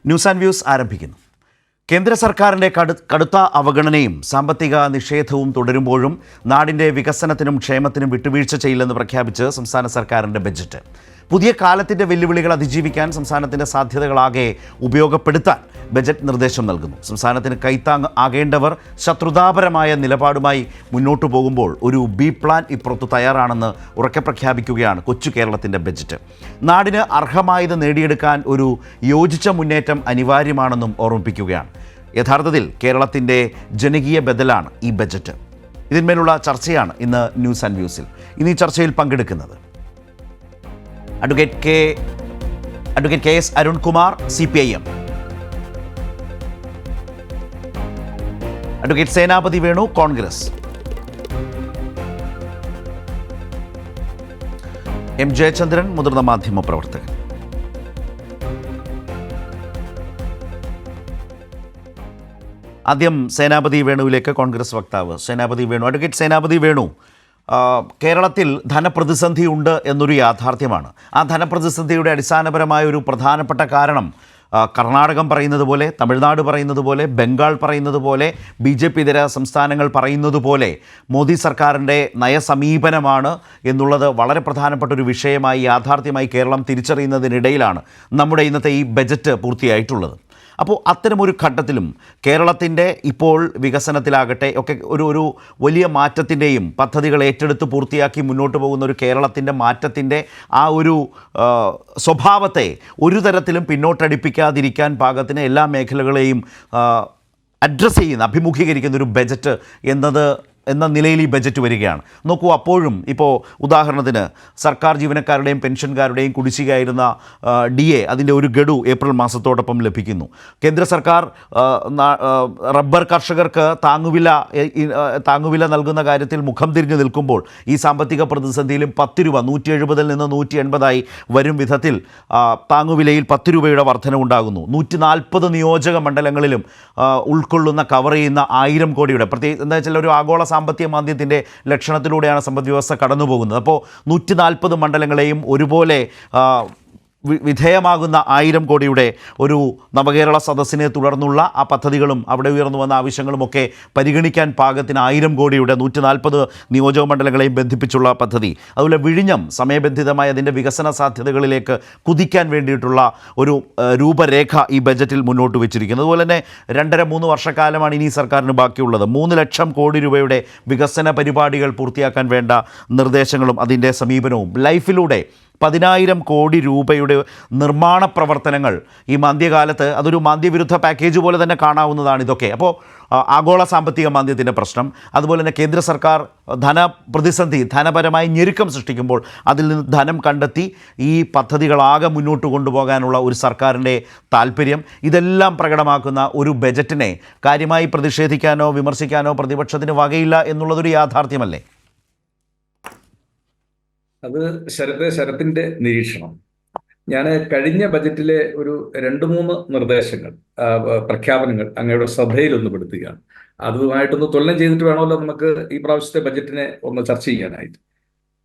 News and views ആരംഭിക്കുന്നു. കേന്ദ്ര സർക്കാരിൻ്റെ കടുത്ത അവഗണനയും സാമ്പത്തിക നിഷേധവും തുടരുമ്പോഴും നാടിൻ്റെ വികസനത്തിനും ക്ഷേമത്തിനും വിട്ടുവീഴ്ച ചെയ്യില്ലെന്ന് പ്രഖ്യാപിച്ച് സംസ്ഥാന സർക്കാരിൻ്റെ ബജറ്റ്. പുതിയ കാലത്തിൻ്റെ വെല്ലുവിളികൾ അതിജീവിക്കാൻ സംസ്ഥാനത്തിൻ്റെ സാധ്യതകളാകെ ഉപയോഗപ്പെടുത്താൻ ബജറ്റ് നിർദ്ദേശം നൽകുന്നു. സംസ്ഥാനത്തിന് കൈത്താങ് ആകേണ്ടവർ ശത്രുതാപരമായ നിലപാടുമായി മുന്നോട്ടു പോകുമ്പോൾ ഒരു ബി പ്ലാൻ ഇപ്പുറത്ത് തയ്യാറാണെന്ന് ഉറക്കെ പ്രഖ്യാപിക്കുകയാണ് കൊച്ചു കേരളത്തിൻ്റെ ബജറ്റ്. നാടിന് അർഹമായത് നേടിയെടുക്കാൻ ഒരു യോജിച്ച മുന്നേറ്റം അനിവാര്യമാണെന്നും ഓർമ്മിപ്പിക്കുകയാണ്. യഥാർത്ഥത്തിൽ കേരളത്തിൻ്റെ ജനകീയ ബദലാണ് ഈ ബജറ്റ്. ഇതിന്മേലുള്ള ചർച്ചയാണ് ഇന്ന് ന്യൂസ് ആൻഡ് വ്യൂസിൽ. ഇന്ന് ഈ ചർച്ചയിൽ പങ്കെടുക്കുന്നത് advocate K S Arunkumar, CPIM, advocate Senapathi Venu, Congress, M Jayachandran, മുതിർന്ന മാധ്യമ പ്രവർത്തകൻ. ആദ്യം സേനാപതി വേണുവിലേക്ക്, കോൺഗ്രസ് വക്താവ് സേനാപതി വേണു. അഡ്വക്കേറ്റ് സേനാപതി വേണു, കേരളത്തിൽ ധനപ്രതിസന്ധി ഉണ്ട് എന്നൊരു യാഥാർത്ഥ്യമാണ്. ആ ധനപ്രതിസന്ധിയുടെ അടിസ്ഥാനപരമായ ഒരു പ്രധാനപ്പെട്ട കാരണം കർണാടകം പറയുന്നത് പോലെ, തമിഴ്നാട് പറയുന്നത് പോലെ, ബംഗാൾ പറയുന്നത് പോലെ, BJP ഇതര സംസ്ഥാനങ്ങൾ പറയുന്നത് പോലെ മോദി സർക്കാരിൻ്റെ നയസമീപനമാണ് എന്നുള്ളത് വളരെ പ്രധാനപ്പെട്ട ഒരു വിഷയമായി, യാഥാർത്ഥ്യമായി കേരളം തിരിച്ചറിയുന്നതിനിടയിലാണ് നമ്മുടെ ഇന്നത്തെ ഈ ബജറ്റ് പൂർത്തിയായിട്ടുള്ളത്. അപ്പോൾ അത്തരമൊരു ഘട്ടത്തിലും കേരളത്തിൻ്റെ ഇപ്പോൾ വികസനത്തിലാകട്ടെ ഒക്കെ ഒരു വലിയ മാറ്റത്തിൻ്റെയും പദ്ധതികൾ ഏറ്റെടുത്ത് പൂർത്തിയാക്കി മുന്നോട്ട് പോകുന്ന ഒരു കേരളത്തിൻ്റെ മാറ്റത്തിൻ്റെ ആ ഒരു സ്വഭാവത്തെ ഒരു തരത്തിലും പിന്നോട്ടടിപ്പിക്കാതിരിക്കാൻ പാകത്തിന് എല്ലാ മേഖലകളെയും അഡ്രസ്സ് ചെയ്യുന്ന, അഭിമുഖീകരിക്കുന്ന ഒരു ബജറ്റ് എന്ന നിലയിൽ ഈ ബജറ്റ് വരികയാണ്. നോക്കൂ, അപ്പോഴും ഇപ്പോൾ ഉദാഹരണത്തിന് സർക്കാർ ജീവനക്കാരുടെയും പെൻഷൻകാരുടെയും കുടിശ്ശികയായിരുന്ന DA അതിൻ്റെ ഒരു ഗഡു ഏപ്രിൽ മാസത്തോടൊപ്പം ലഭിക്കുന്നു. കേന്ദ്ര സർക്കാർ റബ്ബർ കർഷകർക്ക് താങ്ങുവില നൽകുന്ന കാര്യത്തിൽ മുഖം തിരിഞ്ഞു നിൽക്കുമ്പോൾ ഈ സാമ്പത്തിക പ്രതിസന്ധിയിലും 10 രൂപ 170 നിന്ന് 180 വരും വിധത്തിൽ താങ്ങുവിലയിൽ 10 രൂപയുടെ വർധനവുണ്ടാകുന്നു. 140 നിയോജക മണ്ഡലങ്ങളിലും ഉൾക്കൊള്ളുന്ന, കവർ ചെയ്യുന്ന 1000 കോടിയുടെ എന്താ വെച്ചാൽ ഒരു ആഗോള സാമ്പത്തിക മാന്ദ്യത്തിൻ്റെ ലക്ഷണത്തിലൂടെയാണ് സമ്പദ് വ്യവസ്ഥ കടന്നു പോകുന്നത്. അപ്പോൾ 140 മണ്ഡലങ്ങളെയും ഒരുപോലെ വിധേയമാകുന്ന 1000 കോടിയുടെ ഒരു നവകേരള സദസ്സിനെ തുടർന്നുള്ള ആ പദ്ധതികളും അവിടെ ഉയർന്നു വന്ന ആവശ്യങ്ങളുമൊക്കെ പരിഗണിക്കാൻ പാകത്തിന് 1000 കോടിയുടെ 140 നിയോജക മണ്ഡലങ്ങളെയും ബന്ധിപ്പിച്ചുള്ള പദ്ധതി. അതുപോലെ വിഴിഞ്ഞം സമയബന്ധിതമായി അതിൻ്റെ വികസന സാധ്യതകളിലേക്ക് കുതിക്കാൻ വേണ്ടിയിട്ടുള്ള ഒരു രൂപരേഖ ഈ ബജറ്റിൽ മുന്നോട്ട് വെച്ചിരിക്കുന്നത്. അതുപോലെ തന്നെ 2.5-3 വർഷക്കാലമാണ് ഇനി സർക്കാരിന് ബാക്കിയുള്ളത്. 3 ലക്ഷം കോടി രൂപയുടെ വികസന പരിപാടികൾ പൂർത്തിയാക്കാൻ വേണ്ട നിർദ്ദേശങ്ങളും അതിൻ്റെ സമീപനവും. ലൈഫിലൂടെ 10,000 കോടി രൂപയുടെ നിർമ്മാണ പ്രവർത്തനങ്ങൾ ഈ മാന്ദ്യകാലത്ത് അതൊരു മാന്ദ്യവിരുദ്ധ പാക്കേജ് പോലെ തന്നെ കാണാവുന്നതാണ് ഇതൊക്കെ. അപ്പോൾ ആഗോള സാമ്പത്തിക മാന്ദ്യത്തിൻ്റെ പ്രശ്നം, അതുപോലെ തന്നെ കേന്ദ്ര സർക്കാർ ധനപ്രതിസന്ധി, ധനപരമായി ഞെരുക്കം സൃഷ്ടിക്കുമ്പോൾ അതിൽ നിന്ന് ധനം കണ്ടെത്തി ഈ പദ്ധതികളാകെ മുന്നോട്ട് കൊണ്ടുപോകാനുള്ള ഒരു സർക്കാരിൻ്റെ താല്പര്യം, ഇതെല്ലാം പ്രകടമാക്കുന്ന ഒരു ബജറ്റിനെ കാര്യമായി പ്രതിഷേധിക്കാനോ വിമർശിക്കാനോ പ്രതിപക്ഷത്തിന് വകയില്ല എന്നുള്ളതൊരു യാഥാർത്ഥ്യമല്ലേ? അത് ശരത്തിന്റെ നിരീക്ഷണം. ഞാൻ കഴിഞ്ഞ ബജറ്റിലെ ഒരു 2-3 നിർദ്ദേശങ്ങൾ, പ്രഖ്യാപനങ്ങൾ അങ്ങയുടെ ശ്രദ്ധയിലൊന്ന് പെടുത്തുകയാണ്. അതുമായിട്ടൊന്ന് തുലനം ചെയ്തിട്ട് വേണമല്ലോ നമുക്ക് ഈ പ്രാവശ്യത്തെ ബജറ്റിനെ ഒന്ന് ചർച്ച ചെയ്യാനായിട്ട്.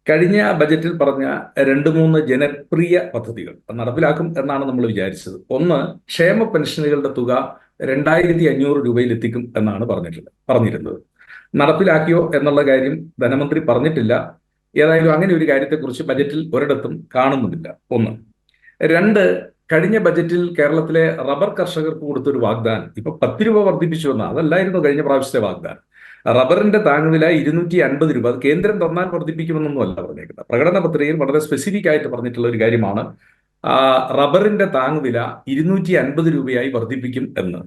കഴിഞ്ഞ ബജറ്റിൽ പറഞ്ഞ 2-3 ജനപ്രിയ പദ്ധതികൾ നടപ്പിലാക്കും എന്നാണ് നമ്മൾ വിചാരിച്ചത്. ഒന്ന്, ക്ഷേമ പെൻഷനുകളുടെ തുക 2,500 രൂപയിലെത്തിക്കും എന്നാണ് പറഞ്ഞിരുന്നത്. നടപ്പിലാക്കിയോ എന്നുള്ള കാര്യം ധനമന്ത്രി പറഞ്ഞിട്ടില്ല. ഏതായാലും അങ്ങനെ ഒരു കാര്യത്തെക്കുറിച്ച് ബജറ്റിൽ ഒരിടത്തും കാണുന്നുമില്ല. ഒന്ന്. 2, കഴിഞ്ഞ ബജറ്റിൽ കേരളത്തിലെ റബ്ബർ കർഷകർക്ക് കൊടുത്തൊരു വാഗ്ദാനം ഇപ്പൊ 10 രൂപ വർദ്ധിപ്പിച്ചു വന്ന അതല്ലായിരുന്നു കഴിഞ്ഞ പ്രാവശ്യത്തെ വാഗ്ദാനം. റബ്ബറിന്റെ താങ്ങുവില 250 രൂപ, അത് കേന്ദ്രം തന്നാൽ വർദ്ധിപ്പിക്കുമെന്നൊന്നും അല്ല പറഞ്ഞേക്കുന്നത്. പ്രകടന പത്രികയിൽ വളരെ സ്പെസിഫിക് ആയിട്ട് പറഞ്ഞിട്ടുള്ള ഒരു കാര്യമാണ് റബ്ബറിന്റെ താങ്ങുവില 250 രൂപയായി വർദ്ധിപ്പിക്കും എന്ന്.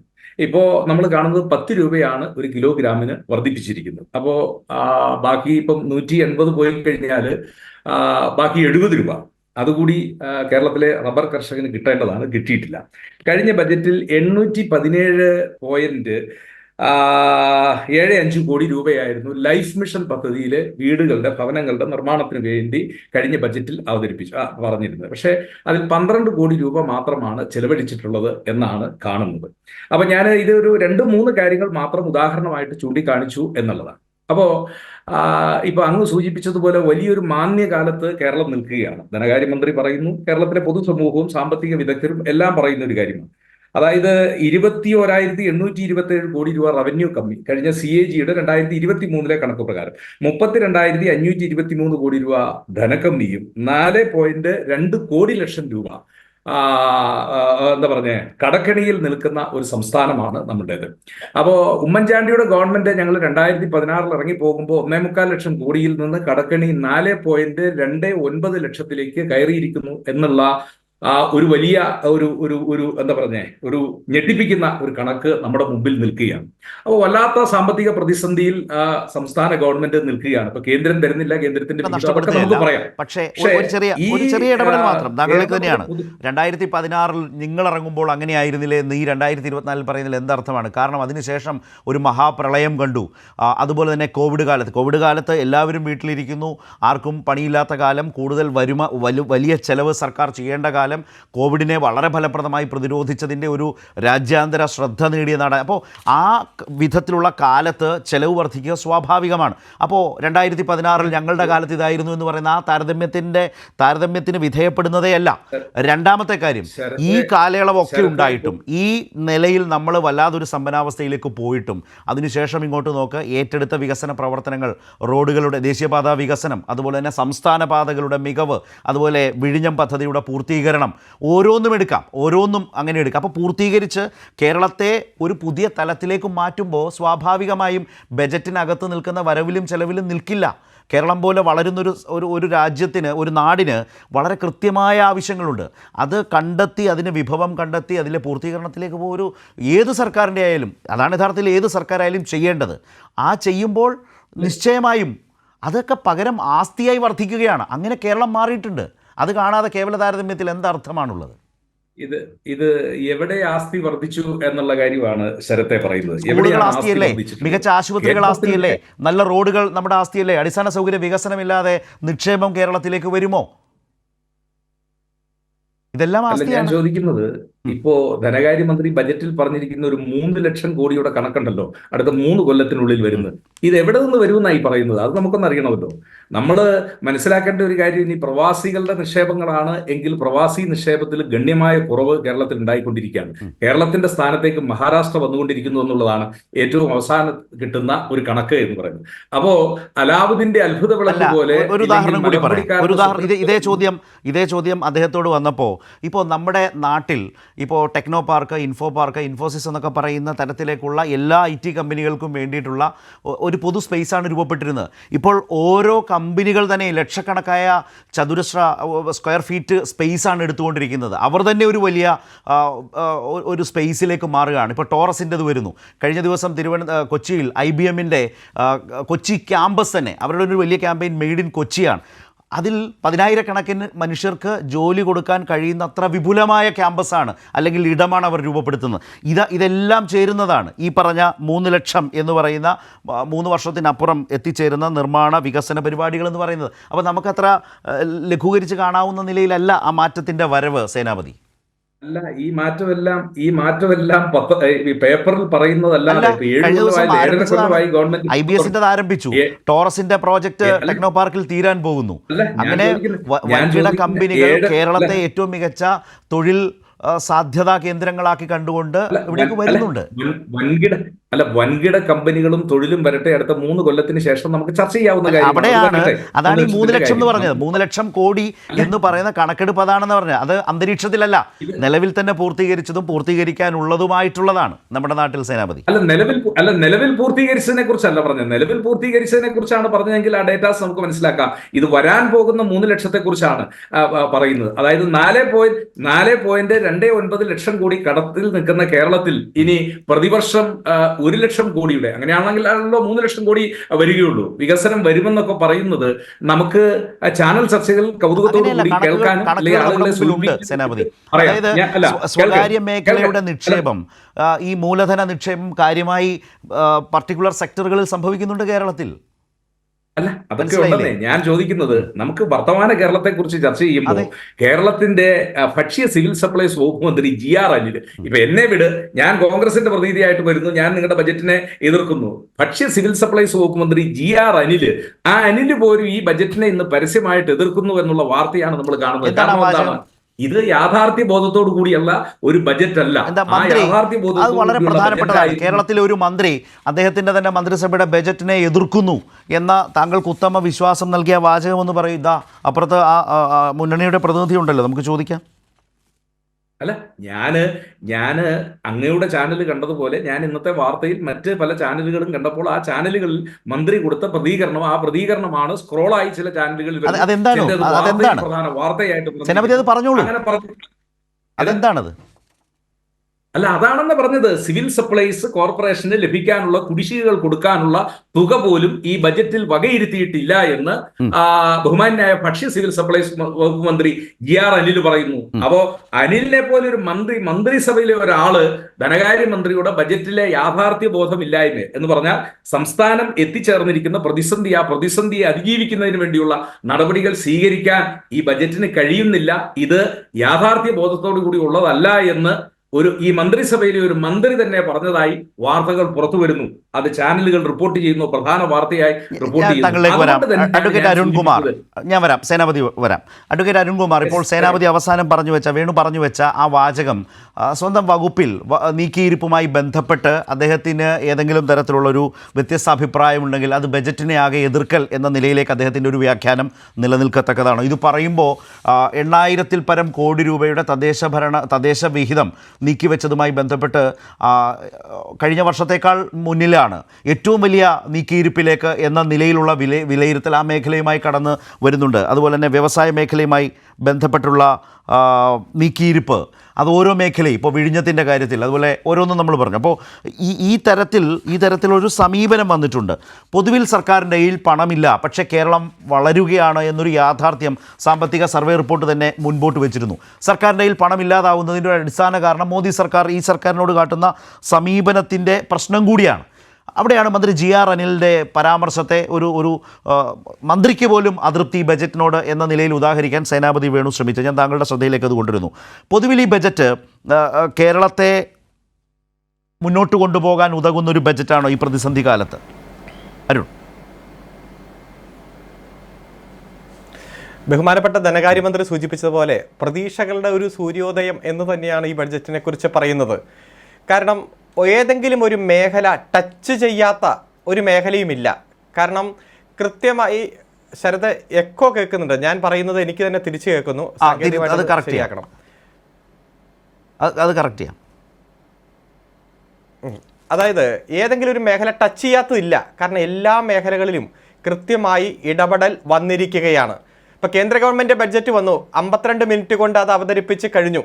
ഇപ്പോ നമ്മൾ കാണുന്നത് 10 രൂപയാണ് ഒരു കിലോഗ്രാമിന് വർദ്ധിപ്പിച്ചിരിക്കുന്നത്. അപ്പോ ബാക്കി ഇപ്പം 180 പോയി കഴിഞ്ഞാൽ ബാക്കി 70 രൂപ അതുകൂടി കേരളത്തിലെ റബ്ബർ കർഷകന് കിട്ടേണ്ടതാണ്, കിട്ടിയിട്ടില്ല. കഴിഞ്ഞ ബജറ്റിൽ 817.75 കോടി രൂപയായിരുന്നു ലൈഫ് മിഷൻ പദ്ധതിയിലെ വീടുകളുടെ, ഭവനങ്ങളുടെ നിർമ്മാണത്തിന് വേണ്ടി കഴിഞ്ഞ ബജറ്റിൽ പറഞ്ഞിരുന്നത്. പക്ഷേ അതിൽ 12 കോടി രൂപ മാത്രമാണ് ചെലവഴിച്ചിട്ടുള്ളത് എന്നാണ് കാണുന്നത്. അപ്പൊ ഞാൻ ഇത് ഒരു 2-3 കാര്യങ്ങൾ മാത്രം ഉദാഹരണമായിട്ട് ചൂണ്ടിക്കാണിച്ചു എന്നുള്ളതാണ്. അപ്പോ ഇപ്പൊ അങ്ങ് സൂചിപ്പിച്ചതുപോലെ വലിയൊരു മാന്യകാലത്ത് കേരളം നിൽക്കുകയാണ്. ധനകാര്യമന്ത്രി പറയുന്നു, കേരളത്തിലെ പൊതുസമൂഹവും സാമ്പത്തിക വിദഗ്ധരും എല്ലാം പറയുന്ന ഒരു കാര്യമാണ്. അതായത് 21,827 കോടി രൂപ റവന്യൂ കമ്മി കഴിഞ്ഞ CAG-യുടെ 2023 കണക്ക് പ്രകാരം, 32,523 കോടി രൂപ ധനക്കമ്മിയും 4,2 കോടി ലക്ഷം രൂപ എന്താ പറഞ്ഞേ കടക്കെണിയിൽ നിൽക്കുന്ന ഒരു സംസ്ഥാനമാണ് നമ്മുടേത്. അപ്പോ ഉമ്മൻചാണ്ടിയുടെ ഗവൺമെന്റ് ഞങ്ങൾ 2016 ഇറങ്ങി പോകുമ്പോൾ 1.25 ലക്ഷം കോടിയിൽ നിന്ന് കടക്കെണി 4,29 ലക്ഷത്തിലേക്ക് കയറിയിരിക്കുന്നു എന്നുള്ള ഒരു വലിയ ഒരു ഒരു ഒരു എന്താ പറഞ്ഞേ ഒരു ഞെട്ടിപ്പിക്കുന്ന ഒരു കണക്ക് നമ്മുടെ മുമ്പിൽ നിൽക്കുകയാണ്. അപ്പോൾ വല്ലാത്ത സാമ്പത്തിക പ്രതിസന്ധിയിൽ സംസ്ഥാന ഗവൺമെന്റ് നിൽക്കുകയാണ്. ഇപ്പൊ കേന്ദ്രം തരുന്നില്ല, കേന്ദ്രത്തിന്റെ അതൊക്കെ നമുക്ക് പറയാം. പക്ഷേ ഒരു ചെറിയ ഇടപെടൽ മാത്രം താങ്കളിലേക്ക് തന്നെയാണ്. 2016 നിങ്ങൾ ഇറങ്ങുമ്പോൾ അങ്ങനെയായിരുന്നില്ലേ എന്ന് ഈ 2024 പറയുന്നതിൽ എന്തർത്ഥമാണ്? കാരണം അതിനുശേഷം ഒരു മഹാപ്രളയം കണ്ടു. അതുപോലെ തന്നെ കോവിഡ് കാലത്ത് എല്ലാവരും വീട്ടിലിരിക്കുന്നു, ആർക്കും പണിയില്ലാത്ത കാലം, കൂടുതൽ വലിയ ചെലവ് സർക്കാർ ചെയ്യേണ്ട കാലം, കോവിഡിനെ വളരെ ഫലപ്രദമായി പ്രതിരോധിച്ചതിൻ്റെ ഒരു രാജ്യാന്തര ശ്രദ്ധ നേടിയ നാടാണ്. അപ്പോൾ ആ വിധത്തിലുള്ള കാലത്ത് ചെലവ് വർദ്ധിക്കുക സ്വാഭാവികമാണ്. അപ്പോൾ 2016 ഞങ്ങളുടെ കാലത്ത് ഇതായിരുന്നു എന്ന് പറയുന്ന ആ താരതമ്യത്തിന് വിധേയപ്പെടുന്നതേ അല്ല. രണ്ടാമത്തെ കാര്യം, ഈ കാലയളവൊക്കെ ഉണ്ടായിട്ടും ഈ നിലയിൽ നമ്മൾ വല്ലാതൊരു സമ്പന്നാവസ്ഥയിലേക്ക് പോയിട്ടും അതിനുശേഷം ഇങ്ങോട്ട് നോക്ക്, ഏറ്റെടുത്ത വികസന പ്രവർത്തനങ്ങൾ, റോഡുകളുടെ ദേശീയപാത വികസനം, അതുപോലെ തന്നെ സംസ്ഥാന പാതകളുടെ മികവ്, അതുപോലെ വിഴിഞ്ഞം പദ്ധതിയുടെ പൂർത്തീകരണം, ഓരോന്നും അങ്ങനെ എടുക്കാം. അപ്പോൾ പൂർത്തീകരിച്ച് കേരളത്തെ ഒരു പുതിയ തലത്തിലേക്ക് മാറ്റുമ്പോൾ സ്വാഭാവികമായും ബജറ്റിനകത്ത് നിൽക്കുന്ന വരവിലും ചെലവിലും നിൽക്കില്ല. കേരളം പോലെ വളരുന്നൊരു ഒരു രാജ്യത്തിന്, ഒരു നാടിന് വളരെ കൃത്യമായ ആവശ്യങ്ങളുണ്ട്. അത് കണ്ടെത്തി, അതിന് വിഭവം കണ്ടെത്തി അതിലെ പൂർത്തീകരണത്തിലേക്ക് ഏത് സർക്കാരിൻ്റെ ആയാലും, അതാണ് യഥാർത്ഥത്തിൽ ഏത് സർക്കാരായാലും ചെയ്യേണ്ടത്. ആ ചെയ്യുമ്പോൾ നിശ്ചയമായും അതൊക്കെ പകരം ആസ്തിയായി വർദ്ധിക്കുകയാണ്. അങ്ങനെ കേരളം മാറിയിട്ടുണ്ട്. അത് കാണാതെ കേവല താരതമ്യത്തിൽ എന്തർത്ഥമാണുള്ളത്? ഇത് എവിടെ ആസ്തി വർദ്ധിച്ചു എന്നുള്ള കാര്യമാണ് ശരത്തെ പറയുന്നത്. സ്കൂളുകൾ ആസ്തിയല്ലേ? മികച്ച ആശുപത്രികൾ ആസ്തിയല്ലേ? നല്ല റോഡുകൾ നമ്മുടെ ആസ്തിയല്ലേ? അടിസ്ഥാന സൗകര്യ വികസനമില്ലാതെ നിക്ഷേപം കേരളത്തിലേക്ക് വരുമോ? ഇതെല്ലാം ഞാൻ ചോദിക്കുന്നത്, ഇപ്പോ ധനകാര്യമന്ത്രി ബജറ്റിൽ പറഞ്ഞിരിക്കുന്ന ഒരു 3 ലക്ഷം കോടിയുടെ കണക്കുണ്ടല്ലോ അടുത്ത 3 കൊല്ലത്തിനുള്ളിൽ വരുന്നത്. ഇത് എവിടെ നിന്ന് വരുമെന്നായി പറയുന്നത്? അത് നമുക്കൊന്ന് അറിയണമല്ലോ. നമ്മൾ മനസ്സിലാക്കേണ്ട ഒരു കാര്യം, ഇനി പ്രവാസികളുടെ നിക്ഷേപങ്ങളാണ് എങ്കിൽ പ്രവാസി നിക്ഷേപത്തിൽ ഗണ്യമായ കുറവ് കേരളത്തിൽ ഉണ്ടായിക്കൊണ്ടിരിക്കുകയാണ്. കേരളത്തിന്റെ സ്ഥാനത്തേക്ക് മഹാരാഷ്ട്ര വന്നുകൊണ്ടിരിക്കുന്നു എന്നുള്ളതാണ് ഏറ്റവും അവസാനം കിട്ടുന്ന ഒരു കണക്ക് എന്ന് പറയുന്നത്. അപ്പോ അലാവുദ്ദീന്റെ അത്ഭുത വിളക്ക് പോലെ ഒരു ഉദാഹരണം കൂടി പറയാം. ഇതേ ചോദ്യം അദ്ദേഹത്തോട് വന്നപ്പോൾ, ഇപ്പോൾ നമ്മുടെ നാട്ടിൽ ഇപ്പോൾ ടെക്നോ പാർക്ക്, ഇൻഫോസിസ് എന്നൊക്കെ പറയുന്ന തരത്തിലേക്കുള്ള എല്ലാ IT കമ്പനികൾക്കും വേണ്ടിയിട്ടുള്ള ഒരു പൊതു സ്പേസാണ് രൂപപ്പെട്ടിരുന്നത്. ഇപ്പോൾ ഓരോ കമ്പനികൾ തന്നെ ലക്ഷക്കണക്കായ സ്ക്വയർ ഫീറ്റ് സ്പേസാണ് എടുത്തുകൊണ്ടിരിക്കുന്നത്. അവർ തന്നെ ഒരു വലിയ ഒരു സ്പേസിലേക്ക് മാറുകയാണ്. ഇപ്പോൾ ടോറസിൻ്റെത് വരുന്നു. കഴിഞ്ഞ ദിവസം കൊച്ചിയിൽ IBM-ൻ്റെ കൊച്ചി ക്യാമ്പസ് തന്നെ, അവരുടെ ഒരു വലിയ ക്യാമ്പയിൻ മെയ്ഡ് ഇൻ കൊച്ചിയാണ്. അതിൽ 10,000-കണക്കിന് മനുഷ്യർക്ക് ജോലി കൊടുക്കാൻ കഴിയുന്നത്ര വിപുലമായ ക്യാമ്പസാണ്, അല്ലെങ്കിൽ ഇടമാണ് അവർ രൂപപ്പെടുത്തുന്നത്. ഇതെല്ലാം ചേരുന്നതാണ് ഈ പറഞ്ഞ 3 ലക്ഷം എന്ന് പറയുന്ന 3 വർഷത്തിനപ്പുറം എത്തിച്ചേരുന്ന നിർമ്മാണ വികസന പരിപാടികൾ എന്ന് പറയുന്നത്. അപ്പോൾ നമുക്കത്ര ലഘൂകരിച്ച് കാണാവുന്ന നിലയിലല്ല ആ മാറ്റത്തിൻ്റെ വരവ് സേനാപതി. അല്ല, ഈ മാറ്റമെല്ലാം പേപ്പറിൽ പറയുന്നതല്ലാതെ IBS-ന്റെ ആരംഭിച്ചു, ടോറസിന്റെ പ്രോജക്റ്റ് ടെക്നോ പാർക്കിൽ തീരാൻ പോകുന്നു. അങ്ങനെ വൻകിട കമ്പനികൾ കേരളത്തെ ഏറ്റവും മികച്ച തൊഴിൽ സാധ്യതാ കേന്ദ്രങ്ങളാക്കി കണ്ടുകൊണ്ട് ഇവിടേക്ക് വരുന്നുണ്ട്. വൻകിട കമ്പനികളും തൊഴിലും വരട്ടെ, അടുത്ത 3 കൊല്ലത്തിന് ശേഷം നമുക്ക് ചർച്ച ചെയ്യാവുന്ന കാര്യം. അതാണ് ഈ 3 ലക്ഷം എന്ന് പറഞ്ഞത്. 3 ലക്ഷം കോടി എന്ന് പറയുന്ന കണക്കെടുപ്പ് അതാണെന്ന് പറഞ്ഞത്. അത് അന്തരീക്ഷത്തിലല്ല, നിലവിൽ തന്നെ പൂർത്തീകരിച്ചതും പൂർത്തീകരിക്കാനുള്ളതുമായിട്ടുള്ളതാണ് നമ്മുടെ നാട്ടിൽ സേനാപതി. നിലവിൽ പൂർത്തീകരിച്ചതിനെ കുറിച്ചല്ല പറഞ്ഞത്. നിലവിൽ പൂർത്തീകരിച്ചതിനെ കുറിച്ചാണ് പറഞ്ഞതെങ്കിൽ ആ ഡേറ്റാസ് നമുക്ക് മനസ്സിലാക്കാം. ഇത് വരാൻ പോകുന്ന 3 ലക്ഷത്തെ കുറിച്ചാണ് പറയുന്നത്. അതായത് 4.29 ലക്ഷം കോടി കടത്തിൽ നിൽക്കുന്ന കേരളത്തിൽ ഇനി പ്രതിവർഷം 1 ലക്ഷം കോടിയുടെ, അങ്ങനെയാണെങ്കിലാണല്ലോ 3 ലക്ഷം കോടി വരികയുള്ളൂ. വികസനം വരുമെന്നൊക്കെ പറയുന്നത് നമുക്ക് ചാനൽ ചർച്ചകൾ കൗതുകത്തോടു കൂടി കേൾക്കാനും സ്വകാര്യ മേഖലയുടെ നിക്ഷേപം, ഈ മൂലധന നിക്ഷേപം കാര്യമായി പർട്ടിക്കുലർ സെക്ടറുകളിൽ സംഭവിക്കുന്നുണ്ട് കേരളത്തിൽ. അല്ല, അതൊക്കെ ഉണ്ടെന്നേ ഞാൻ ചോദിക്കുന്നത്. നമുക്ക് വർത്തമാന കേരളത്തെ കുറിച്ച് ചർച്ച ചെയ്യുമ്പോൾ കേരളത്തിന്റെ ഭക്ഷ്യ സിവിൽ സപ്ലൈസ് വകുപ്പ് മന്ത്രി GR അനിൽ, ഇപ്പൊ എന്നെ വിട്, ഞാൻ കോൺഗ്രസിന്റെ പ്രതിനിധിയായിട്ട് വരുന്നു, ഞാൻ നിങ്ങളുടെ ബജറ്റിനെ എതിർക്കുന്നു. ഭക്ഷ്യ സിവിൽ സപ്ലൈസ് വകുപ്പ് മന്ത്രി GR അനിൽ, ആ അനിൽ പോലും ഈ ബജറ്റിനെ ഇന്ന് പരസ്യമായിട്ട് എതിർക്കുന്നു എന്നുള്ള വാർത്തയാണ് നമ്മൾ കാണുന്നത്. കാരണം എന്താണ്? ഇത് യാഥാർത്ഥ്യ ബോധത്തോടു കൂടിയുള്ള ഒരു ബജറ്റ് അല്ല. എന്താ ആ മന്ത്രി, യാഥാർത്ഥ്യ അത് ബോധത്തോടു വളരെ കൂടിയുള്ള പ്രധാനപ്പെട്ടതാണ്. ബജറ്റായിരുന്നു. കേരളത്തിലെ ഒരു മന്ത്രി അദ്ദേഹത്തിൻ്റെ തന്നെ മന്ത്രിസഭയുടെ ബജറ്റിനെ എതിർക്കുന്നു എന്ന താങ്കൾക്ക് ഉത്തമ വിശ്വാസം നൽകിയ വാചകമെന്ന് പറയും. ഇതാ അപ്പുറത്ത് മുന്നണിയുടെ പ്രതിനിധി ഉണ്ടല്ലോ, നമുക്ക് ചോദിക്കാം. അല്ല, ഞാന് അങ്ങയുടെ ചാനൽ കണ്ടതുപോലെ ഞാൻ ഇന്നത്തെ വാർത്തയിൽ മറ്റ് പല ചാനലുകളും കണ്ടപ്പോൾ ആ ചാനലുകളിൽ മന്ത്രി കൊടുത്ത പ്രതികരണം, ആ പ്രതികരണമാണ് സ്ക്രോളായി ചില ചാനലുകളിൽ അതെന്താണ് പ്രധാന വാർത്തയായിട്ട് സേനാപതി അത് പറഞ്ഞോളൂ. അങ്ങനെ പറഞ്ഞു. അതെന്താണത്? അല്ല, അതാണെന്ന് പറഞ്ഞത്. സിവിൽ സപ്ലൈസ് കോർപ്പറേഷന് ലഭിക്കാനുള്ള കുടിശ്ശികകൾ കൊടുക്കാനുള്ള തുക പോലും ഈ ബജറ്റിൽ വകയിരുത്തിയിട്ടില്ല എന്ന് ബഹുമാന്യായ ഭക്ഷ്യ സിവിൽ സപ്ലൈസ് വകുപ്പ് മന്ത്രി GR അനിൽ പറയുന്നു. അപ്പോ അനിലിനെ പോലെ ഒരു മന്ത്രിസഭയിലെ ഒരാള് ധനകാര്യമന്ത്രിയുടെ ബജറ്റിലെ യാഥാർത്ഥ്യ ബോധമില്ലായ്മ എന്ന് പറഞ്ഞാൽ സംസ്ഥാനം എത്തിച്ചേർന്നിരിക്കുന്ന പ്രതിസന്ധി, ആ പ്രതിസന്ധിയെ അതിജീവിക്കുന്നതിന് വേണ്ടിയുള്ള നടപടികൾ സ്വീകരിക്കാൻ ഈ ബജറ്റിന് കഴിയുന്നില്ല, ഇത് യാഥാർത്ഥ്യ ബോധത്തോടു കൂടി ഉള്ളതല്ല എന്ന് ഈ മന്ത്രിസഭയിലെ ഒരു മന്ത്രി തന്നെ പറഞ്ഞതായി വാർത്തകൾ പുറത്തു വരുന്നു. അത് ചാനലുകൾ റിപ്പോർട്ട് ചെയ്യുന്നു, പ്രധാന വാർത്തയായി റിപ്പോർട്ട് ചെയ്യുന്നു. അഡ്വക്കേറ്റ് അരുൺകുമാർ, ഞാൻ വരാം, സേനാപതി വരാം. അഡ്വക്കേറ്റ് അരുൺകുമാർ, ഇപ്പോൾ സേനാപതി അവസാനം വേണു പറഞ്ഞു വെച്ച ആ വാചകം സ്വന്തം വകുപ്പിൽ നീക്കിയിരിപ്പുമായി ബന്ധപ്പെട്ട് അദ്ദേഹത്തിന് ഏതെങ്കിലും തരത്തിലുള്ളൊരു വ്യത്യസ്ത അഭിപ്രായമുണ്ടെങ്കിൽ അത് ബജറ്റിനെ ആകെ എതിർക്കൽ എന്ന നിലയിലേക്ക് അദ്ദേഹത്തിൻ്റെ ഒരു വ്യാഖ്യാനം നിലനിൽക്കത്തക്കതാണ്. ഇത് പറയുമ്പോൾ 8,000-ൽ പരം കോടി രൂപയുടെ തദ്ദേശ വിഹിതം നീക്കിവെച്ചതുമായി ബന്ധപ്പെട്ട് കഴിഞ്ഞ വർഷത്തേക്കാൾ മുന്നിലാണ് ഏറ്റവും വലിയ നീക്കിയിരിപ്പിലേക്ക് എന്ന നിലയിലുള്ള വിലയിരുത്തൽ ആ മേഖലയുമായി കടന്ന് വരുന്നുണ്ട്. അതുപോലെ തന്നെ വ്യവസായ മേഖലയുമായി ബന്ധപ്പെട്ടുള്ള നീക്കിയിരിപ്പ്, അത് ഓരോ മേഖലയും, ഇപ്പോൾ വിഴിഞ്ഞത്തിൻ്റെ കാര്യത്തിൽ അതുപോലെ ഓരോന്നും നമ്മൾ പറഞ്ഞു. അപ്പോൾ ഈ തരത്തിലൊരു സമീപനം വന്നിട്ടുണ്ട്. പൊതുവിൽ സർക്കാരിൻ്റെ കയ്യിൽ പണമില്ല, പക്ഷേ കേരളം വളരുകയാണ് എന്നൊരു യാഥാർത്ഥ്യം സാമ്പത്തിക സർവേ റിപ്പോർട്ട് തന്നെ മുൻപോട്ട് വെച്ചിരുന്നു. സർക്കാരിൻ്റെ കയ്യിൽ പണമില്ലാതാവുന്നതിൻ്റെ അടിസ്ഥാന കാരണം മോദി സർക്കാർ ഈ സർക്കാരിനോട് കാട്ടുന്ന സമീപനത്തിൻ്റെ പ്രശ്നം കൂടിയാണ്. അവിടെയാണ് മന്ത്രി GR അനിലിൻ്റെ പരാമർശത്തെ ഒരു മന്ത്രിക്ക് പോലും അതൃപ്തി ബജറ്റിനോട് എന്ന നിലയിൽ ഉദാഹരിക്കാൻ സേനാപതി വേണു ശ്രമിച്ചത്. ഞാൻ താങ്കളുടെ ശ്രദ്ധയിലേക്ക് അത് കൊണ്ടുവരുന്നു. പൊതുവിൽ ഈ ബജറ്റ് കേരളത്തെ മുന്നോട്ട് കൊണ്ടുപോകാൻ ഉതകുന്നൊരു ബജറ്റാണോ ഈ പ്രതിസന്ധി കാലത്ത്? അരുൺ. ബഹുമാനപ്പെട്ട ധനകാര്യമന്ത്രി സൂചിപ്പിച്ചതുപോലെ പ്രതീക്ഷകളുടെ ഒരു സൂര്യോദയം എന്ന് തന്നെയാണ് ഈ ബഡ്ജറ്റിനെ കുറിച്ച് പറയുന്നത്. കാരണം ഏതെങ്കിലും ഒരു മേഖല ടച്ച് ചെയ്യാത്ത ഒരു മേഖലയുമില്ല. കാരണം കൃത്യമായി ശരത് എക്കോ കേൾക്കുന്നുണ്ട്, ഞാൻ പറയുന്നത് എനിക്ക് തന്നെ തിരിച്ചു കേൾക്കുന്നു. ശരിയാക്കണം, അത് കറക്റ്റ് ചെയ്യാം. അതായത് ഏതെങ്കിലും ഒരു മേഖല ടച്ച് ചെയ്യാത്തതില്ല. കാരണം എല്ലാ മേഖലകളിലും കൃത്യമായി ഇടപെടൽ വന്നിരിക്കുകയാണ്. ഇപ്പോൾ കേന്ദ്ര ഗവൺമെൻറ് ബഡ്ജറ്റ് വന്നു, 52 മിനിറ്റ് കൊണ്ട് അത് അവതരിപ്പിച്ച് കഴിഞ്ഞു.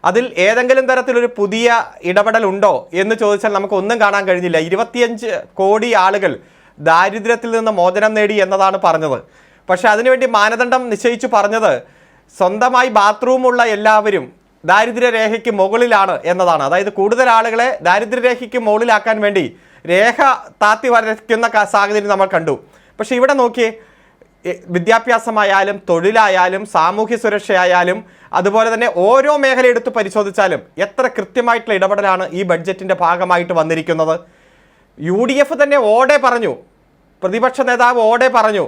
അതിൽ ഏതെങ്കിലും തരത്തിലൊരു പുതിയ ഇടപെടൽ ഉണ്ടോ എന്ന് ചോദിച്ചാൽ നമുക്ക് ഒന്നും കാണാൻ കഴിഞ്ഞില്ല. 25 കോടി ആളുകൾ ദാരിദ്ര്യത്തിൽ നിന്ന് മോചനം നേടി എന്നതാണ് പറഞ്ഞത്. പക്ഷെ അതിനുവേണ്ടി മാനദണ്ഡം നിശ്ചയിച്ചു പറഞ്ഞത് സ്വന്തമായി ബാത്റൂമുള്ള എല്ലാവരും ദാരിദ്ര്യരേഖയ്ക്ക് മുകളിലാണ് എന്നതാണ്. അതായത് കൂടുതൽ ആളുകളെ ദാരിദ്ര്യരേഖയ്ക്ക് മുകളിലാക്കാൻ വേണ്ടി രേഖ താത്തി വരയ്ക്കുന്ന സാഹചര്യം നമ്മൾ കണ്ടു. പക്ഷെ ഇവിടെ നോക്കിയേ, വിദ്യാഭ്യാസമായാലും തൊഴിലായാലും സാമൂഹ്യ സുരക്ഷയായാലും അതുപോലെ തന്നെ ഓരോ മേഖല എടുത്ത് പരിശോധിച്ചാലും എത്ര കൃത്യമായിട്ടുള്ള ഇടപെടലാണ് ഈ ബഡ്ജറ്റിൻ്റെ ഭാഗമായിട്ട് വന്നിരിക്കുന്നത്. UDF തന്നെ ഓടെ പറഞ്ഞു, പ്രതിപക്ഷ നേതാവ് ഓടെ പറഞ്ഞു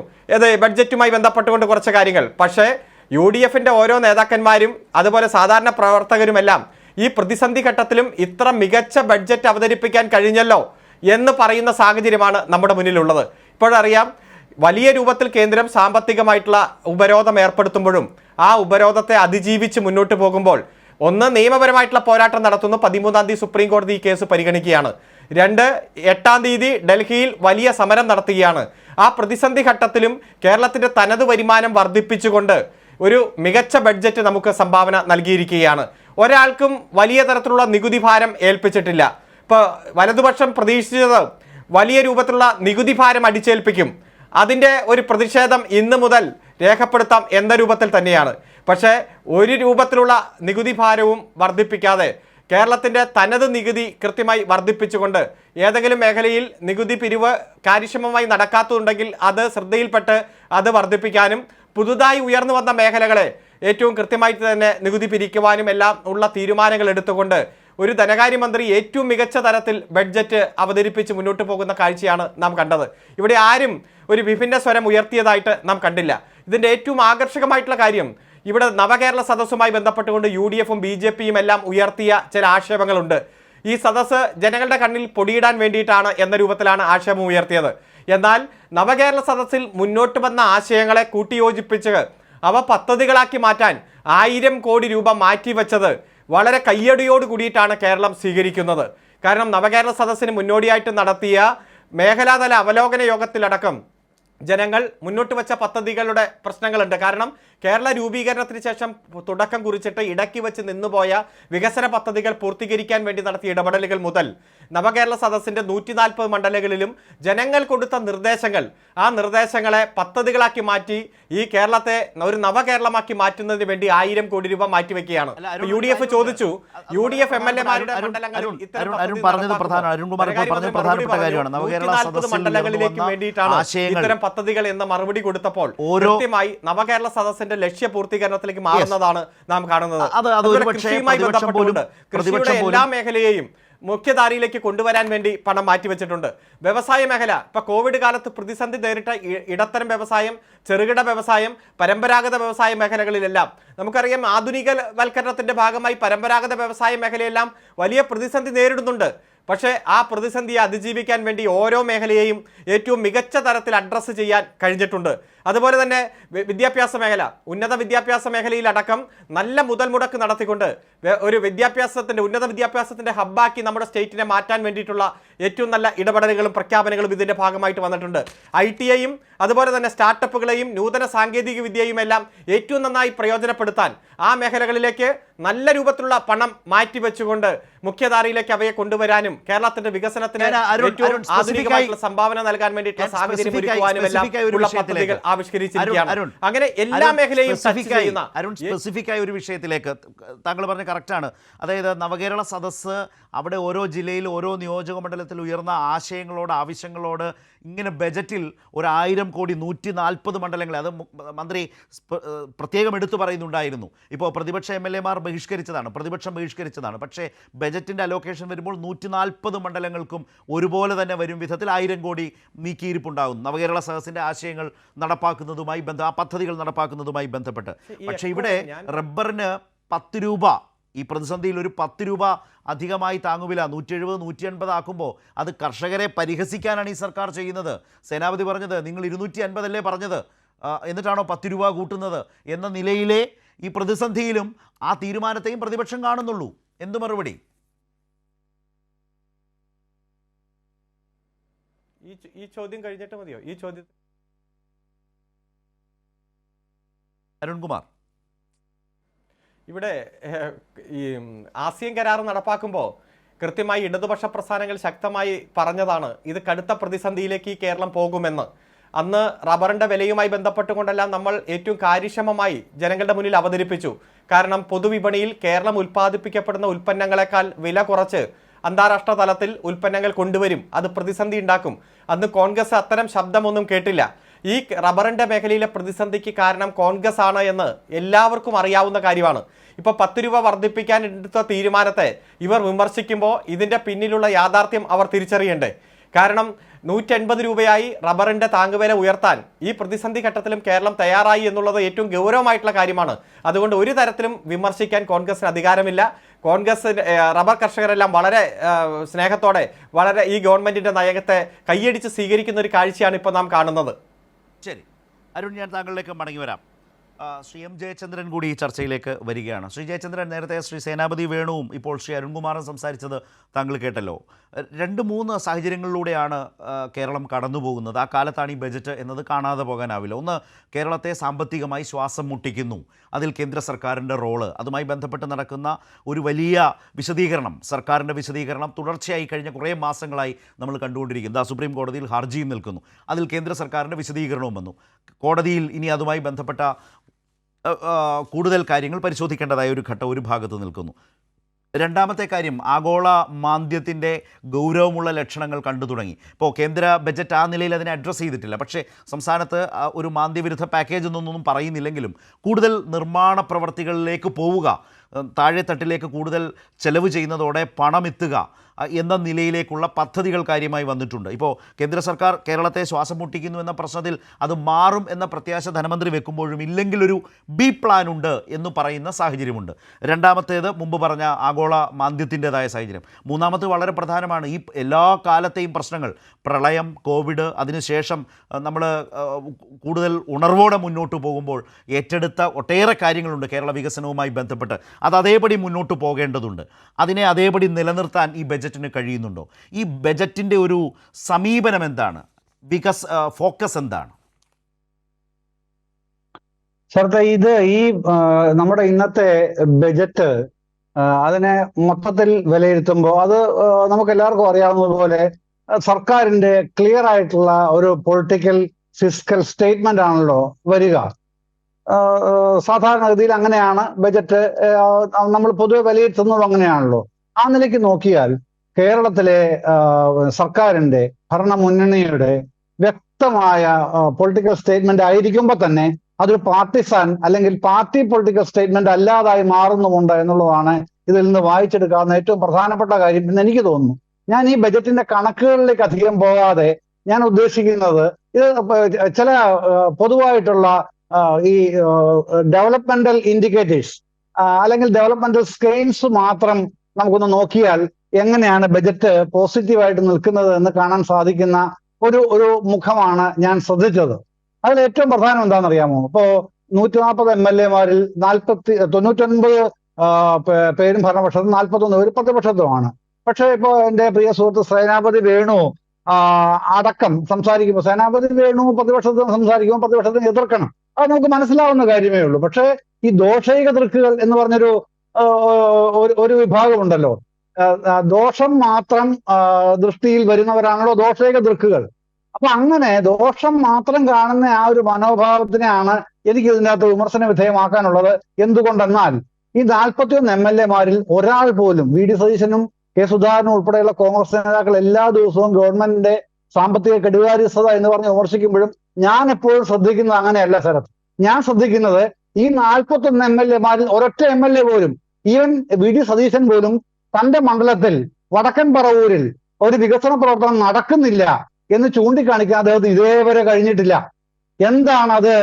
ബഡ്ജറ്റുമായി ബന്ധപ്പെട്ടുകൊണ്ട് കുറച്ച് കാര്യങ്ങൾ. പക്ഷേ UDFൻ്റെ ഓരോ നേതാക്കന്മാരും അതുപോലെ സാധാരണ പ്രവർത്തകരുമെല്ലാം ഈ പ്രതിസന്ധി ഘട്ടത്തിലും ഇത്ര മികച്ച ബഡ്ജറ്റ് അവതരിപ്പിക്കാൻ കഴിഞ്ഞല്ലോ എന്ന് പറയുന്ന സാഹചര്യമാണ് നമ്മുടെ മുന്നിലുള്ളത്. ഇപ്പോഴറിയാം, വലിയ രൂപത്തിൽ കേന്ദ്രം സാമ്പത്തികമായിട്ടുള്ള ഉപരോധം ഏർപ്പെടുത്തുമ്പോഴും ആ ഉപരോധത്തെ അതിജീവിച്ച് മുന്നോട്ട് പോകുമ്പോൾ ഒന്ന് നിയമപരമായിട്ടുള്ള പോരാട്ടം നടത്തുന്നു. 13-ാം തീയതി സുപ്രീം കോടതി ഈ കേസ് പരിഗണിക്കുകയാണ്. 2, 8-ാം തീയതി ഡൽഹിയിൽ വലിയ സമരം നടത്തുകയാണ്. ആ പ്രതിസന്ധി ഘട്ടത്തിലും കേരളത്തിൻ്റെ തനത് വരുമാനം വർദ്ധിപ്പിച്ചുകൊണ്ട് ഒരു മികച്ച ബഡ്ജറ്റ് നമുക്ക് സംഭാവന നൽകിയിരിക്കുകയാണ്. ഒരാൾക്കും വലിയ തരത്തിലുള്ള നികുതി ഭാരം ഏൽപ്പിച്ചിട്ടില്ല. ഇപ്പോൾ വലതുപക്ഷം പ്രതീക്ഷിച്ചത് വലിയ രൂപത്തിലുള്ള നികുതി ഭാരം അടിച്ചേൽപ്പിക്കും, അതിൻ്റെ ഒരു പ്രതിഷേധം ഇന്ന് മുതൽ രേഖപ്പെടുത്താം എന്ന രൂപത്തിൽ തന്നെയാണ്. പക്ഷേ ഒരു രൂപത്തിലുള്ള നികുതി ഭാരവും വർദ്ധിപ്പിക്കാതെ കേരളത്തിൻ്റെ തനത് നികുതി കൃത്യമായി വർദ്ധിപ്പിച്ചുകൊണ്ട് ഏതെങ്കിലും മേഖലയിൽ നികുതി പിരിവ് കാര്യക്ഷമമായി നടക്കാത്തതുണ്ടെങ്കിൽ അത് ശ്രദ്ധയിൽപ്പെട്ട് അത് വർദ്ധിപ്പിക്കാനും പുതുതായി ഉയർന്നു വന്ന മേഖലകളെ ഏറ്റവും കൃത്യമായിട്ട് തന്നെ നികുതി പിരിക്കുവാനും എല്ലാം ഉള്ള തീരുമാനങ്ങൾ എടുത്തുകൊണ്ട് ഒരു ധനകാര്യമന്ത്രി ഏറ്റവും മികച്ച തരത്തിൽ ബഡ്ജറ്റ് അവതരിപ്പിച്ച് മുന്നോട്ട് പോകുന്ന കാഴ്ചയാണ് നാം കണ്ടത്. ഇവിടെ ആരും ഒരു വിഭിന്ന സ്വരം ഉയർത്തിയതായിട്ട് നാം കണ്ടില്ല. ഇതിൻ്റെ ഏറ്റവും ആകർഷകമായിട്ടുള്ള കാര്യം ഇവിടെ നവകേരള സദസ്സുമായി ബന്ധപ്പെട്ടുകൊണ്ട് UDF-ഉം BJP-യും എല്ലാം ഉയർത്തിയ ചില ആക്ഷേപങ്ങളുണ്ട്. ഈ സദസ്സ് ജനങ്ങളുടെ കണ്ണിൽ പൊടിയിടാൻ വേണ്ടിയിട്ടാണ് എന്ന രൂപത്തിലാണ് ആക്ഷേപം ഉയർത്തിയത്. എന്നാൽ നവകേരള സദസ്സിൽ മുന്നോട്ട് വന്ന ആശയങ്ങളെ കൂട്ടിയോജിപ്പിച്ച് അവ പദ്ധതികളാക്കി മാറ്റാൻ 1000 കോടി രൂപ മാറ്റിവെച്ചത് വളരെ കയ്യടിയോട് കൂടിയിട്ടാണ് കേരളം സ്വീകരിക്കുന്നത്. കാരണം നവകേരള സദസ്സിന് മുന്നോടിയായിട്ട് നടത്തിയ മേഖലാതല അവലോകന യോഗത്തിലടക്കം ജനങ്ങൾ മുന്നോട്ട് വെച്ച പദ്ധതികളുടെ പ്രശ്നങ്ങളുണ്ട്. കാരണം കേരള രൂപീകരണത്തിന് ശേഷം തുടക്കം കുറിച്ചിട്ട് ഇടയ്ക്ക് വെച്ച് നിന്നുപോയ വികസന പദ്ധതികൾ പൂർത്തീകരിക്കാൻ വേണ്ടി നടത്തിയ ഇടപെടലുകൾ മുതൽ നവകേരള സദസ്സിൻ്റെ 140 മണ്ഡലങ്ങളിലും ജനങ്ങൾ കൊടുത്ത നിർദ്ദേശങ്ങൾ, ആ നിർദ്ദേശങ്ങളെ പദ്ധതികളാക്കി മാറ്റി ഈ കേരളത്തെ ഒരു നവകേരളമാക്കി മാറ്റുന്നതിന് വേണ്ടി 1000 കോടി രൂപ മാറ്റിവെക്കുകയാണ്. UDF ചോദിച്ചു, UDF MLA-മാരുടെ മണ്ഡലങ്ങളിലേക്ക് വേണ്ടിയിട്ടാണ് ഇത്തരം പദ്ധതികൾ എന്ന മറുപടി കൊടുത്തപ്പോൾ കൃത്യമായി നവകേരള സദസ്സിന്റെ ലക്ഷ്യ പൂർത്തീകരണത്തിലേക്ക് മാറുന്നതാണ് നാം കാണുന്നത്. കൃഷിയുമായി ബന്ധപ്പെട്ടുകൊണ്ട് കൃഷിയുടെ എല്ലാ മേഖലയെയും മുഖ്യധാരയിലേക്ക് കൊണ്ടുവരാൻ വേണ്ടി പണം മാറ്റിവെച്ചിട്ടുണ്ട്. വ്യവസായ മേഖല ഇപ്പൊ കോവിഡ് കാലത്ത് പ്രതിസന്ധി നേരിട്ട ഇടത്തരം വ്യവസായം, ചെറുകിട വ്യവസായം, പരമ്പരാഗത വ്യവസായ മേഖലകളിലെല്ലാം നമുക്കറിയാം ആധുനികവൽക്കരണത്തിന്റെ ഭാഗമായി പരമ്പരാഗത വ്യവസായ മേഖലയെല്ലാം വലിയ പ്രതിസന്ധി നേരിടുന്നുണ്ട്. പക്ഷേ ആ പ്രതിസന്ധിയെ അതിജീവിക്കാൻ വേണ്ടി ഓരോ മേഖലയെയും ഏറ്റവും മികച്ച തരത്തിൽ അഡ്രസ്സ് ചെയ്യാൻ കഴിഞ്ഞിട്ടുണ്ട്. അതുപോലെ തന്നെ വിദ്യാഭ്യാസ മേഖല, ഉന്നത വിദ്യാഭ്യാസ മേഖലയിലടക്കം നല്ല മുതൽ മുടക്ക് നടത്തിക്കൊണ്ട് ഒരു ഉന്നത വിദ്യാഭ്യാസത്തിന്റെ ഹബ്ബാക്കി നമ്മുടെ സ്റ്റേറ്റിനെ മാറ്റാൻ വേണ്ടിയിട്ടുള്ള ഏറ്റവും നല്ല ഇടപെടലുകളും പ്രഖ്യാപനങ്ങളും ഇതിന്റെ ഭാഗമായിട്ട് വന്നിട്ടുണ്ട്. ITഐയും അതുപോലെ തന്നെ സ്റ്റാർട്ടപ്പുകളെയും നൂതന സാങ്കേതിക വിദ്യയും എല്ലാം ഏറ്റവും നന്നായി പ്രയോജനപ്പെടുത്താൻ ആ മേഖലകളിലേക്ക് നല്ല രൂപത്തിലുള്ള പണം മാറ്റിവെച്ചുകൊണ്ട് മുഖ്യധാരയിലേക്ക് അവയെ കൊണ്ടുവരാനും കേരളത്തിന്റെ വികസനത്തിന് ഏറ്റവും ആധുനികമായിട്ടുള്ള സംഭാവന നൽകാൻ വേണ്ടിയിട്ടുള്ള സാഹചര്യം ഒരുക്കുവാനും എല്ലാം ഉള്ള പദ്ധതികൾ ആവിഷ്കരിച്ചിരിക്കുകയാണ്. അങ്ങനെ എല്ലാ മേഖലയും സ്പെസിഫിക് ആയ ഒരു വിഷയത്തിലേക്ക് താങ്കൾ പറഞ്ഞ കറക്റ്റാണ്. അതായത് നവകേരള സദസ്സ് അവിടെ ഓരോ ജില്ലയിൽ ഓരോ നിയോജക മണ്ഡലത്തിൽ ഉയർന്ന ആശയങ്ങളോട് ആവശ്യങ്ങളോട് ഇങ്ങനെ ബജറ്റിൽ 1000 കോടി 140 മണ്ഡലങ്ങളെ അത് മന്ത്രി പ്രത്യേകം എടുത്തു പറയുന്നുണ്ടായിരുന്നു. ഇപ്പോൾ പ്രതിപക്ഷ MLA-മാർ പ്രതിപക്ഷം ബഹിഷ്കരിച്ചതാണ്. പക്ഷേ ബജറ്റിൻ്റെ അലോക്കേഷൻ വരുമ്പോൾ 140 മണ്ഡലങ്ങൾക്കും ഒരുപോലെ തന്നെ വരും വിധത്തിൽ 1000 കോടി നീക്കിയിരിപ്പുണ്ടാകും നവകേരള സദസ്സിൻ്റെ ആശയങ്ങൾ നടപ്പാക്കുന്നതുമായി ആ പദ്ധതികൾ നടപ്പാക്കുന്നതുമായി ബന്ധപ്പെട്ട്. പക്ഷേ ഇവിടെ റബ്ബറിന് 10 രൂപ, ഈ പ്രതിസന്ധിയിൽ ഒരു 10 രൂപ അധികമായി താങ്ങുവില 170 180 ആക്കുമ്പോൾ അത് കർഷകരെ പരിഹസിക്കാനാണ് ഈ സർക്കാർ ചെയ്യുന്നത്. സേനാപതി പറഞ്ഞത് നിങ്ങൾ 250 അല്ലേ പറഞ്ഞത്, എന്നിട്ടാണോ 10 രൂപ കൂട്ടുന്നത് എന്ന നിലയിലെ ഈ പ്രതിസന്ധിയിലും ആ തീരുമാനത്തെയും പ്രതിപക്ഷം കാണുന്നുള്ളൂ. എന്ത് മറുപടി? ഈ ചോദ്യം കഴിഞ്ഞിട്ട് മതിയോ? ഈ ചോദ്യം അരുൺകുമാർ, ഇവിടെ ഈ ആസിയൻ കരാർ നടപ്പാക്കുമ്പോൾ കൃത്യമായി ഇടതുപക്ഷ പ്രസ്ഥാനങ്ങൾ ശക്തമായി പറഞ്ഞതാണ് ഇത് കടുത്ത പ്രതിസന്ധിയിലേക്ക് ഈ കേരളം പോകുമെന്ന്. അന്ന് റബ്ബറിൻ്റെ വിലയുമായി ബന്ധപ്പെട്ടുകൊണ്ടെല്ലാം നമ്മൾ ഏറ്റവും കാര്യക്ഷമമായി ജനങ്ങളുടെ മുന്നിൽ അവതരിപ്പിച്ചു. കാരണം പൊതുവിപണിയിൽ കേരളം ഉൽപ്പാദിപ്പിക്കപ്പെടുന്ന ഉൽപ്പന്നങ്ങളെക്കാൾ വില കുറച്ച് അന്താരാഷ്ട്ര തലത്തിൽ ഉൽപ്പന്നങ്ങൾ കൊണ്ടുവരും, അത് പ്രതിസന്ധി ഉണ്ടാക്കും. അന്ന് കോൺഗ്രസ് അത്തരം ശബ്ദമൊന്നും കേട്ടില്ല. ഈ റബ്ബറിൻ്റെ മേഖലയിലെ പ്രതിസന്ധിക്ക് കാരണം കോൺഗ്രസ് ആണ് എന്ന് എല്ലാവർക്കും അറിയാവുന്ന കാര്യമാണ്. ഇപ്പോൾ 10 രൂപ വർദ്ധിപ്പിക്കാൻ എടുത്ത തീരുമാനത്തെ ഇവർ വിമർശിക്കുമ്പോൾ ഇതിൻ്റെ പിന്നിലുള്ള യാഥാർത്ഥ്യം അവർ തിരിച്ചറിയണ്ടേ? കാരണം 180 രൂപയായി റബ്ബറിൻ്റെ താങ്ങുവില ഉയർത്താൻ ഈ പ്രതിസന്ധി ഘട്ടത്തിലും കേരളം തയ്യാറായി എന്നുള്ളത് ഏറ്റവും ഗൗരവമായിട്ടുള്ള കാര്യമാണ്. അതുകൊണ്ട് ഒരു തരത്തിലും വിമർശിക്കാൻ കോൺഗ്രസിന് അധികാരമില്ല. കോൺഗ്രസ് റബ്ബർ കർഷകരെല്ലാം വളരെ സ്നേഹത്തോടെ വളരെ ഈ ഗവൺമെൻറ്റിൻ്റെ നയത്തെ കൈയടിച്ച് സ്വീകരിക്കുന്ന ഒരു കാഴ്ചയാണ് ഇപ്പോൾ നാം കാണുന്നത്. ശരി അരുൺ, ഞാൻ താങ്കളിലേക്ക് മടങ്ങി വരാം. ശ്രീ M. ജയചന്ദ്രൻ കൂടി ഈ ചർച്ചയിലേക്ക് വരികയാണ്. ശ്രീ ജയചന്ദ്രൻ, നേരത്തെ ശ്രീ സേനാപതി വേണുവും ഇപ്പോൾ ശ്രീ അരുൺകുമാറും സംസാരിച്ചത് താങ്കൾ കേട്ടല്ലോ. 2-3 സാഹചര്യങ്ങളിലൂടെയാണ് കേരളം കടന്നു പോകുന്നത്. ആ കാലത്താണ് ഈ ബജറ്റ് എന്നത് കാണാതെ പോകാനാവില്ല. ഒന്ന്, കേരളത്തെ സാമ്പത്തികമായി ശ്വാസം മുട്ടിക്കുന്നു, അതിൽ കേന്ദ്ര സർക്കാരിൻ്റെ റോള്, അതുമായി ബന്ധപ്പെട്ട് നടക്കുന്ന ഒരു വലിയ വിശദീകരണം, സർക്കാരിൻ്റെ വിശദീകരണം തുടർച്ചയായി കഴിഞ്ഞ കുറേ മാസങ്ങളായി നമ്മൾ കണ്ടുകൊണ്ടിരിക്കുന്നത്. സുപ്രീം കോടതിയിൽ ഹർജിയും നിൽക്കുന്നു, അതിൽ കേന്ദ്ര സർക്കാരിൻ്റെ വിശദീകരണവും വന്നു. കോടതിയിൽ ഇനി അതുമായി ബന്ധപ്പെട്ട കൂടുതൽ കാര്യങ്ങൾ പരിശോധിക്കേണ്ടതായ ഒരു ഘട്ടം ഒരു ഭാഗത്ത് നിൽക്കുന്നു. രണ്ടാമത്തെ കാര്യം, ആഗോള മാന്ദ്യത്തിൻ്റെ ഗൗരവമുള്ള ലക്ഷണങ്ങൾ കണ്ടു തുടങ്ങി. ഇപ്പോൾ കേന്ദ്ര ബജറ്റ് ആ നിലയിൽ അതിനെ അഡ്രസ്സ് ചെയ്തിട്ടില്ല. പക്ഷേ സംസ്ഥാനത്ത് ഒരു മാന്ദ്യവിരുദ്ധ പാക്കേജ് എന്നൊന്നും പറയുന്നില്ലെങ്കിലും കൂടുതൽ നിർമ്മാണ പ്രവർത്തികളിലേക്ക് പോവുക, താഴെത്തട്ടിലേക്ക് കൂടുതൽ ചെലവ് ചെയ്യുന്നതോടെ പണമെത്തുക, എന്ന നിലയിലേക്കുള്ള പദ്ധതികൾ കാര്യമായി വന്നിട്ടുണ്ട്. ഇപ്പോൾ കേന്ദ്ര സർക്കാർ കേരളത്തെ ശ്വാസം മുട്ടിക്കുന്നു എന്ന പ്രശ്നത്തിൽ അത് മാറും എന്ന പ്രത്യാശ ധനമന്ത്രി വെക്കുമ്പോഴും ഇല്ലെങ്കിലൊരു ബി പ്ലാൻ ഉണ്ട് എന്ന് പറയുന്ന സാഹചര്യമുണ്ട്. രണ്ടാമത്തേത് മുമ്പ് പറഞ്ഞ ആഗോള മാന്ദ്യത്തിൻ്റെതായ സാഹചര്യം. മൂന്നാമത് വളരെ പ്രധാനമാണ് ഈ എല്ലാ കാലത്തെയും പ്രശ്നങ്ങൾ, പ്രളയം, കോവിഡ്, അതിനുശേഷം നമ്മൾ കൂടുതൽ ഉണർവോടെ മുന്നോട്ട് പോകുമ്പോൾ ഏറ്റെടുത്ത ഒട്ടേറെ കാര്യങ്ങളുണ്ട് കേരള വികസനവുമായി ബന്ധപ്പെട്ട്. അത് അതേപടി മുന്നോട്ട് പോകേണ്ടതുണ്ട്. അതിനെ അതേപടി നിലനിർത്താൻ ഈ ബജറ്റിന് കഴിയുന്നുണ്ടോ? ഈ ബജറ്റിൻ്റെ ഒരു സമീപനം എന്താണ്? ഫോക്കസ് എന്താണ്? ശരത്തെ, ഈ നമ്മുടെ ഇന്നത്തെ ബജറ്റ് അതിനെ മൊത്തത്തിൽ വിലയിരുത്തുമ്പോൾ അത് നമുക്ക് എല്ലാവർക്കും അറിയാവുന്നതുപോലെ സർക്കാരിന്റെ ക്ലിയർ ആയിട്ടുള്ള ഒരു പൊളിറ്റിക്കൽ ഫിസ്ക്കൽ സ്റ്റേറ്റ്മെന്റ് ആണല്ലോ വരിക. സാധാരണഗതിയിൽ അങ്ങനെയാണ് ബജറ്റ് നമ്മൾ പൊതുവെ വിലയിരുത്തുന്നത്, അങ്ങനെയാണല്ലോ. ആ നിലയ്ക്ക് നോക്കിയാൽ കേരളത്തിലെ സർക്കാരിന്റെ ഭരണമുന്നണിയുടെ വ്യക്തമായ പൊളിറ്റിക്കൽ സ്റ്റേറ്റ്മെന്റ് ആയിരിക്കുമ്പോൾ തന്നെ അതൊരു പാർട്ടിസാൻ അല്ലെങ്കിൽ പാർട്ടി പൊളിറ്റിക്കൽ സ്റ്റേറ്റ്മെന്റ് അല്ലാതായി മാറുന്നുമുണ്ട് എന്നുള്ളതാണ് ഇതിൽ നിന്ന് വായിച്ചെടുക്കാവുന്ന ഏറ്റവും പ്രധാനപ്പെട്ട കാര്യം എന്ന് എനിക്ക് തോന്നുന്നു. ഞാൻ ഈ ബജറ്റിന്റെ കണക്കുകളിലേക്ക് അധികം പോകാതെ ഞാൻ ഉദ്ദേശിക്കുന്നത് ഇത് ചില പൊതുവായിട്ടുള്ള ഈ ഡെവലപ്മെന്റൽ ഇൻഡിക്കേറ്റേഴ്സ് അല്ലെങ്കിൽ ഡെവലപ്മെന്റൽ സ്കെയിൽസ് മാത്രം നമുക്കൊന്ന് നോക്കിയാൽ എങ്ങനെയാണ് ബജറ്റ് പോസിറ്റീവായിട്ട് നിൽക്കുന്നത് എന്ന് കാണാൻ സാധിക്കുന്ന ഒരു മുഖമാണ് ഞാൻ ശ്രദ്ധിച്ചത്. അതിൽ ഏറ്റവും പ്രധാനം എന്താണെന്നറിയാമോ? ഇപ്പോ 140 MLA-മാരിൽ 99 പേരും ഭരണപക്ഷത്തും 41 പേര് പ്രതിപക്ഷത്തുമാണ്. പക്ഷേ ഇപ്പോ എന്റെ പ്രിയ സുഹൃത്ത് സേനാപതി വേണു അടക്കം സംസാരിക്കുമ്പോൾ സേനാപതി വേണു പ്രതിപക്ഷത്തിന് സംസാരിക്കുമ്പോൾ പ്രതിപക്ഷത്തിന് എതിർക്കണം. അത് നമുക്ക് മനസ്സിലാവുന്ന കാര്യമേ ഉള്ളൂ. പക്ഷേ ഈ ദോഷൈക ദൃക്കുകൾ എന്ന് പറഞ്ഞൊരു ഒരു വിഭാഗമുണ്ടല്ലോ. ദോഷം മാത്രം ദൃഷ്ടിയിൽ വരുന്നവരാണല്ലോ ദോഷൈക ദൃക്കുകൾ. അപ്പൊ അങ്ങനെ ദോഷം മാത്രം കാണുന്ന ആ ഒരു മനോഭാവത്തിനെയാണ് എനിക്ക് ഇതിനകത്ത് വിമർശന വിധേയമാക്കാനുള്ളത്. എന്തുകൊണ്ടെന്നാൽ ഈ 41 MLA-മാരിൽ ഒരാൾ പോലും, വി ഡി സതീശനും കെ സുധാകരനും ഉൾപ്പെടെയുള്ള കോൺഗ്രസ് നേതാക്കൾ എല്ലാ ദിവസവും ഗവൺമെന്റിന്റെ സാമ്പത്തിക കെടുകാര്യസ്ഥത എന്ന് പറഞ്ഞ് വിമർശിക്കുമ്പോഴും ഞാൻ എപ്പോഴും ശ്രദ്ധിക്കുന്നത് അങ്ങനെയല്ല ശരത്. ഞാൻ ശ്രദ്ധിക്കുന്നത് ഈ 41 MLA-മാരിൽ ഒരൊറ്റ MLA പോലും, ഈവൻ വി ഡി സതീശൻ പോലും തന്റെ മണ്ഡലത്തിൽ വടക്കൻ പറവൂരിൽ ഒരു വികസന പ്രവർത്തനം നടക്കുന്നില്ല എന്ന് ചൂണ്ടിക്കാണിക്കാൻ അദ്ദേഹത്തിന് ഇതേവരെ കഴിഞ്ഞിട്ടില്ല. എന്താണത്?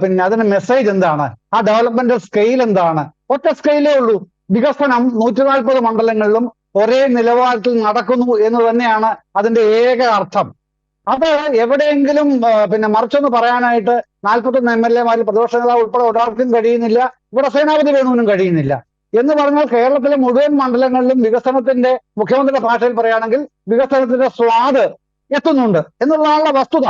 പിന്നെ അതിന്റെ മെസ്സേജ് എന്താണ്? ആ ഡെവലപ്മെന്റൽ സ്കെയിൽ എന്താണ്? ഒറ്റ സ്കെയിലേ ഉള്ളൂ. വികസനം 140 മണ്ഡലങ്ങളിലും ഒരേ നിലവാരത്തിൽ നടക്കുന്നു എന്ന് തന്നെയാണ് അതിന്റെ ഏക അർത്ഥം. അത് എവിടെയെങ്കിലും പിന്നെ മറിച്ചൊന്ന് പറയാനായിട്ട് 41 MLA-മാരിൽ പ്രതിപക്ഷ നേതാവ് ഉൾപ്പെടെ ഒരാൾക്കും കഴിയുന്നില്ല. ഇവിടെ സേനാപതി വേണുവിനും കഴിയുന്നില്ല. എന്ന് പറഞ്ഞാൽ കേരളത്തിലെ മുഴുവൻ മണ്ഡലങ്ങളിലും വികസനത്തിന്റെ, മുഖ്യമന്ത്രിയുടെ ഭാഷയിൽ പറയുകയാണെങ്കിൽ വികസനത്തിന്റെ സ്വാദ് എത്തുന്നുണ്ട് എന്നുള്ളതാണുള്ള വസ്തുത.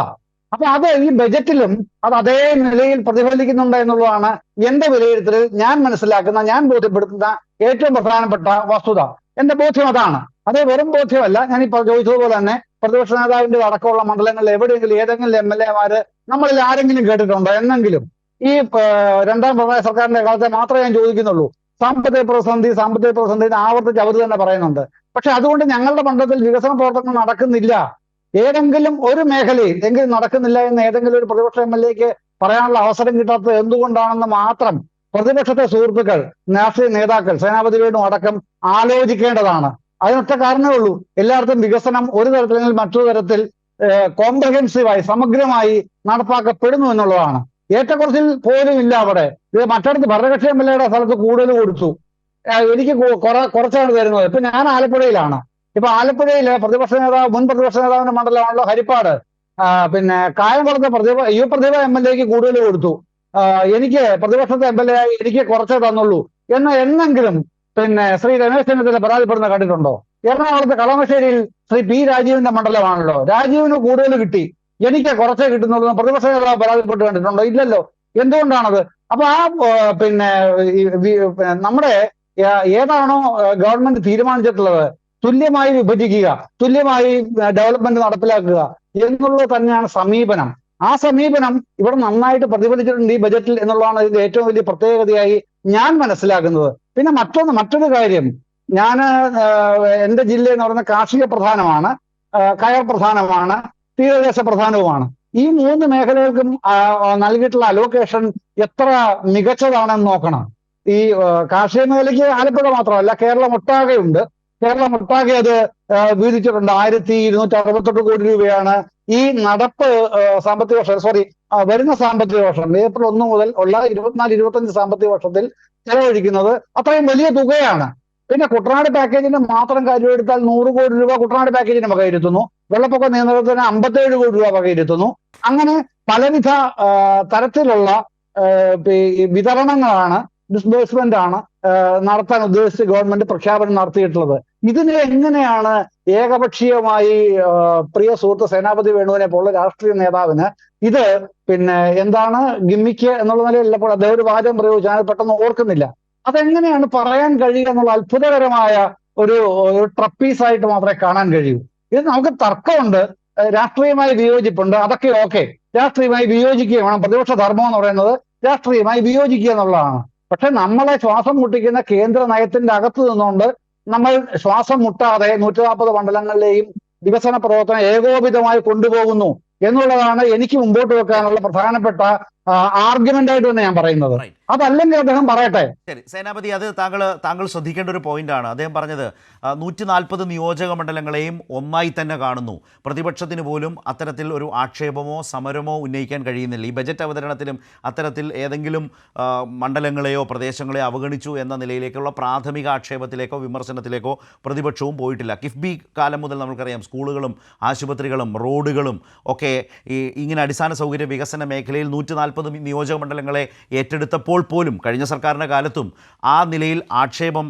അപ്പൊ അത് ഈ ബജറ്റിലും അത് അതേ നിലയിൽ പ്രതിഫലിക്കുന്നുണ്ട് എന്നുള്ളതാണ് എന്റെ വിലയിരുത്തലിൽ ഞാൻ മനസ്സിലാക്കുന്ന, ഞാൻ ബോധ്യപ്പെടുത്തുന്ന ഏറ്റവും പ്രധാനപ്പെട്ട വസ്തുത. എന്റെ ബോധ്യം അതാണ്. അത് വെറും ബോധ്യമല്ല. ഞാനിപ്പോൾ ചോദിച്ചതുപോലെ തന്നെ പ്രതിപക്ഷ നേതാവിന്റെ അടക്കമുള്ള മണ്ഡലങ്ങളിൽ എവിടെയെങ്കിലും ഏതെങ്കിലും MLA-മാര് നമ്മളിൽ ആരെങ്കിലും കേട്ടിട്ടുണ്ടോ എന്നെങ്കിലും? ഈ രണ്ടാം പിണറായി സർക്കാരിന്റെ കാലത്തെ മാത്രമേ ഞാൻ ചോദിക്കുന്നുള്ളൂ. സാമ്പത്തിക പ്രതിസന്ധി ആവർത്തിച്ച് അവർ തന്നെ പറയുന്നുണ്ട്. പക്ഷെ അതുകൊണ്ട് ഞങ്ങളുടെ മണ്ഡലത്തിൽ വികസന പ്രവർത്തനം നടക്കുന്നില്ല, ഏതെങ്കിലും ഒരു മേഖലയിൽ എങ്കിലും നടക്കുന്നില്ല എന്ന് ഏതെങ്കിലും ഒരു പ്രതിപക്ഷ MLA-ക്ക് പറയാനുള്ള അവസരം കിട്ടാത്തത് എന്തുകൊണ്ടാണെന്ന് മാത്രം പ്രതിപക്ഷത്തെ സുഹൃത്തുക്കൾ, രാഷ്ട്രീയ നേതാക്കൾ, സേനാപതി വേണു അടക്കം ആലോചിക്കേണ്ടതാണ്. അതിനൊറ്റ കാരണമേ ഉള്ളൂ. എല്ലായിടത്തും വികസനം ഒരു തരത്തിലെങ്കിൽ മറ്റൊരു തരത്തിൽ കോംപ്രഹെൻസീവായി, സമഗ്രമായി നടപ്പാക്കപ്പെടുന്നു എന്നുള്ളതാണ്. ഏറ്റക്കുറച്ചിൽ പോലും ഇല്ല അവിടെ. ഇത് മറ്റിടത്ത് ഭരണകക്ഷി MLA-യുടെ സ്ഥലത്ത് കൂടുതൽ കൊടുത്തു, എനിക്ക് കുറച്ചാണ് തരുന്നത്. ഇപ്പൊ ഞാൻ ആലപ്പുഴയിലാണ്. ഇപ്പൊ ആലപ്പുഴയിലെ മുൻ പ്രതിപക്ഷ നേതാവിന്റെ മണ്ഡലമാണല്ലോ ഹരിപ്പാട്. പിന്നെ കായംകുളത്തെ പ്രതിഭ MLA-ക്ക് കൂടുതൽ കൊടുത്തു, എനിക്ക് പ്രതിപക്ഷത്തെ MLA ആയി എനിക്ക് കുറച്ചേ തന്നുള്ളൂ എന്നെങ്കിലും പിന്നെ ശ്രീ രമേശ് ചെന്നിത്തല പരാതിപ്പെടുന്ന കണ്ടിട്ടുണ്ടോ? എറണാകുളത്ത് കളമശ്ശേരിയിൽ ശ്രീ പി രാജീവിന്റെ മണ്ഡലമാണല്ലോ, രാജീവിന് കൂടുതൽ കിട്ടി, എനിക്ക് കുറച്ചേ കിട്ടുന്നുള്ളൂ പ്രതിപക്ഷ നേതാവ് പരാതിപ്പെട്ട് കണ്ടിട്ടുണ്ടോ? ഇല്ലല്ലോ. എന്തുകൊണ്ടാണത്? അപ്പൊ പിന്നെ നമ്മുടെ ഏതാണോ ഗവൺമെന്റ് തീരുമാനിച്ചിട്ടുള്ളത് തുല്യമായി വിഭജിക്കുക, തുല്യമായി ഡെവലപ്മെന്റ് നടപ്പിലാക്കുക എന്നുള്ളത് തന്നെയാണ് സമീപനം. ആ സമീപനം ഇവിടെ നന്നായിട്ട് പ്രതിഫലിച്ചിട്ടുണ്ട് ഈ ബജറ്റിൽ എന്നുള്ളതാണ് ഇതിന്റെ ഏറ്റവും വലിയ പ്രത്യേകതയായി ഞാൻ മനസ്സിലാക്കുന്നത്. പിന്നെ മറ്റൊരു കാര്യം, ഞാൻ എന്റെ ജില്ല എന്ന് പറയുന്ന കാർഷിക പ്രധാനമാണ്, കയർ പ്രധാനമാണ്, തീരദേശ പ്രധാനവുമാണ്. ഈ 3 മേഖലകൾക്കും നൽകിയിട്ടുള്ള അലോക്കേഷൻ എത്ര മികച്ചതാണെന്ന് നോക്കണം. ഈ കാർഷിക മേഖലയ്ക്ക് ആലപ്പുഴ മാത്രമല്ല കേരളം ഒട്ടാകെയുണ്ട്. കേരളം ഒട്ടാകെ അത് വീതിച്ചിട്ടുണ്ട്. 1268 കോടി രൂപയാണ് ഈ നടപ്പ് സാമ്പത്തിക വർഷം, സോറി, വരുന്ന സാമ്പത്തിക വർഷം ഏപ്രിൽ 1 മുതൽ ഉള്ള 24-25 സാമ്പത്തിക വർഷത്തിൽ ചെലവഴിക്കുന്നത്. അത്രയും വലിയ തുകയാണ്. പിന്നെ കുട്ടനാട് പാക്കേജിന്റെ മാത്രം കാര്യം എടുത്താൽ 100 കോടി രൂപ കുട്ടനാട് പാക്കേജിന് വകയിരുത്തുന്നു. വെള്ളപ്പൊക്ക നിയന്ത്രണത്തിന് 57 കോടി രൂപ വകയിരുത്തുന്നു. അങ്ങനെ പലവിധ തരത്തിലുള്ള വിതരണങ്ങളാണ്, ഡിസ്ബേഴ്സ്മെന്റ് ആണ് നടത്താൻ ഉദ്ദേശിച്ച് ഗവൺമെന്റ് പ്രഖ്യാപനം നടത്തിയിട്ടുള്ളത്. ഇതിനെ എങ്ങനെയാണ് ഏകപക്ഷീയമായി പ്രിയ സുഹൃത്ത് സേനാപതി വേണുവിനെ പോലുള്ള രാഷ്ട്രീയ നേതാവിന് ഇത് എന്താണ് ഗിമ്മിക്ക് എന്നുള്ള നിലയിൽ ഇപ്പോൾ അദ്ദേഹം ഒരു വാചകം പ്രയോഗിച്ചു, ഞാൻ പെട്ടെന്ന് ഓർക്കുന്നില്ല, അതെങ്ങനെയാണ് പറയാൻ കഴിയുക എന്നുള്ള അത്ഭുതകരമായ ഒരു ട്രപ്പീസായിട്ട് മാത്രമേ കാണാൻ കഴിയൂ. ഇത് നമുക്ക് തർക്കമുണ്ട്, രാഷ്ട്രീയമായി വിയോജിപ്പുണ്ട്, അതൊക്കെ ഓക്കെ, രാഷ്ട്രീയമായി വിയോജിക്കുക വേണം. പ്രതിപക്ഷ ധർമ്മം എന്ന് പറയുന്നത് രാഷ്ട്രീയമായി വിയോജിക്കുക എന്നുള്ളതാണ്. പക്ഷെ നമ്മളെ ശ്വാസം മുട്ടിക്കുന്ന കേന്ദ്ര നയത്തിന്റെ അകത്ത് നിന്നുകൊണ്ട് നമ്മൾ ശ്വാസം മുട്ടാതെ 140 മണ്ഡലങ്ങളിലെയും വികസന പ്രവർത്തനം ഏകോപിതമായി കൊണ്ടുപോകുന്നു എന്നുള്ളതാണ് എനിക്ക് മുമ്പോട്ട് വെക്കാനുള്ള പ്രധാനപ്പെട്ട ആർഗ്യുമെന്റ് ആയിട്ട് തന്നെ ഞാൻ പറയുന്നത്. അതല്ലെങ്കിൽ അദ്ദേഹം പറയട്ടെ. ശരി സേനാപതി, അത് താങ്കൾ ശ്രദ്ധിക്കേണ്ട ഒരു പോയിന്റാണ്. അദ്ദേഹം പറഞ്ഞത് 140 നിയോജക മണ്ഡലങ്ങളെയും ഒന്നായി തന്നെ കാണുന്നു. പ്രതിപക്ഷത്തിന് പോലും അത്തരത്തിൽ ഒരു ആക്ഷേപമോ സമരമോ ഉന്നയിക്കാൻ കഴിയുന്നില്ല. ഈ ബജറ്റ് അവതരണത്തിലും അത്തരത്തിൽ ഏതെങ്കിലും മണ്ഡലങ്ങളെയോ പ്രദേശങ്ങളെയോ അവഗണിച്ചു എന്ന നിലയിലേക്കുള്ള പ്രാഥമിക ആക്ഷേപത്തിലേക്കോ വിമർശനത്തിലേക്കോ പ്രതിപക്ഷവും പോയിട്ടില്ല. കിഫ്ബി കാലം മുതൽ നമുക്കറിയാം സ്കൂളുകളും ആശുപത്രികളും റോഡുകളും ഒക്കെ ഇങ്ങനെ അടിസ്ഥാന സൗകര്യ വികസന മേഖലയിൽ 140 നിയോജക മണ്ഡലങ്ങളെ ഏറ്റെടുത്തപ്പോൾ പോലും കഴിഞ്ഞ സർക്കാരിൻ്റെ കാലത്തും ആ നിലയിൽ ആക്ഷേപം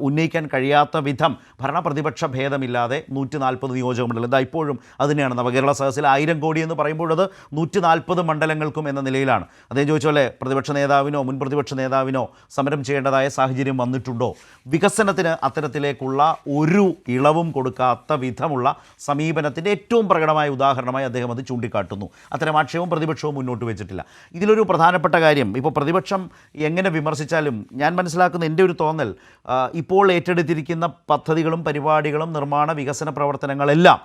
ഉന്നയിക്കാൻ കഴിയാത്ത വിധം ഭരണപ്രതിപക്ഷ ഭേദമില്ലാതെ 140 നിയോജക മണ്ഡലം ഇതാ ഇപ്പോഴും അതുതന്നെയാണ്. നവകേരള സദസ്സിൽ 1000 കോടി എന്ന് പറയുമ്പോൾ അത് 140 മണ്ഡലങ്ങൾക്കും എന്ന നിലയിലാണ്. അദ്ദേഹം ചോദിച്ച പോലെ പ്രതിപക്ഷ നേതാവിനോ മുൻ പ്രതിപക്ഷ നേതാവിനോ സമരം ചെയ്യേണ്ടതായ സാഹചര്യം വന്നിട്ടുണ്ടോ? വികസനത്തിന് അത്തരത്തിലേക്കുള്ള ഒരു ഇളവും കൊടുക്കാത്ത വിധമുള്ള സമീപനത്തിൻ്റെ ഏറ്റവും പ്രകടമായ ഉദാഹരണമായി അദ്ദേഹം അത് ചൂണ്ടിക്കാട്ടുന്നു. അത്തരം ആക്ഷേപവും പ്രതിപക്ഷവും മുന്നോട്ട് വെച്ചിട്ടില്ല. ഇതിലൊരു പ്രധാനപ്പെട്ട കാര്യം, ഇപ്പോൾ പ്രതിപക്ഷം എങ്ങനെ വിമർശിച്ചാലും ഞാൻ മനസ്സിലാക്കുന്ന എൻ്റെ ഒരു തോന്നൽ, ഇപ്പോൾ ഏറ്റെടുത്തിരിക്കുന്ന പദ്ധതികളും പരിപാടികളും നിർമ്മാണ വികസന പ്രവർത്തനങ്ങളെല്ലാം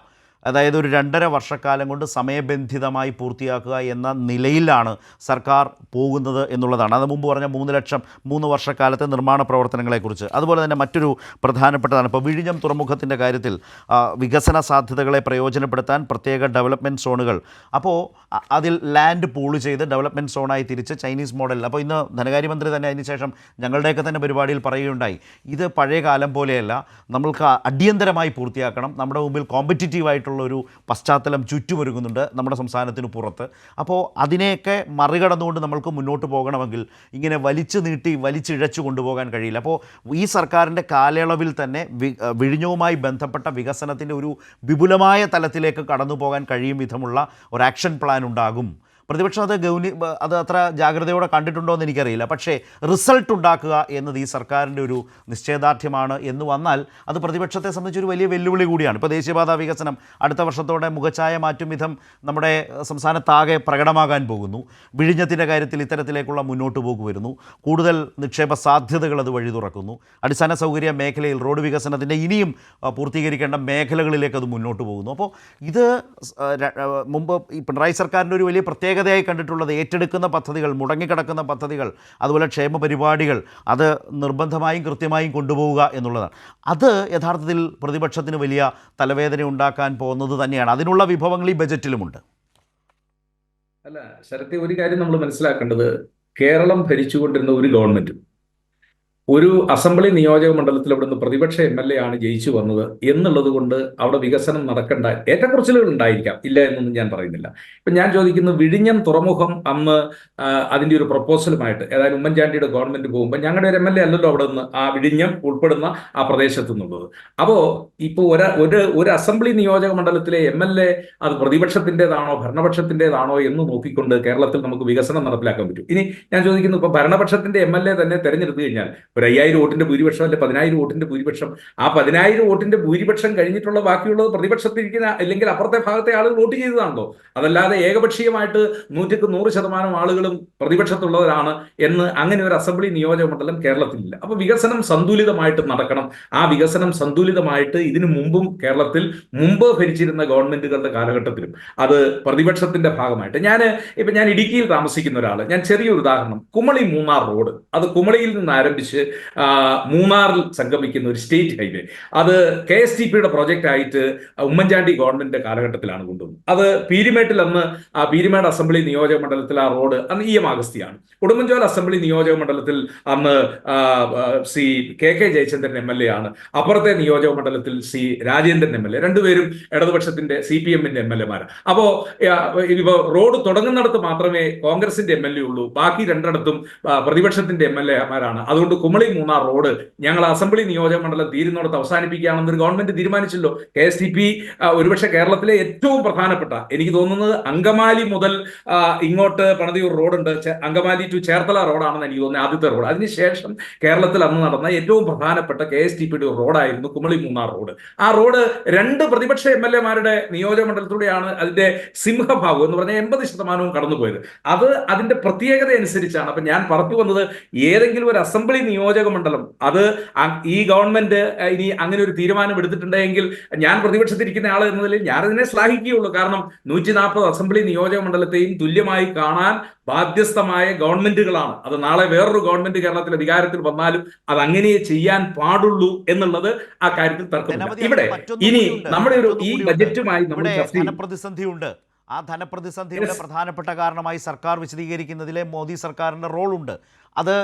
അതായത് ഒരു 2.5 വർഷക്കാലം കൊണ്ട് സമയബന്ധിതമായി പൂർത്തിയാക്കുക എന്ന നിലയിലാണ് സർക്കാർ പോകുന്നത് എന്നുള്ളതാണ്. അത് മുമ്പ് പറഞ്ഞ 3 ലക്ഷം 3 വർഷക്കാലത്തെ നിർമ്മാണ പ്രവർത്തനങ്ങളെക്കുറിച്ച്. അതുപോലെ തന്നെ മറ്റൊരു പ്രധാനപ്പെട്ടതാണ് ഇപ്പോൾ വിഴിഞ്ഞം തുറമുഖത്തിൻ്റെ കാര്യത്തിൽ വികസന സാധ്യതകളെ പ്രയോജനപ്പെടുത്താൻ പ്രത്യേക ഡെവലപ്മെൻറ്റ് സോണുകൾ, അപ്പോൾ അതിൽ ലാൻഡ് പൂൾ ചെയ്ത് ഡെവലപ്മെൻറ്റ് സോണായി തിരിച്ച് ചൈനീസ് മോഡൽ. അപ്പോൾ ഇന്ന് ധനകാര്യമന്ത്രി തന്നെ അതിനുശേഷം ഞങ്ങളുടെയൊക്കെ തന്നെ പരിപാടിയിൽ പറയുകയുണ്ടായി, ഇത് പഴയ കാലം പോലെയല്ല, നമ്മൾക്ക് അടിയന്തരമായി പൂർത്തിയാക്കണം, നമ്മുടെ മുമ്പിൽ കോമ്പറ്റിറ്റീവായിട്ട് ഒരു പശ്ചാത്തലം ചുറ്റുമൊരുങ്ങുന്നുണ്ട് നമ്മുടെ സംസ്ഥാനത്തിന് പുറത്ത്. അപ്പോൾ അതിനെയൊക്കെ മറികടന്നുകൊണ്ട് നമ്മൾക്ക് മുന്നോട്ട് പോകണമെങ്കിൽ ഇങ്ങനെ വലിച്ചു നീട്ടി വലിച്ചിഴച്ചു കൊണ്ടുപോകാൻ കഴിയില്ല. അപ്പോൾ ഈ സർക്കാരിൻ്റെ കാലയളവിൽ തന്നെ വിഴിഞ്ഞവുമായി ബന്ധപ്പെട്ട വികസനത്തിൻ്റെ ഒരു വിപുലമായ തലത്തിലേക്ക് കടന്നു പോകാൻ കഴിയും വിധമുള്ള ഒരു ആക്ഷൻ പ്ലാൻ ഉണ്ടാകും. പ്രതിപക്ഷം അത് അത്ര ജാഗ്രതയോടെ കണ്ടിട്ടുണ്ടോ എന്ന് എനിക്കറിയില്ല. പക്ഷേ റിസൾട്ട് ഉണ്ടാക്കുക എന്നത് ഈ സർക്കാരിൻ്റെ ഒരു നിശ്ചയദാർഢ്യമാണ് എന്ന് വന്നാൽ അത് പ്രതിപക്ഷത്തെ സംബന്ധിച്ചൊരു വലിയ വെല്ലുവിളി കൂടിയാണ്. ഇപ്പോൾ ദേശീയപാത വികസനം അടുത്ത വർഷത്തോടെ മുഖച്ഛായ മാറ്റും വിധം നമ്മുടെ സംസ്ഥാനത്താകെ പ്രകടമാകാൻ പോകുന്നു. വിഴിഞ്ഞത്തിൻ്റെ കാര്യത്തിൽ ഇത്തരത്തിലേക്കുള്ള മുന്നോട്ട് പോക്ക് വരുന്നു. കൂടുതൽ നിക്ഷേപ സാധ്യതകൾ അത് വഴി തുറക്കുന്നു. അടിസ്ഥാന സൗകര്യ മേഖലയിൽ റോഡ് വികസനത്തിൻ്റെ ഇനിയും പൂർത്തീകരിക്കേണ്ട മേഖലകളിലേക്ക് അത് മുന്നോട്ട് പോകുന്നു. അപ്പോൾ ഇത് മുമ്പ് ഈ പിണറായി സർക്കാരിൻ്റെ ഒരു വലിയ പ്രത്യേകതയായി കണ്ടിട്ടുള്ളത് ഏറ്റെടുക്കുന്ന പദ്ധതികൾ, മുടങ്ങിക്കിടക്കുന്ന പദ്ധതികൾ, അതുപോലെ ക്ഷേമ പരിപാടികൾ അത് നിർബന്ധമായും കൃത്യമായും കൊണ്ടുപോവുക എന്നുള്ളതാണ്. അത് യഥാർത്ഥത്തിൽ പ്രതിപക്ഷത്തിന് വലിയ തലവേദന ഉണ്ടാക്കാൻ പോകുന്നത് തന്നെയാണ്. അതിനുള്ള വിഭവങ്ങൾ ഈ ബജറ്റിലുമുണ്ട്. അല്ല ശരത്തെ, ഒരു കാര്യം നമ്മൾ മനസ്സിലാക്കേണ്ടത്, കേരളം ഭരിച്ചുകൊണ്ടിരുന്ന ഒരു ഗവൺമെന്റും ഒരു അസംബ്ലി നിയോജക മണ്ഡലത്തിൽ അവിടുന്ന് പ്രതിപക്ഷ MLA ആണ് ജയിച്ചു വന്നത് എന്നുള്ളത് കൊണ്ട് അവിടെ വികസനം നടക്കേണ്ട ഏറ്റക്കുറച്ചിലുകൾ ഉണ്ടായിരിക്കാം, ഇല്ല എന്നൊന്നും ഞാൻ പറയുന്നില്ല. ഇപ്പം ഞാൻ ചോദിക്കുന്നു, വിഴിഞ്ഞം തുറമുഖം അന്ന് അതിൻ്റെ ഒരു പ്രപ്പോസലുമായിട്ട് ഏതായാലും ഉമ്മൻചാണ്ടിയുടെ ഗവൺമെന്റ് പോകുമ്പോൾ ഞങ്ങളുടെ ഒരു MLA അല്ലല്ലോ അവിടെ നിന്ന് ആ വിഴിഞ്ഞം ഉൾപ്പെടുന്ന ആ പ്രദേശത്ത് നിന്നുള്ളത്. അപ്പോൾ ഇപ്പോൾ ഒരു അസംബ്ലി നിയോജക മണ്ഡലത്തിലെ MLA അത് പ്രതിപക്ഷത്തിൻ്റെതാണോ ഭരണപക്ഷത്തിൻ്റെതാണോ എന്ന് നോക്കിക്കൊണ്ട് കേരളത്തിൽ നമുക്ക് വികസനം നടപ്പിലാക്കാൻ പറ്റും. ഇനി ഞാൻ ചോദിക്കുന്നു, ഇപ്പോൾ ഭരണപക്ഷത്തിന്റെ MLA തന്നെ തെരഞ്ഞെടുത്തു കഴിഞ്ഞാൽ ഒരു 5000 വോട്ടിന്റെ ഭൂരിപക്ഷം അല്ലെ 10000 വോട്ടിന്റെ ഭൂരിപക്ഷം, ആ 10000 വോട്ടിന്റെ ഭൂരിപക്ഷം കഴിഞ്ഞിട്ടുള്ള ബാക്കിയുള്ളത് പ്രതിപക്ഷത്തിരിക്കുന്ന അല്ലെങ്കിൽ അപ്പുറത്തെ ഭാഗത്തെ ആളുകൾ വോട്ട് ചെയ്തതാണല്ലോ. അതല്ലാതെ ഏകപക്ഷീയമായിട്ട് 100% ആളുകളും പ്രതിപക്ഷത്തുള്ളവരാണ് എന്ന് അങ്ങനെ ഒരു അസംബ്ലി നിയോജക മണ്ഡലം കേരളത്തിലില്ല. അപ്പൊ വികസനം സന്തുലിതമായിട്ട് നടക്കണം. ആ വികസനം സന്തുലിതമായിട്ട് ഇതിനു മുമ്പും കേരളത്തിൽ മുമ്പ് ഭരിച്ചിരുന്ന ഗവൺമെന്റുകളുടെ കാലഘട്ടത്തിലും അത് പ്രതിപക്ഷത്തിന്റെ ഭാഗമായിട്ട് ഞാൻ ഇടുക്കിയിൽ താമസിക്കുന്ന ഒരാൾ, ഞാൻ ചെറിയൊരു ഉദാഹരണം, കുമളി മൂന്നാർ റോഡ്, അത് കുമളിയിൽ നിന്ന് ആരംഭിച്ച് മൂന്നാറിൽ സംഗമിക്കുന്ന ഒരു സ്റ്റേറ്റ് ഹൈവേ, അത് KSTPയുടെ പ്രോജക്റ്റ് ആയിട്ട് ഉമ്മൻചാണ്ടി ഗവൺമെന്റിന്റെ കാലഘട്ടത്തിലാണ് കൊണ്ടുവന്നത്. അത് പീരിമേട്ടിൽ അന്ന് പീരിമേട് അസംബ്ലി നിയോജക മണ്ഡലത്തിൽ ആ റോഡ് അന്ന് EM അഗസ്തിയാണ്. ഉടുമ്പൻചോല അസംബ്ലി നിയോജക മണ്ഡലത്തിൽ അന്ന് ശ്രീ KK ജയചന്ദ്രൻ MLA ആണ്. അപ്പുറത്തെ നിയോജക മണ്ഡലത്തിൽ ശ്രീ രാജേന്ദ്രൻ MLA, രണ്ടുപേരും ഇടതുപക്ഷത്തിന്റെ CPMന്റെ MLA മാർ. അപ്പോ ഇപ്പൊ റോഡ് തുടങ്ങുന്നിടത്ത് മാത്രമേ കോൺഗ്രസിന്റെ MLA ഉള്ളൂ, ബാക്കി രണ്ടിടത്തും പ്രതിപക്ഷത്തിന്റെ MLA മാരാണ്. അതുകൊണ്ട് കുമളി മൂന്നാർ റോഡ് ഞങ്ങൾ അസംബ്ലി നിയോജക മണ്ഡലം തീരുന്നിടത്ത് അവസാനിപ്പിക്കുകയാണെന്നൊരു ഗവൺമെന്റ് തീരുമാനിച്ചല്ലോ. KSTP ഒരുപക്ഷെ കേരളത്തിലെ ഏറ്റവും പ്രധാനപ്പെട്ട, എനിക്ക് തോന്നുന്നത് അങ്കമാലി മുതൽ ഇങ്ങോട്ട് പണിതിയൂർ റോഡുണ്ട്, അങ്കമാലി ടു ചേർത്തല റോഡാണെന്ന് എനിക്ക് തോന്നുന്നത് ആദ്യത്തെ റോഡ്. അതിനുശേഷം കേരളത്തിൽ അന്ന് നടന്ന ഏറ്റവും പ്രധാനപ്പെട്ട KSTPയുടെ റോഡായിരുന്നു കുമളി മൂന്നാർ റോഡ്. ആ റോഡ് രണ്ട് പ്രതിപക്ഷ MLA-മാരുടെ നിയോജക മണ്ഡലത്തിലൂടെയാണ് അതിന്റെ സിംഹഭാഗം എന്ന് പറഞ്ഞാൽ 80% കടന്നുപോയത്. അത് അതിന്റെ പ്രത്യേകത അനുസരിച്ചാണ്. അപ്പൊ ഞാൻ പറഞ്ഞു വന്നത്, ഏതെങ്കിലും ഒരു അസംബ്ലി നിയോജക മണ്ഡലം അത് ഈ ഗവൺമെന്റ് ഇനി അങ്ങനെ ഒരു തീരുമാനം എടുത്തിട്ടുണ്ടെങ്കിൽ ഞാൻ പ്രതിപക്ഷത്തിരിക്കുന്ന ആൾ എന്ന നിലയിൽ ഞാൻ അതിനെ ശ്ലാഘിക്കുകയുള്ളൂ. കാരണം 140 അസംബ്ലി നിയോജക മണ്ഡലത്തെയും തുല്യമായി കാണാൻ ബാധ്യസ്ഥമായ ഗവൺമെന്റുകളാണ്. അത് നാളെ വേറൊരു ഗവൺമെന്റ് കേരളത്തിൽ അധികാരത്തിൽ വന്നാലും അത് അങ്ങനെ ചെയ്യാൻ പാടുള്ളൂ എന്നുള്ളത് ആ കാര്യത്തിൽ തർക്കമില്ല. ഇവിടെ ഇനി നമ്മുടെ ഈ ബജറ്റുമായി നമ്മൾ ചർച്ച ചെയ്യും. ധനപ്രതിസന്ധിയുണ്ട്. ആ ധനപ്രതിസന്ധിയുടെ പ്രധാനപ്പെട്ട കാരണമായി സർക്കാർ വിശദീകരിക്കുന്നതിലെ മോദി സർക്കാരിൻ്റെ റോളുണ്ട്. അത്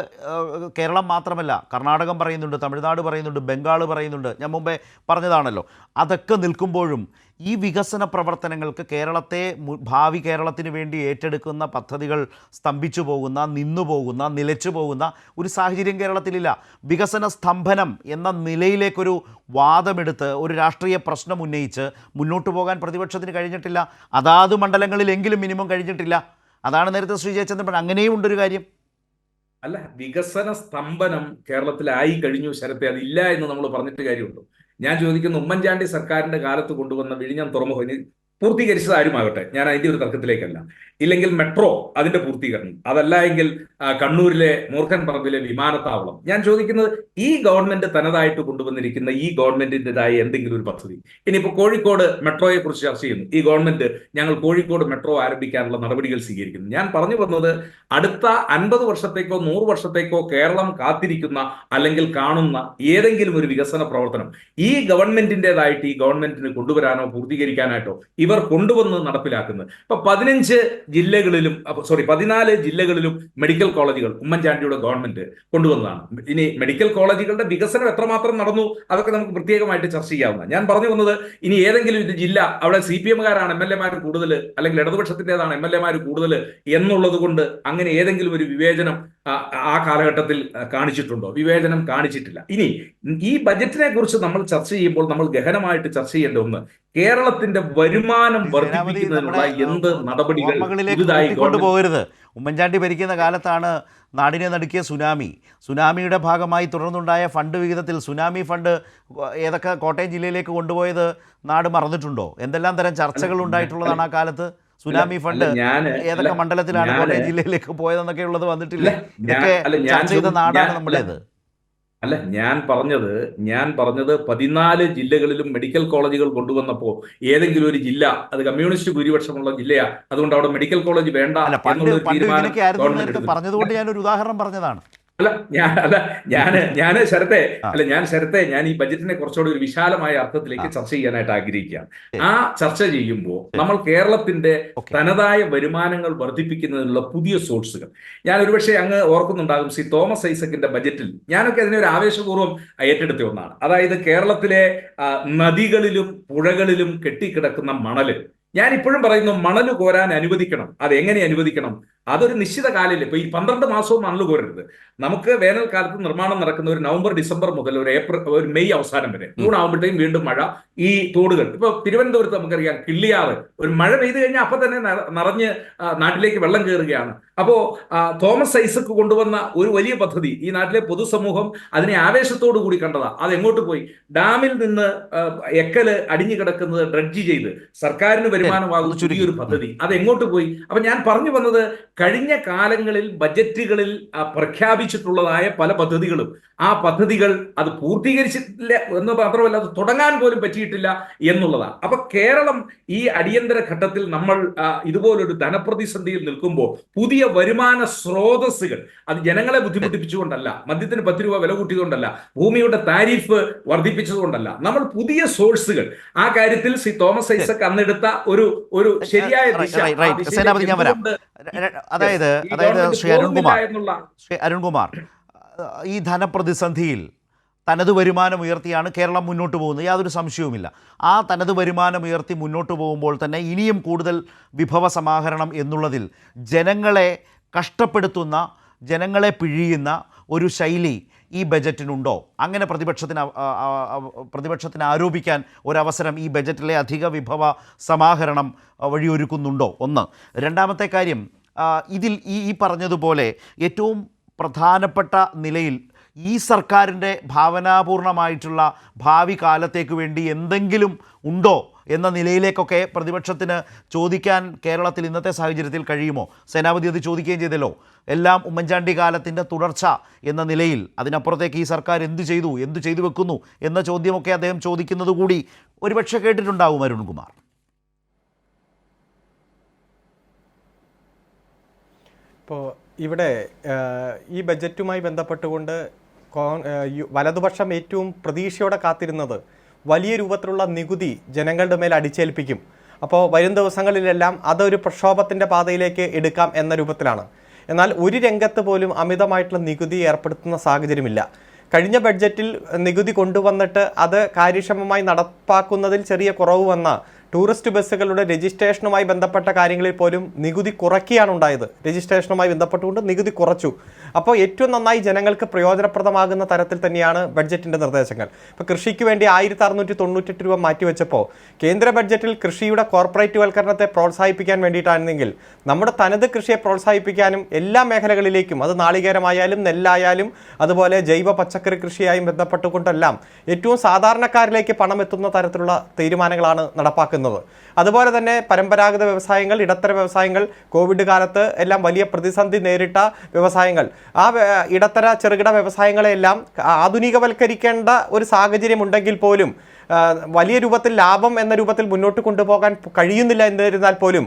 കേരളം മാത്രമല്ല, കർണാടകം പറയുന്നുണ്ട്, തമിഴ്നാട് പറയുന്നുണ്ട്, ബംഗാൾ പറയുന്നുണ്ട്, ഞാൻ മുമ്പേ പറഞ്ഞതാണല്ലോ. അതൊക്കെ നിൽക്കുമ്പോഴും ഈ വികസന പ്രവർത്തനങ്ങൾക്ക് കേരളത്തെ, ഭാവി കേരളത്തിന് വേണ്ടി ഏറ്റെടുക്കുന്ന പദ്ധതികൾ സ്തംഭിച്ചു പോകുന്ന, നിന്നു പോകുന്ന, നിലച്ചു പോകുന്ന ഒരു സാഹചര്യം കേരളത്തിലില്ല. വികസന സ്തംഭനം എന്ന നിലയിലേക്കൊരു വാദമെടുത്ത് ഒരു രാഷ്ട്രീയ പ്രശ്നം ഉന്നയിച്ച് മുന്നോട്ട് പോകാൻ പ്രതിപക്ഷത്തിന് കഴിഞ്ഞിട്ടില്ല. അതാത് മണ്ഡലങ്ങളിലെങ്കിലും മിനിമം കഴിഞ്ഞിട്ടില്ല. അതാണ് നേരത്തെ ശ്രീ ജയചന്ദ്രൻ പറഞ്ഞത്. അങ്ങനെയും ഉണ്ടൊരു കാര്യം. അല്ല, വികസന സ്തംഭനം കേരളത്തിലായി കഴിഞ്ഞു ശരത്തെ, അതില്ല എന്ന് നമ്മൾ പറഞ്ഞിട്ട് കാര്യമുണ്ടോ? ഞാൻ ചോദിക്കുന്ന, ഉമ്മൻചാണ്ടി സർക്കാരിന്റെ കാലത്ത് കൊണ്ടുവന്ന വിഴിഞ്ഞം തുറമുഖം പൂർത്തീകരിച്ചത് ആരുമാകട്ടെ, ഞാൻ അതിന്റെ ഒരു തർക്കത്തിലേക്കല്ല. ഇല്ലെങ്കിൽ മെട്രോ അതിന്റെ പൂർത്തീകരണം, അതല്ല എങ്കിൽ കണ്ണൂരിലെ മൂർഖൻ പറമ്പിലെ വിമാനത്താവളം. ഞാൻ ചോദിക്കുന്നത്, ഈ ഗവൺമെന്റ് തനതായിട്ട് കൊണ്ടുവന്നിരിക്കുന്ന ഈ ഗവൺമെന്റിൻ്റെതായ എന്തെങ്കിലും ഒരു പദ്ധതി. ഇനിയിപ്പോൾ കോഴിക്കോട് മെട്രോയെ കുറിച്ച് ചർച്ച ചെയ്യുന്നു. ഈ ഗവൺമെന്റ് ഞങ്ങൾ കോഴിക്കോട് മെട്രോ ആരംഭിക്കാനുള്ള നടപടികൾ സ്വീകരിക്കുന്നു. ഞാൻ പറഞ്ഞു വന്നത്, അടുത്ത 50 വർഷത്തേക്കോ 100 വർഷത്തേക്കോ കേരളം കാത്തിരിക്കുന്ന അല്ലെങ്കിൽ കാണുന്ന ഏതെങ്കിലും ഒരു വികസന പ്രവർത്തനം ഈ ഗവൺമെന്റിൻ്റെതായിട്ട് ഈ ഗവൺമെന്റിന് കൊണ്ടുവരാനോ പൂർത്തീകരിക്കാനായിട്ടോ ഇവർ കൊണ്ടുവന്ന് നടപ്പിലാക്കുന്നത്. ഇപ്പൊ 14 ജില്ലകളിലും മെഡിക്കൽ കോളേജുകൾ ഉമ്മൻചാണ്ടിയുടെ ഗവൺമെന്റ് കൊണ്ടുവന്നതാണ്. ഇനി മെഡിക്കൽ കോളേജുകളുടെ വികസനം എത്രമാത്രം നടന്നു അതൊക്കെ നമുക്ക് പ്രത്യേകമായിട്ട് ചർച്ച ചെയ്യാവുന്ന. ഞാൻ പറഞ്ഞു വന്നത്, ഇനി ഏതെങ്കിലും ഒരു ജില്ല അവിടെ CPM-കാരാണ് MLA-മാർ കൂടുതൽ അല്ലെങ്കിൽ ഇടതുപക്ഷത്തിൻ്റെതാണ് MLA-മാർ കൂടുതൽ എന്നുള്ളത് കൊണ്ട് അങ്ങനെ ഏതെങ്കിലും ഒരു വിവേചനം ആ കാലഘട്ടത്തിൽ കാണിച്ചിട്ടുണ്ടോ? വിവേചനം കാണിച്ചിട്ടില്ല. ഇനി ഈ ബജറ്റിനെ കുറിച്ച് നമ്മൾ ചർച്ച ചെയ്യുമ്പോൾ നമ്മൾ ഗഹനമായിട്ട് ചർച്ച ചെയ്യേണ്ട ഒന്ന്, കേരളത്തിന്റെ വരുമാനം വർദ്ധിപ്പിക്കുന്നതിനുള്ള എന്ത് നടപടികൾ കൊണ്ടുപോകരുത്. ഉമ്മൻചാണ്ടി ഭരിക്കുന്ന കാലത്താണ് നാടിനെ നടുക്കിയ സുനാമിയുടെ ഭാഗമായി തുടർന്നുണ്ടായ ഫണ്ട് വിഹിതത്തിൽ സുനാമി ഫണ്ട് ഏതൊക്കെ കോട്ടയം ജില്ലയിലേക്ക് കൊണ്ടുപോയത് നാട് മറന്നിട്ടുണ്ടോ? എന്തെല്ലാം തരം ചർച്ചകൾ ഉണ്ടായിട്ടുള്ളതാണ് ആ കാലത്ത്. സുനാമി ഫണ്ട് ഏതൊക്കെ മണ്ഡലത്തിലാണ് കോട്ടയം ജില്ലയിലേക്ക് പോയതെന്നൊക്കെ ഉള്ളത് വന്നിട്ടില്ല. ഇതൊക്കെ ചർച്ച ചെയ്ത നാടാണ് നമ്മുടേത്. അല്ല, ഞാൻ പറഞ്ഞത് 14 ജില്ലകളിലും മെഡിക്കൽ കോളേജുകൾ കൊണ്ടുവന്നപ്പോൾ ഏതെങ്കിലും ഒരു ജില്ല, അത് കമ്മ്യൂണിസ്റ്റ് ഭൂരിപക്ഷമുള്ള ജില്ലയാ, അതുകൊണ്ട് അവിടെ മെഡിക്കൽ കോളേജ് വേണ്ട എന്നുള്ള തീരുമാനം പറഞ്ഞതുകൊണ്ട് ഞാനൊരു ഉദാഹരണം പറഞ്ഞതാണ്. ഞാൻ ശരത്തെ ഞാൻ ഈ ബജറ്റിനെ കുറച്ചുകൂടി ഒരു വിശാലമായ അർത്ഥത്തിലേക്ക് ചർച്ച ചെയ്യാനായിട്ട് ആഗ്രഹിക്കുകയാണ്. ആ ചർച്ച ചെയ്യുമ്പോൾ നമ്മൾ കേരളത്തിന്റെ തനതായ വരുമാനങ്ങൾ വർദ്ധിപ്പിക്കുന്നതിനുള്ള പുതിയ സോഴ്സുകൾ, ഞാൻ ഒരുപക്ഷെ അങ്ങ് ഓർക്കുന്നുണ്ടാകും, ശ്രീ തോമസ് ഐസക്കിന്റെ ബജറ്റിൽ ഞാനൊക്കെ അതിനെ ഒരു ആവേശപൂർവ്വം ഏറ്റെടുത്ത ഒന്നാണ്. അതായത് കേരളത്തിലെ നദികളിലും പുഴകളിലും കെട്ടിക്കിടക്കുന്ന മണല്, ഞാൻ ഇപ്പോഴും പറയുന്നു, മണല് കോരാൻ അനുവദിക്കണം. അതെങ്ങനെ അനുവദിക്കണം? അതൊരു നിശ്ചിത കാലയിൽ, ഇപ്പൊ ഈ 12 മാസവും മണല് കോരരുത്. നമുക്ക് വേനൽക്കാലത്ത് നിർമ്മാണം നടക്കുന്ന ഒരു നവംബർ ഡിസംബർ മുതൽ ഒരു മെയ് അവസാനം വരെ, ജൂൺ ആകുമ്പോഴത്തേക്കും വീണ്ടും മഴ. ഈ തോടുകൾ, ഇപ്പൊ തിരുവനന്തപുരത്ത് നമുക്കറിയാം, കിള്ളിയാറ് ഒരു മഴ പെയ്തു കഴിഞ്ഞാൽ അപ്പൊ തന്നെ നിറഞ്ഞ് നാട്ടിലേക്ക് വെള്ളം കയറുകയാണ്. അപ്പോ തോമസ് ഐസക്ക് കൊണ്ടുവന്ന ഒരു വലിയ പദ്ധതി ഈ നാട്ടിലെ പൊതുസമൂഹം അതിനെ ആവേശത്തോടു കൂടി കണ്ടതാ. അത് എങ്ങോട്ട് പോയി? ഡാമിൽ നിന്ന് എക്കല് അടിഞ്ഞു കിടക്കുന്നത് ഡ്രഡ്ജ് ചെയ്ത് സർക്കാരിന് വരുമാനമാകുന്ന ചെറിയൊരു പദ്ധതി, അത് എങ്ങോട്ട് പോയി? അപ്പൊ ഞാൻ പറഞ്ഞു വന്നത്, കഴിഞ്ഞ കാലങ്ങളിൽ ബജറ്റുകളിൽ പ്രഖ്യാപിച്ചിട്ടുള്ളതായ പല പദ്ധതികളും ആ പദ്ധതികൾ അത് പൂർത്തീകരിച്ചിട്ടില്ല എന്ന് മാത്രമല്ല, അത് തുടങ്ങാൻ പോലും പറ്റിയിട്ടില്ല എന്നുള്ളതാണ്. അപ്പൊ കേരളം ഈ അടിയന്തര ഘട്ടത്തിൽ നമ്മൾ ഇതുപോലൊരു ധനപ്രതിസന്ധിയിൽ നിൽക്കുമ്പോൾ പുതിയ വരുമാന സ്രോതസ്സുകൾ, അത് ജനങ്ങളെ ബുദ്ധിമുട്ടിപ്പിച്ചുകൊണ്ടല്ല, മദ്യത്തിന് 10 രൂപ വില കൂട്ടിയതുകൊണ്ടല്ല, ഭൂമിയുടെ താരിഫ് വർദ്ധിപ്പിച്ചതുകൊണ്ടല്ല, നമ്മൾ പുതിയ സോഴ്സുകൾ, ആ കാര്യത്തിൽ ശ്രീ തോമസ് ഐസക് അന്നെടുത്ത ഒരു ശരിയായ ദിശ, അതായത് ശ്രീ അരുൺകുമാർ, ഈ ധനപ്രതിസന്ധിയിൽ തനത് വരുമാനം ഉയർത്തിയാണ് കേരളം മുന്നോട്ട് പോകുന്നത്, യാതൊരു സംശയവുമില്ല. ആ തനത് വരുമാനം ഉയർത്തി മുന്നോട്ട് പോകുമ്പോൾ തന്നെ ഇനിയും കൂടുതൽ വിഭവ സമാഹരണം എന്നുള്ളതിൽ ജനങ്ങളെ കഷ്ടപ്പെടുത്തുന്ന, ജനങ്ങളെ പിഴിയുന്ന ഒരു ശൈലി ഈ ബജറ്റിനുണ്ടോ? അങ്ങനെ പ്രതിപക്ഷത്തിന് ആരോപിക്കാൻ ഒരവസരം ഈ ബജറ്റിലെ അധിക വിഭവ സമാഹരണം വഴിയൊരുക്കുന്നുണ്ടോ? ഒന്ന്. രണ്ടാമത്തെ കാര്യം, ഇതിൽ ഈ പറഞ്ഞതുപോലെ ഏറ്റവും പ്രധാനപ്പെട്ട നിലയിൽ ഈ സർക്കാരിൻ്റെ ഭാവനാപൂർണമായിട്ടുള്ള ഭാവി കാലത്തേക്ക് വേണ്ടി എന്തെങ്കിലും ഉണ്ടോ എന്ന നിലയിലേക്കൊക്കെ പ്രതിപക്ഷത്തിന് ചോദിക്കാൻ കേരളത്തിൽ ഇന്നത്തെ സാഹചര്യത്തിൽ കഴിയുമോ? സേനാപതി അത് ചോദിക്കുകയും ചെയ്തല്ലോ. എല്ലാം ഉമ്മൻചാണ്ടി കാലത്തിൻ്റെ തുടർച്ച എന്ന നിലയിൽ, അതിനപ്പുറത്തേക്ക് ഈ സർക്കാർ എന്തു ചെയ്തു വെക്കുന്നു എന്ന ചോദ്യമൊക്കെ അദ്ദേഹം ചോദിക്കുന്നത് കൂടി ഒരുപക്ഷെ കേട്ടിട്ടുണ്ടാവും അരുൺകുമാർ. ഇപ്പോൾ ഇവിടെ ഈ ബജറ്റുമായി ബന്ധപ്പെട്ടുകൊണ്ട് വലതുപക്ഷം ഏറ്റവും പ്രതീക്ഷയോടെ കാത്തിരുന്നത് വലിയ രൂപത്തിലുള്ള നികുതി ജനങ്ങളുടെ മേൽ അടിച്ചേൽപ്പിക്കും, അപ്പോൾ വരും ദിവസങ്ങളിലെല്ലാം അതൊരു പ്രക്ഷോഭത്തിൻ്റെ പാതയിലേക്ക് എടുക്കാം എന്ന രൂപത്തിലാണ്. എന്നാൽ ഒരു രംഗത്ത് പോലും അമിതമായിട്ടുള്ള നികുതി ഏർപ്പെടുത്തുന്ന സാഹചര്യമില്ല. കഴിഞ്ഞ ബഡ്ജറ്റിൽ നികുതി കൊണ്ടുവന്നിട്ട് അത് കാര്യക്ഷമമായി നടപ്പാക്കുന്നതിൽ ചെറിയ കുറവ് വന്ന ടൂറിസ്റ്റ് ബസ്സുകളുടെ രജിസ്ട്രേഷനുമായി ബന്ധപ്പെട്ട കാര്യങ്ങളിൽ പോലും നികുതി കുറയ്ക്കുകയാണ് ഉണ്ടായത്. രജിസ്ട്രേഷനുമായി ബന്ധപ്പെട്ടുകൊണ്ട് നികുതി കുറച്ചു. അപ്പോൾ ഏറ്റവും നന്നായി ജനങ്ങൾക്ക് പ്രയോജനപ്രദമാകുന്ന തരത്തിൽ തന്നെയാണ് ബഡ്ജറ്റിൻ്റെ നിർദ്ദേശങ്ങൾ. ഇപ്പോൾ കൃഷിക്ക് വേണ്ടി 1698 രൂപ മാറ്റിവെച്ചപ്പോൾ കേന്ദ്ര ബഡ്ജറ്റിൽ കൃഷിയുടെ കോർപ്പറേറ്റ് വൽക്കരണത്തെ പ്രോത്സാഹിപ്പിക്കാൻ വേണ്ടിയിട്ടാണെങ്കിൽ നമ്മുടെ തനത് കൃഷിയെ പ്രോത്സാഹിപ്പിക്കാനും എല്ലാ മേഖലകളിലേക്കും, അത് നാളികേരമായാലും നെല്ലായാലും അതുപോലെ ജൈവ പച്ചക്കറി കൃഷിയായും ബന്ധപ്പെട്ടുകൊണ്ടെല്ലാം ഏറ്റവും സാധാരണക്കാരിലേക്ക് പണം എത്തുന്ന തരത്തിലുള്ള തീരുമാനങ്ങളാണ് നടപ്പാക്കുന്നത്. അതുപോലെ തന്നെ പരമ്പരാഗത വ്യവസായങ്ങൾ, ഇടത്തര വ്യവസായങ്ങൾ, കോവിഡ് കാലത്ത് എല്ലാം വലിയ പ്രതിസന്ധി നേരിട്ട വ്യവസായങ്ങൾ, ആ ഇടത്തര ചെറുകിട വ്യവസായങ്ങളെല്ലാം ആധുനികവൽക്കരിക്കേണ്ട ഒരു സാഹചര്യം ഉണ്ടെങ്കിൽ പോലും വലിയ രൂപത്തിൽ ലാഭം എന്ന രൂപത്തിൽ മുന്നോട്ട് കൊണ്ടുപോകാൻ കഴിയുന്നില്ല എന്നിരുന്നാൽ പോലും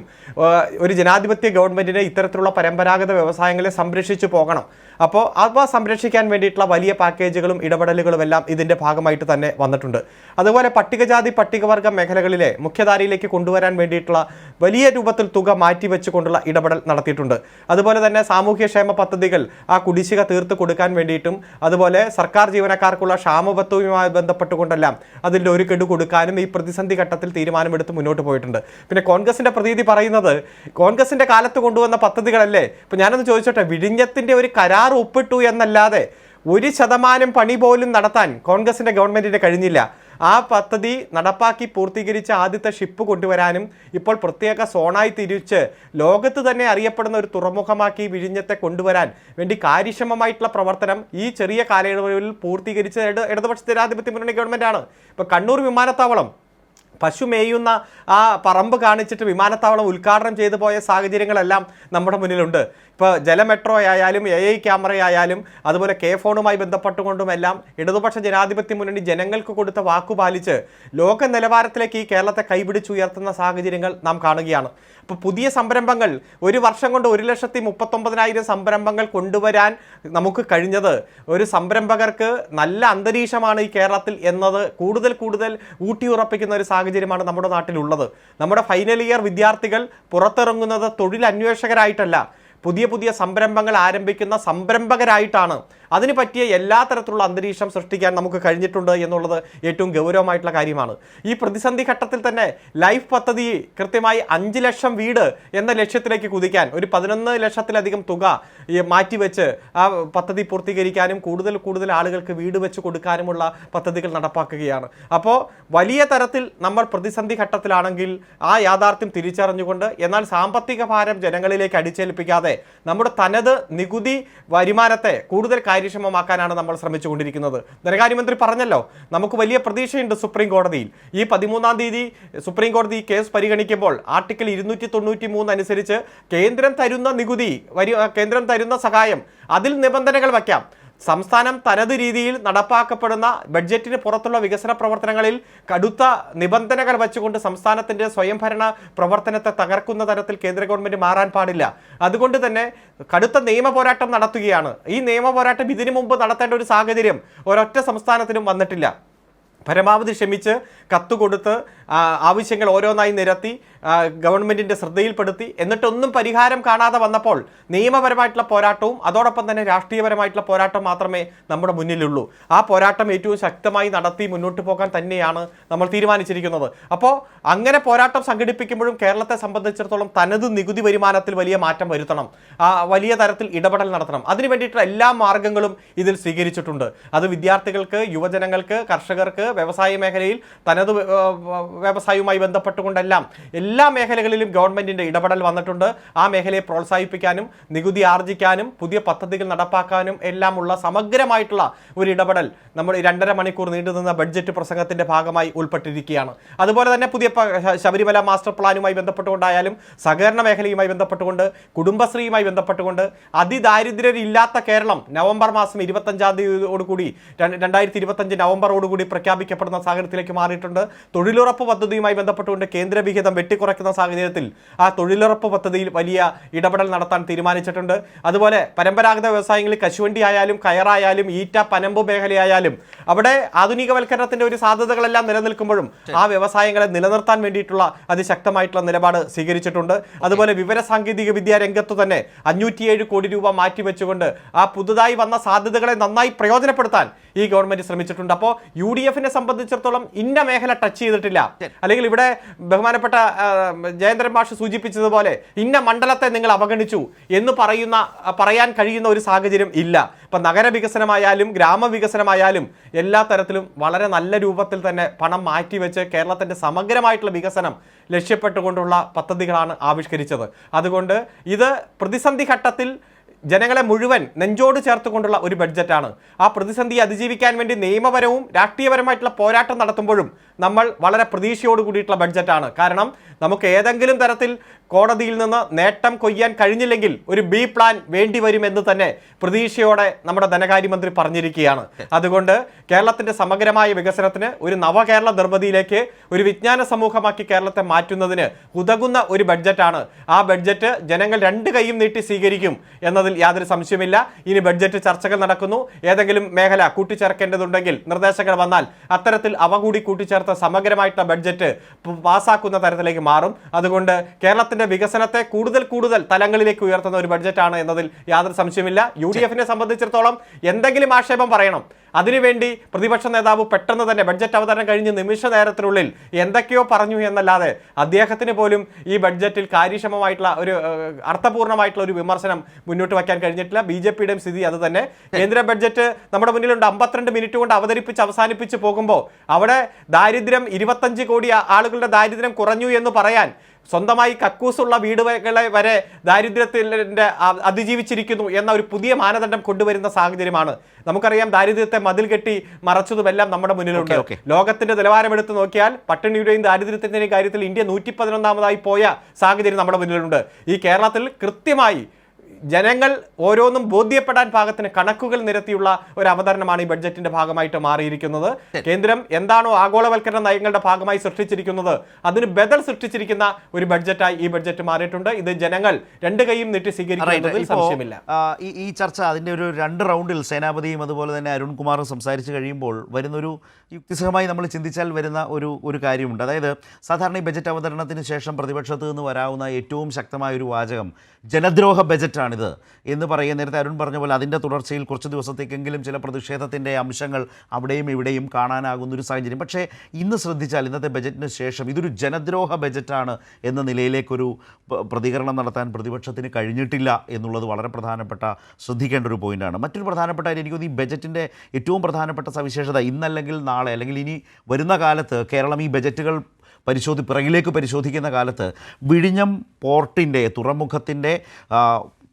ഒരു ജനാധിപത്യ ഗവൺമെൻറ്റിന് ഇത്തരത്തിലുള്ള പരമ്പരാഗത വ്യവസായങ്ങളെ സംരക്ഷിച്ചു പോകണം. അപ്പോൾ അവ സംരക്ഷിക്കാൻ വേണ്ടിയിട്ടുള്ള വലിയ പാക്കേജുകളും ഇടപെടലുകളും എല്ലാം ഇതിൻ്റെ ഭാഗമായിട്ട് തന്നെ വന്നിട്ടുണ്ട്. അതുപോലെ പട്ടികജാതി പട്ടികവർഗ മേഖലകളിലെ മുഖ്യധാരയിലേക്ക് കൊണ്ടുവരാൻ വേണ്ടിയിട്ടുള്ള വലിയ രൂപത്തിൽ തുക മാറ്റിവെച്ചുകൊണ്ടുള്ള ഇടപെടൽ നടത്തിയിട്ടുണ്ട്. അതുപോലെ തന്നെ സാമൂഹ്യക്ഷേമ പദ്ധതികൾ ആ കുടിശ്ശിക തീർത്ത് കൊടുക്കാൻ വേണ്ടിയിട്ടും, അതുപോലെ സർക്കാർ ജീവനക്കാർക്കുള്ള ക്ഷാമബത്തുവുമായി ബന്ധപ്പെട്ടുകൊണ്ടെല്ലാം അതിൻ്റെ ഒരു കെടു കൊടുക്കാനും ഈ പ്രതിസന്ധി ഘട്ടത്തിൽ തീരുമാനമെടുത്ത് മുന്നോട്ട് പോയിട്ടുണ്ട്. പിന്നെ കോൺഗ്രസിൻ്റെ പ്രതീതി പറയുന്നത് കോൺഗ്രസിൻ്റെ കാലത്ത് കൊണ്ടുവന്ന പദ്ധതികളല്ലേ. ഇപ്പം ഞാനൊന്ന് ചോദിച്ചോട്ടെ, വിഴിഞ്ഞത്തിൻ്റെ ഒരു കരാർ ഒപ്പിട്ടു എന്നല്ലാതെ 1% പണി പോലും നടത്താൻ കോൺഗ്രസിൻ്റെ ഗവൺമെൻറ്റിന് കഴിഞ്ഞില്ല. ആ പദ്ധതി നടപ്പാക്കി പൂർത്തീകരിച്ച ആദ്യത്തെ ഷിപ്പ് കൊണ്ടുവരാനും ഇപ്പോൾ പ്രത്യേക സോണായി തിരിച്ച് ലോകത്ത് തന്നെ അറിയപ്പെടുന്ന ഒരു തുറമുഖമാക്കി വിഴിഞ്ഞത്തെ കൊണ്ടുവരാൻ വേണ്ടി കാര്യക്ഷമമായിട്ടുള്ള പ്രവർത്തനം ഈ ചെറിയ കാലയളവിൽ പൂർത്തീകരിച്ച ഇടതുപക്ഷ ജനാധിപത്യ മുന്നണി ഗവൺമെൻറ്റാണ്. ഇപ്പോൾ കണ്ണൂർ വിമാനത്താവളം പശു മേയുന്ന ആ പറമ്പ് കാണിച്ചിട്ട് വിമാനത്താവളം ഉദ്ഘാടനം ചെയ്തു പോയ സാഹചര്യങ്ങളെല്ലാം നമ്മുടെ മുന്നിലുണ്ട്. ഇപ്പോൾ ജലമെട്രോ ആയാലും AI ക്യാമറയായാലും അതുപോലെ ഫോണുമായി ബന്ധപ്പെട്ടുകൊണ്ടുമെല്ലാം ഇടതുപക്ഷ ജനാധിപത്യ മുന്നണി ജനങ്ങൾക്ക് കൊടുത്ത വാക്കുപാലിച്ച് ലോക നിലവാരത്തിലേക്ക് ഈ കേരളത്തെ കൈപിടിച്ചുയർത്തുന്ന സാഹചര്യങ്ങൾ നാം കാണുകയാണ്. അപ്പോൾ പുതിയ സംരംഭങ്ങൾ ഒരു വർഷം കൊണ്ട് 1,39,000 സംരംഭങ്ങൾ കൊണ്ടുവരാൻ നമുക്ക് കഴിഞ്ഞത് ഒരു സംരംഭകർക്ക് നല്ല അന്തരീക്ഷമാണ് ഈ കേരളത്തിൽ എന്നത് കൂടുതൽ ഊട്ടിയുറപ്പിക്കുന്ന ഒരു സാഹചര്യമാണ് നമ്മുടെ നാട്ടിലുള്ളത്. നമ്മുടെ ഫൈനൽ ഇയർ വിദ്യാർത്ഥികൾ പുറത്തിറങ്ങുന്നത് തൊഴിൽ അന്വേഷകരായിട്ടല്ല, പുതിയ സംരംഭങ്ങൾ ആരംഭിക്കുന്ന സംരംഭകരായിട്ടാണ്. അതിന് പറ്റിയ എല്ലാ തരത്തിലുള്ള അന്തരീക്ഷം സൃഷ്ടിക്കാൻ നമുക്ക് കഴിഞ്ഞിട്ടുണ്ട് എന്നുള്ളത് ഏറ്റവും ഗൗരവമായിട്ടുള്ള കാര്യമാണ്. ഈ പ്രതിസന്ധി ഘട്ടത്തിൽ തന്നെ ലൈഫ് പദ്ധതി കൃത്യമായി 5 ലക്ഷം വീട് എന്ന ലക്ഷ്യത്തിലേക്ക് കുതിക്കാൻ ഒരു 11 ലക്ഷത്തിലധികം തുക മാറ്റിവെച്ച് ആ പദ്ധതി പൂർത്തീകരിക്കാനും കൂടുതൽ ആളുകൾക്ക് വീട് വെച്ച് കൊടുക്കാനുമുള്ള പദ്ധതികൾ നടപ്പാക്കുകയാണ്. അപ്പോൾ വലിയ തരത്തിൽ നമ്മൾ പ്രതിസന്ധി ഘട്ടത്തിലാണെങ്കിൽ ആ യാഥാർത്ഥ്യം തിരിച്ചറിഞ്ഞുകൊണ്ട്, എന്നാൽ സാമ്പത്തിക ഭാരം ജനങ്ങളിലേക്ക് അടിച്ചേൽപ്പിക്കാതെ നമ്മുടെ തനത് നികുതി വരുമാനത്തെ കൂടുതൽ കാര്യക്ഷമമാക്കാനാണ് നമ്മൾ ശ്രമിച്ചുകൊണ്ടിരിക്കുന്നത്. ധനകാര്യമന്ത്രി പറഞ്ഞല്ലോ, നമുക്ക് വലിയ പ്രതീക്ഷയുണ്ട് സുപ്രീം കോടതിയിൽ. ഈ 13-ാം തീയതി സുപ്രീം കോടതി കേസ് പരിഗണിക്കുമ്പോൾ ആർട്ടിക്കിൾ 293 അനുസരിച്ച് കേന്ദ്രം തരുന്ന നികുതി, കേന്ദ്രം തരുന്ന സഹായം, അതിൽ നിബന്ധനകൾ വയ്ക്കാം. സംസ്ഥാനം തനത് രീതിയിൽ നടപ്പാക്കപ്പെടുന്ന ബഡ്ജറ്റിന് പുറത്തുള്ള വികസന പ്രവർത്തനങ്ങളിൽ കടുത്ത നിബന്ധനകൾ വെച്ചുകൊണ്ട് സംസ്ഥാനത്തിൻ്റെ സ്വയംഭരണ പ്രവർത്തനത്തെ തകർക്കുന്ന തരത്തിൽ കേന്ദ്ര ഗവൺമെൻറ് മാറാൻ പാടില്ല. അതുകൊണ്ട് തന്നെ കടുത്ത നിയമ പോരാട്ടം നടത്തുകയാണ്. ഈ നിയമ പോരാട്ടം ഇതിനു മുമ്പ് നടത്തേണ്ട ഒരു സാഹചര്യം ഒരൊറ്റ സംസ്ഥാനത്തിനും വന്നിട്ടില്ല. പരമാവധി ക്ഷമിച്ച് കത്തുകൊടുത്ത് ആവശ്യങ്ങൾ ഓരോന്നായി നിരത്തി ഗവൺമെൻറ്റിൻ്റെ ശ്രദ്ധയിൽപ്പെടുത്തി എന്നിട്ടൊന്നും പരിഹാരം കാണാതെ വന്നപ്പോൾ നിയമപരമായിട്ടുള്ള പോരാട്ടവും അതോടൊപ്പം തന്നെ രാഷ്ട്രീയപരമായിട്ടുള്ള പോരാട്ടം മാത്രമേ നമ്മുടെ മുന്നിലുള്ളൂ. ആ പോരാട്ടം ഏറ്റവും ശക്തമായി നടത്തി മുന്നോട്ട് പോകാൻ തന്നെയാണ് നമ്മൾ തീരുമാനിച്ചിരിക്കുന്നത്. അപ്പോൾ അങ്ങനെ പോരാട്ടം സംഘടിപ്പിക്കുമ്പോഴും കേരളത്തെ സംബന്ധിച്ചിടത്തോളം തനത് നികുതി വരുമാനത്തിൽ വലിയ മാറ്റം വരുത്തണം, വലിയ തരത്തിൽ ഇടപെടൽ നടത്തണം. അതിനു വേണ്ടിയിട്ടുള്ള എല്ലാ മാർഗങ്ങളും ഇതിൽ സ്വീകരിച്ചിട്ടുണ്ട്. അത് വിദ്യാർത്ഥികൾക്ക്, യുവജനങ്ങൾക്ക്, കർഷകർക്ക്, വ്യവസായ മേഖലയിൽ തനത് വ്യവസായവുമായി ബന്ധപ്പെട്ടുകൊണ്ടെല്ലാം എല്ലാ മേഖലകളിലും ഗവൺമെന്റിന്റെ ഇടപെടൽ വന്നിട്ടുണ്ട്. ആ മേഖലയെ പ്രോത്സാഹിപ്പിക്കാനും നികുതി ആർജിക്കാനും പുതിയ പദ്ധതികൾ നടപ്പാക്കാനും എല്ലാമുള്ള സമഗ്രമായിട്ടുള്ള ഒരു ഇടപെടൽ നമ്മുടെ 2.5 മണിക്കൂർ നീണ്ടുനിന്ന ബഡ്ജറ്റ് പ്രസംഗത്തിന്റെ ഭാഗമായി ഉൾപ്പെട്ടിരിക്കുകയാണ്. അതുപോലെ തന്നെ പുതിയ ശബരിമല മാസ്റ്റർ പ്ലാനുമായി ബന്ധപ്പെട്ടുകൊണ്ടായാലും സഹകരണ മേഖലയുമായി ബന്ധപ്പെട്ടുകൊണ്ട് കുടുംബശ്രീയുമായി ബന്ധപ്പെട്ടുകൊണ്ട് അതിദാരിദ്ര്യരില്ലാത്ത കേരളം നവംബർ മാസം 25-ാം തീയതിയോടുകൂടി 2025 നവംബറോടുകൂടി പ്രഖ്യാപിക്കപ്പെടുന്ന സാഹചര്യത്തിലേക്ക് മാറിയിട്ടുണ്ട്. തൊഴിലുറപ്പ് പദ്ധതിയുമായി ബന്ധപ്പെട്ടുകൊണ്ട് കേന്ദ്രവിഹിതം വെട്ടിക്കുറയ്ക്കുന്ന സാഹചര്യത്തിൽ ആ തൊഴിലുറപ്പ് പദ്ധതിയിൽ വലിയ ഇടപെടൽ നടത്താൻ തീരുമാനിച്ചിട്ടുണ്ട്. അതുപോലെ പരമ്പരാഗത വ്യവസായങ്ങളിൽ കശുവണ്ടി ആയാലും കയറായാലും ഈറ്റ പനമ്പ് മേഖലയായാലും അവിടെ ആധുനികവൽക്കരണത്തിന്റെ ഒരു സാധ്യതകളെല്ലാം നിലനിൽക്കുമ്പോഴും ആ വ്യവസായങ്ങളെ നിലനിർത്താൻ വേണ്ടിയിട്ടുള്ള അതിശക്തമായിട്ടുള്ള നിലപാട് സ്വീകരിച്ചിട്ടുണ്ട്. അതുപോലെ വിവരസാങ്കേതിക വിദ്യാ രംഗത്തു തന്നെ 507 കോടി രൂപ മാറ്റിവെച്ചുകൊണ്ട് ആ പുതുതായി വന്ന സാധ്യതകളെ നന്നായി പ്രയോജനപ്പെടുത്താൻ ഈ ഗവൺമെന്റ് ശ്രമിച്ചിട്ടുണ്ട്. അപ്പോൾ UDF-നെ സംബന്ധിച്ചിടത്തോളം ഇന്ന മേഖല ടച്ച് ചെയ്തിട്ടില്ല, അല്ലെങ്കിൽ ഇവിടെ ബഹുമാനപ്പെട്ട ജയേന്ദ്രൻ മാഷ് സൂചിപ്പിച്ചതുപോലെ ഇന്ന മണ്ഡലത്തെ നിങ്ങൾ അവഗണിച്ചു എന്ന് പറയാൻ കഴിയുന്ന ഒരു സാഹചര്യം ഇല്ല. ഇപ്പം നഗരവികസനമായാലും ഗ്രാമവികസനമായാലും എല്ലാ തരത്തിലും വളരെ നല്ല രൂപത്തിൽ തന്നെ പണം മാറ്റിവെച്ച് കേരളത്തിൻ്റെ സമഗ്രമായിട്ടുള്ള വികസനം ലക്ഷ്യപ്പെട്ടുകൊണ്ടുള്ള പദ്ധതികളാണ് ആവിഷ്കരിച്ചത്. അതുകൊണ്ട് ഇത് പ്രതിസന്ധി ഘട്ടത്തിൽ ജനങ്ങളെ മുഴുവൻ നെഞ്ചോട് ചേർത്തുകൊണ്ടുള്ള ഒരു ബഡ്ജറ്റാണ്. ആ പ്രതിസന്ധിയെ അതിജീവിക്കാൻ വേണ്ടി നിയമപരവും രാഷ്ട്രീയപരമായിട്ടുള്ള പോരാട്ടം നടത്തുമ്പോഴും നമ്മൾ വളരെ പ്രതീക്ഷയോട് കൂടിയിട്ടുള്ള ബഡ്ജറ്റാണ്. കാരണം നമുക്ക് ഏതെങ്കിലും തരത്തിൽ കോടതിയിൽ നിന്ന് നേട്ടം കൊയ്യാൻ കഴിഞ്ഞില്ലെങ്കിൽ ഒരു B പ്ലാൻ വേണ്ടി വരുമെന്ന് തന്നെ പ്രതീക്ഷയോടെ നമ്മുടെ ധനകാര്യമന്ത്രി പറഞ്ഞിരിക്കുകയാണ്. അതുകൊണ്ട് കേരളത്തിൻ്റെ സമഗ്രമായ വികസനത്തിന്, ഒരു നവകേരള നിർമ്മിതിയിലേക്ക്, ഒരു വിജ്ഞാന സമൂഹമാക്കി കേരളത്തെ മാറ്റുന്നതിന് ഉതകുന്ന ഒരു ബഡ്ജറ്റാണ്. ആ ബഡ്ജറ്റ് ജനങ്ങൾ 2 കൈയും നീട്ടി സ്വീകരിക്കും എന്നതിൽ യാതൊരു സംശയമില്ല. ഇനി ബഡ്ജറ്റ് ചർച്ചകൾ നടക്കുന്നു. ഏതെങ്കിലും മേഖല കൂട്ടിച്ചേർക്കേണ്ടതുണ്ടെങ്കിൽ നിർദ്ദേശങ്ങൾ വന്നാൽ അത്തരത്തിൽ അവ കൂടി കൂട്ടിച്ചേർത്ത് സമഗ്രമായിട്ടുള്ള ബഡ്ജറ്റ് പാസ്സാക്കുന്ന തരത്തിലേക്ക് മാറും. അതുകൊണ്ട് കേരളത്തിന്റെ വികസനത്തെ കൂടുതൽ തലങ്ങളിലേക്ക് ഉയർത്തുന്ന ഒരു ബഡ്ജറ്റാണ് എന്നതിൽ യാതൊരു സംശയമില്ല. UDF-നെ സംബന്ധിച്ചിടത്തോളം എന്തെങ്കിലും ആക്ഷേപം പറയണം, അതിനുവേണ്ടി പ്രതിപക്ഷ നേതാവ് പെട്ടെന്ന് തന്നെ ബഡ്ജറ്റ് അവതരണം കഴിഞ്ഞ് നിമിഷ നേരത്തിനുള്ളിൽ എന്തൊക്കെയോ പറഞ്ഞു എന്നല്ലാതെ അദ്ദേഹത്തിന് പോലും ഈ ബഡ്ജറ്റിൽ കാര്യക്ഷമമായിട്ടുള്ള ഒരു അർത്ഥപൂർണ്ണമായിട്ടുള്ള ഒരു വിമർശനം മുന്നോട്ട് വയ്ക്കാൻ കഴിഞ്ഞിട്ടില്ല. BJP-യുടെയും സ്ഥിതി അത് തന്നെ. കേന്ദ്ര ബഡ്ജറ്റ് നമ്മുടെ മുന്നിലുണ്ട്. 52 മിനിറ്റ് കൊണ്ട് അവതരിപ്പിച്ച് പോകുമ്പോൾ അവിടെ ദാരിദ്ര്യം 25 കോടി ആളുകളുടെ ദാരിദ്ര്യം കുറഞ്ഞു എന്ന് പറയാൻ, സ്വന്തമായി കക്കൂസുള്ള വീടുകളെ വരെ ദാരിദ്ര്യത്തിൻ്റെ അതിജീവിച്ചിരിക്കുന്നു എന്ന ഒരു പുതിയ മാനദണ്ഡം കൊണ്ടുവരുന്ന സാഹചര്യമാണ്. നമുക്കറിയാം, ദാരിദ്ര്യത്തെ മതിൽ കെട്ടി മറച്ചതുമെല്ലാം നമ്മുടെ മുന്നിലുണ്ട്. ലോകത്തിന്റെ നിലവാരമെടുത്ത് നോക്കിയാൽ പട്ടിണിയുടെയും ദാരിദ്ര്യത്തിൻ്റെയും കാര്യത്തിൽ ഇന്ത്യ 111-ാമതായി പോയ സാഹചര്യം നമ്മുടെ മുന്നിലുണ്ട്. ഈ കേരളത്തിൽ കൃത്യമായി ജനങ്ങൾ ഓരോന്നും ബോധ്യപ്പെടാൻ പാകത്തിന് കണക്കുകൾ നിരത്തിയുള്ള ഒരു അവതരണമാണ് ഈ ബഡ്ജറ്റിന്റെ ഭാഗമായിട്ട് മാറിയിരിക്കുന്നത്. കേന്ദ്രം എന്താണോ ആഗോളവൽക്കരണ നയങ്ങളുടെ ഭാഗമായി സൃഷ്ടിച്ചിരിക്കുന്നത് അതിന് ബദൽ സൃഷ്ടിച്ചിരിക്കുന്ന ഒരു ബഡ്ജറ്റായി ഈ ബഡ്ജറ്റ് മാറിയിട്ടുണ്ട്. ഇത് ജനങ്ങൾ 2 കൈയും നീട്ടി സ്വീകരിക്കുന്നതിൽ സംശയമില്ല. ഈ ചർച്ച അതിൻ്റെ ഒരു 2 റൗണ്ടിൽ സേനാപതിയും അതുപോലെ തന്നെ അരുൺകുമാറും സംസാരിച്ച് കഴിയുമ്പോൾ വരുന്നൊരു യുക്തിസഹമായി നമ്മൾ ചിന്തിച്ചാൽ വരുന്ന ഒരു കാര്യമുണ്ട്. അതായത് സാധാരണ ഈ ബജറ്റ് അവതരണത്തിന് ശേഷം പ്രതിപക്ഷത്ത് നിന്ന് വരാവുന്ന ഏറ്റവും ശക്തമായൊരു വാചകം ജനദ്രോഹ ബജറ്റാണിത് എന്ന് പറയുക. നേരത്തെ അരുൺ പറഞ്ഞ പോലെ അതിൻ്റെ തുടർച്ചയിൽ കുറച്ച് ദിവസത്തേക്കെങ്കിലും ചില പ്രതിഷേധത്തിൻ്റെ അംശങ്ങൾ അവിടെയും ഇവിടെയും കാണാനാകുന്നൊരു സാഹചര്യം. പക്ഷേ ഇന്ന് ശ്രദ്ധിച്ചാൽ ഇന്നത്തെ ബജറ്റിന് ശേഷം ഇതൊരു ജനദ്രോഹ ബജറ്റാണ് എന്ന നിലയിലേക്കൊരു പ്രതികരണം നടത്താൻ പ്രതിപക്ഷത്തിന് കഴിഞ്ഞിട്ടില്ല എന്നുള്ളത് വളരെ പ്രധാനപ്പെട്ട ശ്രദ്ധിക്കേണ്ട ഒരു പോയിൻ്റാണ്. മറ്റൊരു പ്രധാനപ്പെട്ട കാര്യം, എനിക്ക് തോന്നുന്നു ഈ ബജറ്റിൻ്റെ ഏറ്റവും പ്രധാനപ്പെട്ട സവിശേഷത ഇന്നല്ലെങ്കിൽ നാളെ അല്ലെങ്കിൽ ഇനി വരുന്ന കാലത്ത് കേരളം ഈ ബജറ്റുകൾ പിറകിലേക്ക് പരിശോധിക്കുന്ന കാലത്ത് വിഴിഞ്ഞം പോർട്ടിൻ്റെ തുറമുഖത്തിൻ്റെ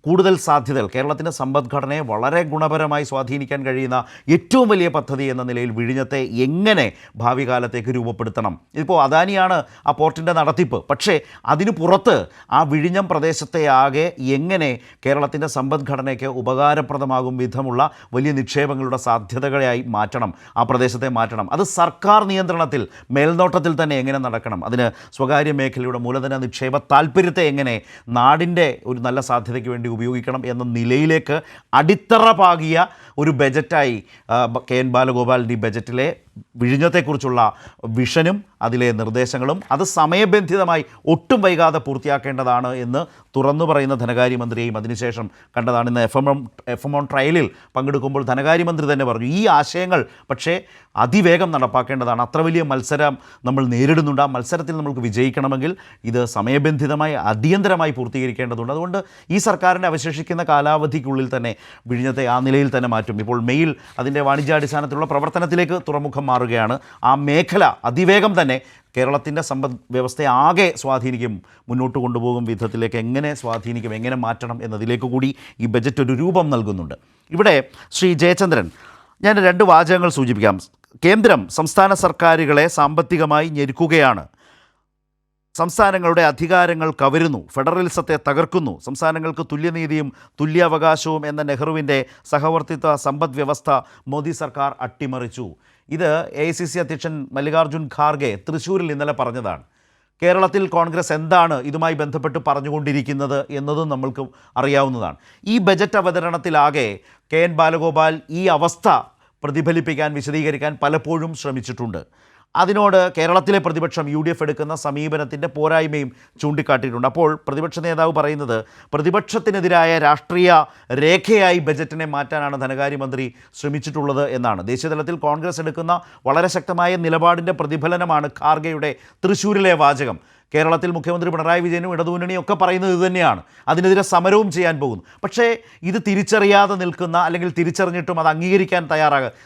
കൂടുതൽ സാധ്യതകൾ കേരളത്തിൻ്റെ സമ്പദ്ഘടനയെ വളരെ ഗുണപരമായി സ്വാധീനിക്കാൻ കഴിയുന്ന ഏറ്റവും വലിയ പദ്ധതി എന്ന നിലയിൽ വിഴിഞ്ഞത്തെ എങ്ങനെ ഭാവി കാലത്തേക്ക് രൂപപ്പെടുത്തണം. ഇതിപ്പോൾ അദാനിയാണ് ആ പോർട്ടിൻ്റെ നടത്തിപ്പ്, പക്ഷേ അതിനു പുറത്ത് ആ വിഴിഞ്ഞം പ്രദേശത്തെ ആകെ എങ്ങനെ കേരളത്തിൻ്റെ സമ്പദ്ഘടനയ്ക്ക് ഉപകാരപ്രദമാകും വിധമുള്ള വലിയ നിക്ഷേപങ്ങളുടെ സാധ്യതകളായി മാറ്റണം, ആ പ്രദേശത്തെ മാറ്റണം. അത് സർക്കാർ നിയന്ത്രണത്തിൽ മേൽനോട്ടത്തിൽ തന്നെ എങ്ങനെ നടക്കണം, അതിന് സ്വകാര്യ മേഖലയുടെ മൂലധന നിക്ഷേപ താല്പര്യത്തെ എങ്ങനെ നാടിൻ്റെ ഒരു നല്ല സാധ്യതയ്ക്ക് വേണ്ടി ഉപയോഗിക്കണം എന്ന നിലയിലേക്ക് അടിത്തറ പാകിയ ഒരു ബജറ്റായി KN ബാലഗോപാലിൻ്റെ ഈ ബജറ്റിലെ വിഴിഞ്ഞത്തെക്കുറിച്ചുള്ള വിഷനും അതിലെ നിർദ്ദേശങ്ങളും അത് സമയബന്ധിതമായി ഒട്ടും വൈകാതെ പൂർത്തിയാക്കേണ്ടതാണ് എന്ന് തുറന്നു പറയുന്ന ധനകാര്യമന്ത്രിയെയും അതിനുശേഷം കണ്ടതാണ്. ഇന്ന് എഫ് എം ഓൺ ട്രയലിൽ പങ്കെടുക്കുമ്പോൾ ധനകാര്യമന്ത്രി തന്നെ പറഞ്ഞു, ഈ ആശയങ്ങൾ പക്ഷേ അതിവേഗം നടപ്പാക്കേണ്ടതാണ്. അത്ര വലിയ മത്സരം നമ്മൾ നേരിടുന്നുണ്ട്. ആ മത്സരത്തിൽ നമുക്ക് വിജയിക്കണമെങ്കിൽ ഇത് സമയബന്ധിതമായി അടിയന്തരമായി പൂർത്തീകരിക്കേണ്ടതുണ്ട്. അതുകൊണ്ട് ഈ സർക്കാരിൻ്റെ അവശേഷിക്കുന്ന കാലാവധിക്കുള്ളിൽ തന്നെ വിഴിഞ്ഞത്തെ ആ നിലയിൽ തന്നെ മാറ്റും. ഇപ്പോൾ മെയിൽ അതിൻ്റെ വാണിജ്യാടിസ്ഥാനത്തിലുള്ള പ്രവർത്തനത്തിലേക്ക് തുറമുഖം മാറുകയാണ്. ആ മേഖല അതിവേഗം തന്നെ കേരളത്തിൻ്റെ സമ്പദ് വ്യവസ്ഥയെ ആകെ സ്വാധീനിക്കും, മുന്നോട്ട് കൊണ്ടുപോകും വിധത്തിലേക്ക് എങ്ങനെ സ്വാധീനിക്കും, എങ്ങനെ മാറ്റണം എന്നതിലേക്ക് കൂടി ഈ ബജറ്റ് ഒരു രൂപം നൽകുന്നുണ്ട്. ഇവിടെ ശ്രീ ജയചന്ദ്രൻ, ഞാൻ 2 വാചകങ്ങൾ സൂചിപ്പിക്കാം. കേന്ദ്രം സംസ്ഥാന സർക്കാരുകളെ സാമ്പത്തികമായി ഞെരുക്കുകയാണ്, സംസ്ഥാനങ്ങളുടെ അധികാരങ്ങൾ കവരുന്നു, ഫെഡറലിസത്തെ തകർക്കുന്നു, സംസ്ഥാനങ്ങൾക്ക് തുല്യനീതിയും തുല്യാവകാശവും എന്ന നെഹ്റുവിൻ്റെ സഹവർത്തിത്വ സമ്പദ് വ്യവസ്ഥ മോദി സർക്കാർ അട്ടിമറിച്ചു. ഇത് AICC അധ്യക്ഷൻ മല്ലികാർജ്ജുൻ ഖാർഗെ തൃശ്ശൂരിൽ ഇന്നലെ പറഞ്ഞതാണ്. കേരളത്തിൽ കോൺഗ്രസ് എന്താണ് ഇതുമായി ബന്ധപ്പെട്ട് പറഞ്ഞുകൊണ്ടിരിക്കുന്നത് എന്നതും നമ്മൾക്ക് അറിയാവുന്നതാണ്. ഈ ബജറ്റ് അവതരണത്തിലാകെ KN ബാലഗോപാൽ ഈ അവസ്ഥ പ്രതിഫലിപ്പിക്കാൻ, വിശദീകരിക്കാൻ പലപ്പോഴും ശ്രമിച്ചിട്ടുണ്ട്. അതിനോട് കേരളത്തിലെ പ്രതിപക്ഷം UDF എടുക്കുന്ന സമീപനത്തിൻ്റെ പോരായ്മയും ചൂണ്ടിക്കാട്ടിയിട്ടുണ്ട്. അപ്പോൾ പ്രതിപക്ഷ നേതാവ് പറയുന്നത് പ്രതിപക്ഷത്തിനെതിരായ രാഷ്ട്രീയ രേഖയായി ബജറ്റിനെ മാറ്റാനാണ് ധനകാര്യമന്ത്രി ശ്രമിച്ചിട്ടുള്ളത് എന്നാണ്. ദേശീയതലത്തിൽ കോൺഗ്രസ് എടുക്കുന്ന വളരെ ശക്തമായ നിലപാടിൻ്റെ പ്രതിഫലനമാണ് ഖാർഗെയുടെ തൃശ്ശൂരിലെ വാചകം. കേരളത്തിൽ മുഖ്യമന്ത്രി പിണറായി വിജയനും ഇടതുമുന്നണിയും ഒക്കെ പറയുന്നത് ഇതുതന്നെയാണ്, അതിനെതിരെ സമരവും ചെയ്യാൻ പോകുന്നു. പക്ഷേ ഇത് തിരിച്ചറിയാതെ നിൽക്കുന്ന, അല്ലെങ്കിൽ തിരിച്ചറിഞ്ഞിട്ടും അത് അംഗീകരിക്കാൻ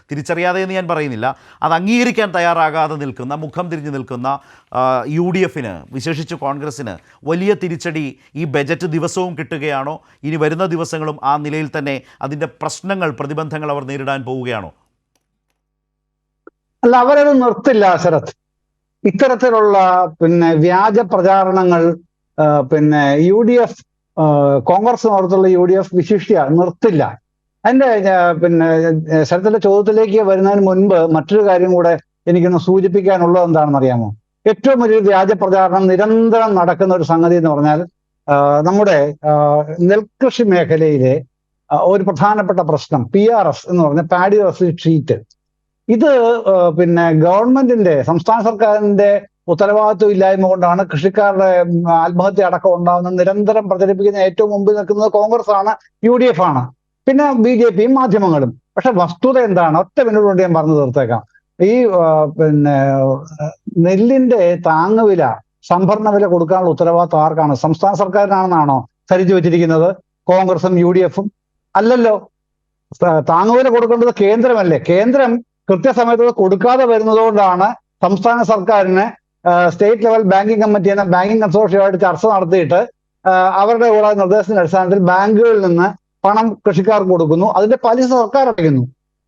തിരിച്ചറിയാതെ എന്ന് ഞാൻ പറയുന്നില്ല, അത് അംഗീകരിക്കാൻ തയ്യാറാകാതെ നിൽക്കുന്ന, മുഖം തിരിഞ്ഞു നിൽക്കുന്ന UDFന്, വിശേഷിച്ച് കോൺഗ്രസ്സിന് വലിയ തിരിച്ചടി ഈ ബജറ്റ് ദിവസവും കിട്ടുകയാണോ? ഇനി വരുന്ന ദിവസങ്ങളും ആ നിലയിൽ തന്നെ അതിൻ്റെ പ്രശ്നങ്ങൾ, പ്രതിബന്ധങ്ങൾ അവർ നേരിടാൻ പോവുകയാണോ? അല്ല, അവരത് നിർത്തില്ല ശരത്. ഇത്തരത്തിലുള്ള വ്യാജ പ്രചാരണങ്ങൾ UDF, കോൺഗ്രസ് നേതൃത്വത്തിലുള്ള UDF വിശിഷ്യ നിർത്തില്ല. അതിന്റെ ശരത്തിന്റെ ചോദ്യത്തിലേക്ക് വരുന്നതിന് മുൻപ് മറ്റൊരു കാര്യം കൂടെ എനിക്കൊന്ന് സൂചിപ്പിക്കാനുള്ളത് എന്താണെന്ന് അറിയാമോ? ഏറ്റവും വലിയ വ്യാജ പ്രചാരണം നിരന്തരം നടക്കുന്ന ഒരു സംഗതി എന്ന് പറഞ്ഞാൽ നമ്മുടെ നെൽകൃഷി മേഖലയിലെ ഒരു പ്രധാനപ്പെട്ട പ്രശ്നം PRS എന്ന് പറഞ്ഞ പാഡി റെസിഡ് ഷീറ്റ്. ഇത് ഗവൺമെന്റിന്റെ, സംസ്ഥാന സർക്കാരിന്റെ ഉത്തരവാദിത്വം ഇല്ലായ്മ കൊണ്ടാണ് കൃഷിക്കാരുടെ ആത്മഹത്യ അടക്കം ഉണ്ടാകുന്നത് നിരന്തരം പ്രചരിപ്പിക്കുന്ന ഏറ്റവും മുമ്പിൽ നിൽക്കുന്നത് കോൺഗ്രസ് ആണ്, UDF ആണ്, പിന്നെ BJPയും മാധ്യമങ്ങളും. പക്ഷെ വസ്തുത എന്താണ്? ഒറ്റ മിനിറ്റ് കൊണ്ട് ഞാൻ പറഞ്ഞു തീർത്തേക്കാം. ഈ നെല്ലിന്റെ താങ്ങുവില, സംഭരണ വില കൊടുക്കാനുള്ള ഉത്തരവാദിത്വം ആർക്കാണ്? സംസ്ഥാന സർക്കാരിനാണെന്നാണോ ധരിച്ചു വെച്ചിരിക്കുന്നത് കോൺഗ്രസും UDFും? അല്ലല്ലോ. താങ്ങുവില കൊടുക്കേണ്ടത് കേന്ദ്രമല്ലേ? കേന്ദ്രം കൃത്യസമയത്ത് കൊടുക്കാതെ വരുന്നതുകൊണ്ടാണ് സംസ്ഥാന സർക്കാരിന് സ്റ്റേറ്റ് ലെവൽ ബാങ്കിങ് കമ്മിറ്റി എന്ന ബാങ്കിങ് കൺസോർഷ്യമായിട്ട് ചർച്ച നടത്തിയിട്ട് അവരുടെ കൂടെ നിർദ്ദേശത്തിന്റെ അടിസ്ഥാനത്തിൽ ബാങ്കുകളിൽ നിന്ന് പണം കൃഷിക്കാർക്ക് കൊടുക്കുന്നു. അതിന്റെ പലിശ സർക്കാർ അടയ്ക്കുന്നു.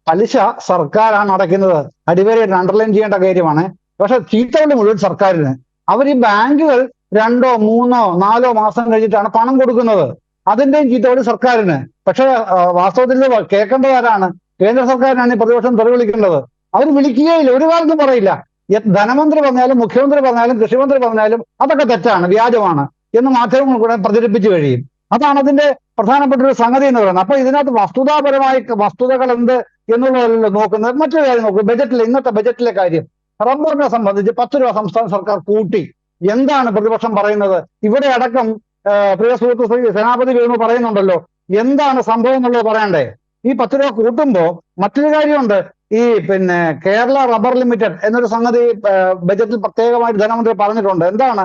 പലിശ സർക്കാരാണ് അടയ്ക്കുന്നത്. അടിവരയിട്ട് അണ്ടർലൈൻ ചെയ്യേണ്ട കാര്യമാണ്. പക്ഷെ ചീത്തവിളി മുഴുവൻ സർക്കാരിന്. അവർ ഈ ബാങ്കുകൾ 2, 3, 4 മാസം കഴിഞ്ഞിട്ടാണ് പണം കൊടുക്കുന്നത്. അതിന്റെയും ചീത്തവിളി സർക്കാരിന്. പക്ഷെ വാസ്തവത്തിൽ കേൾക്കേണ്ടത് ആരാണ്? കേന്ദ്ര സർക്കാരിനാണ് ഈ പ്രതിപക്ഷം തെറി വിളിക്കേണ്ടത്. അവർ വിളിക്കുകയില്ല, ഒരു കാലത്തും പറയില്ല. ധനമന്ത്രി പറഞ്ഞാലും മുഖ്യമന്ത്രി പറഞ്ഞാലും കൃഷിമന്ത്രി പറഞ്ഞാലും അതൊക്കെ തെറ്റാണ്, വ്യാജമാണ് എന്ന് മാധ്യമങ്ങൾ കൂടെ പ്രചരിപ്പിച്ചു കഴിയും. അതാണ് അതിന്റെ പ്രധാനപ്പെട്ട ഒരു സംഗതി എന്ന് പറയുന്നത്. അപ്പൊ ഇതിനകത്ത് വസ്തുതകൾ എന്ത് എന്നുള്ളതല്ലോ നോക്കുന്നത്. മറ്റൊരു കാര്യം നോക്കും, ഇന്നത്തെ ബജറ്റിലെ കാര്യം. റബ്ബറിനെ സംബന്ധിച്ച് 10 രൂപ സംസ്ഥാന സർക്കാർ കൂട്ടി. എന്താണ് പ്രതിപക്ഷം പറയുന്നത്? ഇവിടെ അടക്കം പ്രിയ സുഹൃത്ത് ശ്രീ സേനാപതി വേണു പറയുന്നുണ്ടല്ലോ, എന്താണ് സംഭവം എന്നുള്ളത് പറയണ്ടേ? ഈ 10 രൂപ കൂട്ടുമ്പോ മറ്റൊരു കാര്യമുണ്ട്. ഈ കേരള റബ്ബർ ലിമിറ്റഡ് എന്നൊരു സംഗതി ബജറ്റിൽ പ്രത്യേകമായിട്ട് ധനമന്ത്രി പറഞ്ഞിട്ടുണ്ട്. എന്താണ്?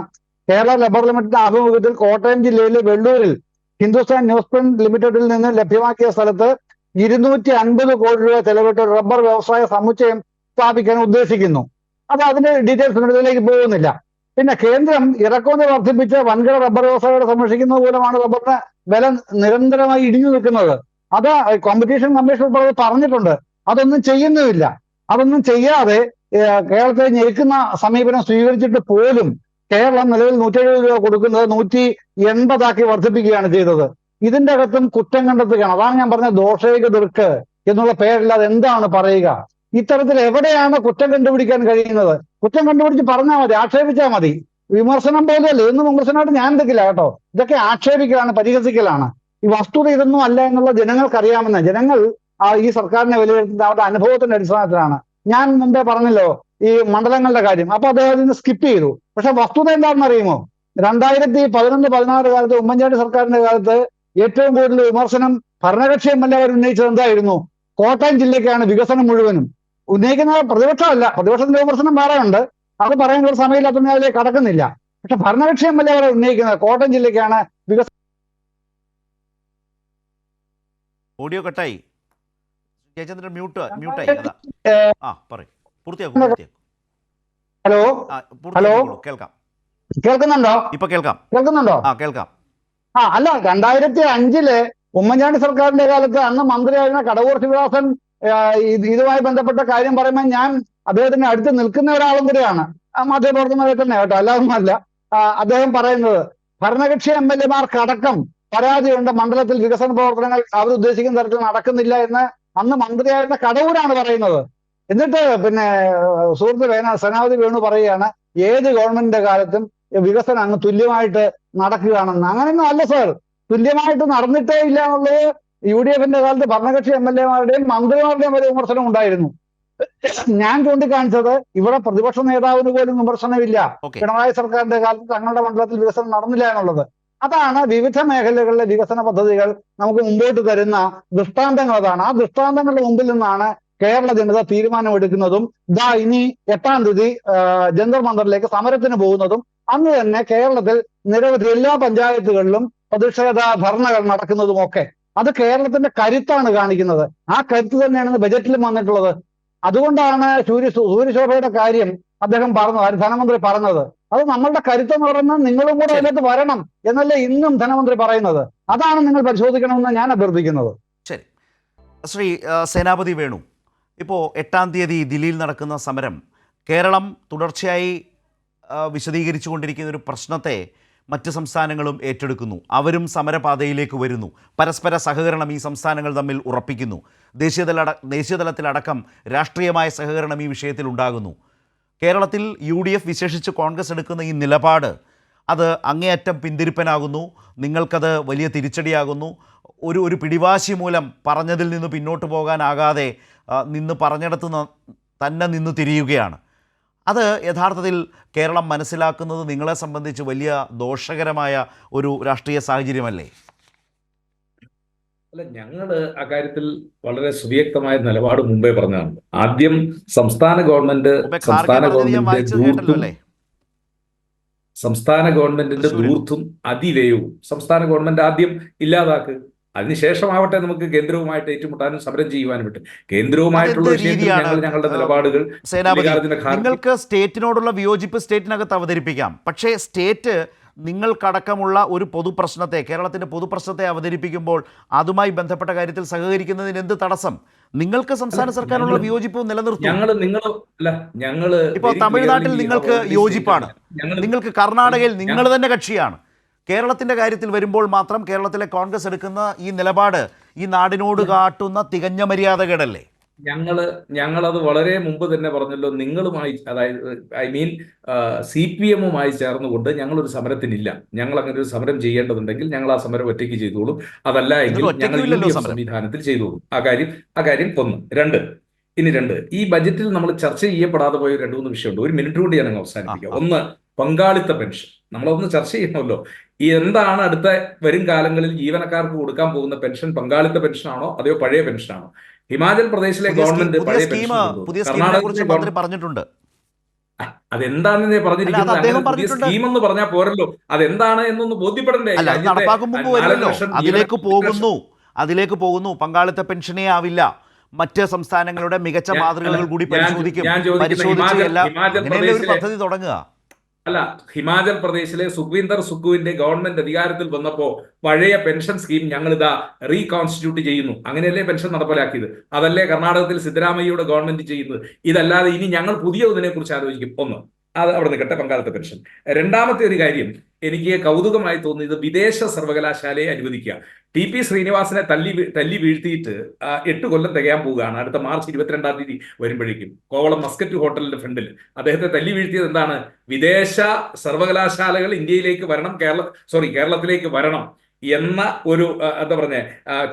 കേരള റബ്ബർ ലിമിറ്റഡിന്റെ ആഭിമുഖ്യത്തിൽ കോട്ടയം ജില്ലയിലെ വെള്ളൂരിൽ ഹിന്ദുസ്ഥാൻ ന്യൂസ് പ്രിന്റ് ലിമിറ്റഡിൽ നിന്ന് ലഭ്യമാക്കിയ സ്ഥലത്ത് 250 കോടി രൂപ ചെലവിട്ട് റബ്ബർ വ്യവസായ സമുച്ചയം സ്ഥാപിക്കാൻ ഉദ്ദേശിക്കുന്നു. അത് അതിന്റെ ഡീറ്റെയിൽസ് ഇതിലേക്ക് പോകുന്നില്ല. പിന്നെ കേന്ദ്രം ഇറക്കുമതി വർദ്ധിപ്പിച്ച് വൻകിട റബ്ബർ വ്യവസായികളെ സംരക്ഷിക്കുന്നത് മൂലമാണ് റബ്ബറിന് വില നിരന്തരമായി ഇടിഞ്ഞു നിൽക്കുന്നത്. അത് കോമ്പറ്റീഷൻ കമ്മീഷൻ ഉൾപ്പെടെ പറഞ്ഞിട്ടുണ്ട്. അതൊന്നും ചെയ്യുന്നുമില്ല. അതൊന്നും ചെയ്യാതെ കേരളത്തെ ഞെരുക്കുന്ന സമീപനം സ്വീകരിച്ചിട്ട് പോലും കേരളം നിലവിൽ 170 രൂപ കൊടുക്കുന്നത് 180 വർദ്ധിപ്പിക്കുകയാണ് ചെയ്തത്. ഇതിന്റെ അകത്തും കുറ്റം കണ്ടെത്തുകയാണ്. അതാണ് ഞാൻ പറഞ്ഞ ദോഷൈക ദീർക്ക് എന്നുള്ള പേരില്ലാതെ എന്താണ് പറയുക? ഇത്തരത്തിൽ എവിടെയാണ് കുറ്റം കണ്ടുപിടിക്കാൻ കഴിയുന്നത്? കുറ്റം കണ്ടുപിടിച്ച് പറഞ്ഞാൽ മതി, ആക്ഷേപിച്ചാൽ മതി. വിമർശനം പോലെയല്ല, ഇതൊന്നും വിമർശനമായിട്ട് ഞാൻ എടുക്കില്ല കേട്ടോ. ഇതൊക്കെ ആക്ഷേപിക്കലാണ്, പരിഹസിക്കലാണ്. ഈ വസ്തുത ഇതൊന്നും അല്ല എന്നുള്ള ജനങ്ങൾക്കറിയാമെന്ന്. ജനങ്ങൾ ഈ സർക്കാരിനെ വിലയിരുത്തുന്നത് അവരുടെ അനുഭവത്തിന്റെ അടിസ്ഥാനത്തിലാണ്. ഞാൻ മുമ്പേ പറഞ്ഞല്ലോ ഈ മണ്ഡലങ്ങളുടെ കാര്യം. അപ്പൊ അദ്ദേഹത്തിന് സ്കിപ്പ് ചെയ്തു. പക്ഷെ വസ്തുത എന്താണെന്ന് അറിയുമോ? 2011-16 കാലത്ത് ഉമ്മൻചാണ്ടി സർക്കാരിന്റെ കാലത്ത് ഏറ്റവും കൂടുതൽ വിമർശനം ഭരണകക്ഷി എം എൽ എ ഉന്നയിച്ചത് എന്തായിരുന്നു? കോട്ടയം ജില്ലയ്ക്കാണ് വികസനം മുഴുവനും. ഉന്നയിക്കുന്ന പ്രതിപക്ഷമല്ല, പ്രതിപക്ഷത്തിന്റെ വിമർശനം വേറെ ഉണ്ട്. അത് പറയാനുള്ള സമയമില്ലാത്തതിന് അതിലേക്ക് കടക്കുന്നില്ല. പക്ഷെ ഭരണകക്ഷി എം എൽ എ ഉന്നയിക്കുന്നത് കോട്ടയം ജില്ലയ്ക്കാണ് വികസനം. ഓഡിയോ കട്ടായി. ജയചന്ദ്രൻ മ്യൂട്ടായി. ഹലോ ഹലോ, കേൾക്കാം. കേൾക്കുന്നുണ്ടോ? ഇപ്പൊ കേൾക്കാം. കേൾക്കാം. അല്ല, 2005 ഉമ്മൻചാണ്ടി സർക്കാരിന്റെ കാലത്ത് അന്ന് മന്ത്രിയായിരുന്ന കടവൂർ ശിവദാസൻ ഇതുമായി ബന്ധപ്പെട്ട കാര്യം പറയുമ്പോൾ ഞാൻ അദ്ദേഹത്തിന് അടുത്ത് നിൽക്കുന്ന ഒരാളും കൂടിയാണ്. മാധ്യമപ്രവർത്തകരെ തന്നെ കേട്ടോ, അല്ലാതൊന്നുമല്ല. അദ്ദേഹം പറയുന്നത് ഭരണകക്ഷി എം എൽ എമാർക്കടക്കം പരാതിയുണ്ട്, മണ്ഡലത്തിൽ വികസന പ്രവർത്തനങ്ങൾ അവരുദ്ദേശിക്കുന്ന തരത്തിൽ നടക്കുന്നില്ല എന്ന് അന്ന് മന്ത്രിയായിരുന്ന കടവൂരാണ് പറയുന്നത്. എന്നിട്ട് പിന്നെ സുഹൃത്ത് സേനാപതി വേണു പറയുകയാണ് ഏത് ഗവൺമെന്റിന്റെ കാലത്തും വികസനം അങ്ങ് തുല്യമായിട്ട് നടക്കുകയാണെന്ന്. അങ്ങനെയൊന്നും അല്ല സാർ, തുല്യമായിട്ട് നടന്നിട്ടേ ഇല്ല എന്നുള്ളത് UDF-ന്റെ കാലത്ത് ഭരണകക്ഷി എം എൽ എമാരുടെയും മന്ത്രിമാരുടെയും വരെ വിമർശനം ഉണ്ടായിരുന്നു. ഞാൻ ചൂണ്ടിക്കാണിച്ചത് ഇവിടെ പ്രതിപക്ഷ നേതാവിന് പോലും വിമർശനമില്ല പിണറായി സർക്കാരിന്റെ കാലത്ത് തങ്ങളുടെ മണ്ഡലത്തിൽ വികസനം നടന്നില്ല എന്നുള്ളത്. അതാണ് വിവിധ മേഖലകളിലെ വികസന പദ്ധതികൾ നമുക്ക് മുമ്പോട്ട് തരുന്ന ദൃഷ്ടാന്തങ്ങൾ. അതാണ് ആ ദൃഷ്ടാന്തങ്ങളുടെ മുമ്പിൽ നിന്നാണ് കേരള ജനത തീരുമാനമെടുക്കുന്നതും ഇനി 8-ാം തീയതി ജന്തർ മന്ദറിലേക്ക് സമരത്തിന് പോകുന്നതും അന്ന് തന്നെ കേരളത്തിൽ നിരവധി എല്ലാ പഞ്ചായത്തുകളിലും പ്രതിഷേധ ധർണകൾ നടക്കുന്നതുമൊക്കെ. അത് കേരളത്തിന്റെ കരുത്താണ് കാണിക്കുന്നത്. ആ കരുത്ത് തന്നെയാണ് ബജറ്റിലും വന്നിട്ടുള്ളത്. അതുകൊണ്ടാണ് സൂര്യശോഭയുടെ കാര്യം അദ്ദേഹം പറഞ്ഞത്, ധനമന്ത്രി പറഞ്ഞത്. അത് നമ്മളുടെ കരുത്തെന്ന് പറയുന്നത് നിങ്ങളും കൂടെ അതിനകത്ത് വരണം എന്നല്ലേ ഇന്നും ധനമന്ത്രി പറയുന്നത്. അതാണ് നിങ്ങൾ പരിശോധിക്കണമെന്ന് ഞാൻ അഭ്യർത്ഥിക്കുന്നത്. ശരി, ശ്രീ സേനാപതി വേണു, ഇപ്പോൾ 8-ാം തീയതി ദില്ലിയിൽ നടക്കുന്ന സമരം കേരളം തുടർച്ചയായി വിശദീകരിച്ചു കൊണ്ടിരിക്കുന്ന ഒരു പ്രശ്നത്തെ മറ്റ് സംസ്ഥാനങ്ങളും ഏറ്റെടുക്കുന്നു. അവരും സമരപാതയിലേക്ക് വരുന്നു. പരസ്പര സഹകരണം ഈ സംസ്ഥാനങ്ങൾ തമ്മിൽ ഉറപ്പിക്കുന്നു. ദേശീയതലത്തിലടക്കം രാഷ്ട്രീയമായ സഹകരണം ഈ വിഷയത്തിൽ ഉണ്ടാകുന്നു. കേരളത്തിൽ UDF വിശേഷിച്ച് കോൺഗ്രസ് എടുക്കുന്ന ഈ നിലപാട് അത് അങ്ങേയറ്റം പിന്തിരിപ്പനാകുന്നു. നിങ്ങൾക്കത് വലിയ തിരിച്ചടിയാകുന്നു. ഒരു പിടിവാശി മൂലം പറഞ്ഞതിൽ നിന്ന് പിന്നോട്ട് പോകാനാകാതെ പറഞ്ഞിടത്ത് തന്നെ നിന്ന് തിരിയുകയാണ്. അത് യഥാർത്ഥത്തിൽ കേരളം മനസ്സിലാക്കുന്നത് നിങ്ങളെ സംബന്ധിച്ച് വലിയ ദോഷകരമായ ഒരു രാഷ്ട്രീയ സാഹചര്യമല്ലേ? അല്ല, ഞങ്ങൾ അക്കാര്യത്തിൽ വളരെ സുവ്യക്തമായ നിലപാട് മുമ്പേ പറഞ്ഞതാണ്. ആദ്യം സംസ്ഥാന ഗവൺമെന്റിന്റെ ധൂർത്തും അതിവേയവും സംസ്ഥാന ഗവൺമെന്റ് ആദ്യം ഇല്ലാതാക്ക്. അതിനുശേഷമാവട്ടെ നമുക്ക് കേന്ദ്രവുമായിട്ട് ഏറ്റുമുട്ടാനും സമരം ചെയ്യുവാനും പറ്റും. കേന്ദ്രവുമായിട്ടുള്ള ഞങ്ങളുടെ നിലപാടുകൾ നിങ്ങൾക്ക് സ്റ്റേറ്റിനോടുള്ള വിയോജിപ്പ് സ്റ്റേറ്റിനകത്ത് അവതരിപ്പിക്കാം. പക്ഷേ സ്റ്റേറ്റ് നിങ്ങൾക്കടക്കമുള്ള ഒരു പൊതുപ്രശ്നത്തെ, കേരളത്തിൻ്റെ പൊതുപ്രശ്നത്തെ അവതരിപ്പിക്കുമ്പോൾ അതുമായി ബന്ധപ്പെട്ട കാര്യത്തിൽ സഹകരിക്കുന്നതിന് എന്ത് തടസ്സം? നിങ്ങൾക്ക് സംസ്ഥാന സർക്കാരിനുള്ള വിയോജിപ്പ് നിലനിർത്തും. ഇപ്പോൾ തമിഴ്നാട്ടിൽ നിങ്ങൾക്ക് യോജിപ്പാണ്, നിങ്ങൾക്ക് കർണാടകയിൽ നിങ്ങൾ തന്നെ കക്ഷിയാണ്. കേരളത്തിൻ്റെ കാര്യത്തിൽ വരുമ്പോൾ മാത്രം കേരളത്തിലെ കോൺഗ്രസ് എടുക്കുന്ന ഈ നിലപാട് ഈ നാടിനോട് കാട്ടുന്ന തികഞ്ഞ മര്യാദകേടല്ലേ? ഞങ്ങളത് വളരെ മുമ്പ് തന്നെ പറഞ്ഞല്ലോ. നിങ്ങളുമായി, അതായത് CPM-ഉമായി ചേർന്നുകൊണ്ട് ഞങ്ങളൊരു സമരത്തിനില്ല. ഞങ്ങൾ അങ്ങനെ ഒരു സമരം ചെയ്യേണ്ടതുണ്ടെങ്കിൽ ഞങ്ങൾ ആ സമരം ഒറ്റയ്ക്ക് ചെയ്തോളും. അതല്ല എങ്കിൽ ഞങ്ങൾ UDF സംവിധാനത്തിൽ ചെയ്തോളും. ആ കാര്യം ഒന്ന്. രണ്ട്, ഈ ബജറ്റിൽ നമ്മൾ ചർച്ച ചെയ്യപ്പെടാതെ പോയ 2-3 വിഷയമുണ്ട്. 1 മിനിറ്റ് കൊണ്ട് ഞാൻ അവസാനിപ്പിക്കാം. ഒന്ന്, പങ്കാളിത്ത പെൻഷൻ. നമ്മളതൊന്ന് ചർച്ച ചെയ്യണമല്ലോ. എന്താണ് അടുത്ത വരും കാലങ്ങളിൽ ജീവനക്കാർക്ക് കൊടുക്കാൻ പോകുന്ന പെൻഷൻ? പങ്കാളിത്ത പെൻഷനാണോ അതെയോ പഴയ പെൻഷനാണോ? ഹിമാചൽ പ്രദേശിലെ ഗവൺമെന്റ് പഴയ പെൻഷൻ, കർണാടകത്തിൽ പറഞ്ഞിട്ടുണ്ട്. അതെന്താണെന്ന് പറഞ്ഞിരിക്കുന്നത്. പുതിയ സ്കീം എന്ന് പറഞ്ഞാൽ പോരല്ലോ, അതെന്താണ് എന്നൊന്ന് ബോധ്യപ്പെടണ്ടേ? അതിലേക്ക് പോകുന്നു. പങ്കാളിത്ത പെൻഷനേ ആവില്ല. മറ്റ് സംസ്ഥാനങ്ങളുടെ മികച്ച മാതൃകകൾ കൂടി പരിശോധിക്കും. പരിശോധിച്ച് ഒരു പദ്ധതി തുടങ്ങുക. അല്ല, ഹിമാചൽ പ്രദേശിലെ സുഖ്വീന്ദർ സുഖുവിന്റെ ഗവൺമെന്റ് അധികാരത്തിൽ വന്നപ്പോൾ പഴയ പെൻഷൻ സ്കീം ഞങ്ങൾ ഇതാ റീകോൺസ്റ്റിറ്റ്യൂട്ട് ചെയ്യുന്നു. അങ്ങനെയല്ലേ പെൻഷൻ നടപ്പിലാക്കിയത്? അതല്ലേ കർണാടകത്തിൽ സിദ്ധരാമയ്യയുടെ ഗവൺമെന്റ് ചെയ്യുന്നത്? ഇതല്ലാതെ ഇനി ഞങ്ങൾ പുതിയ ഒന്നിനെ കുറിച്ച് ആലോചിക്കും. ഒന്ന്, അത് അവിടെ നിൽക്കട്ടെ, പങ്കാളിത്ത പെൻഷൻ. രണ്ടാമത്തെ ഒരു കാര്യം എനിക്ക് കൗതുകമായി തോന്നിയത് വിദേശ സർവകലാശാലയെ അനുവദിക്കുക. TP ശ്രീനിവാസനെ തല്ലി വീഴ്ത്തിയിട്ട് 8 കൊല്ലം തികയാൻ പോവുകയാണ്. അടുത്ത മാർച്ച് 22-ാം തീയതി വരുമ്പോഴേക്കും കോവളം മസ്കറ്റ് ഹോട്ടലിന്റെ ഫ്രണ്ടിൽ അദ്ദേഹത്തെ തല്ലി വീഴ്ത്തിയത് എന്താണ്? വിദേശ സർവകലാശാലകൾ ഇന്ത്യയിലേക്ക് വരണം, കേരളത്തിലേക്ക് വരണം എന്ന ഒരു എന്താ പറഞ്ഞ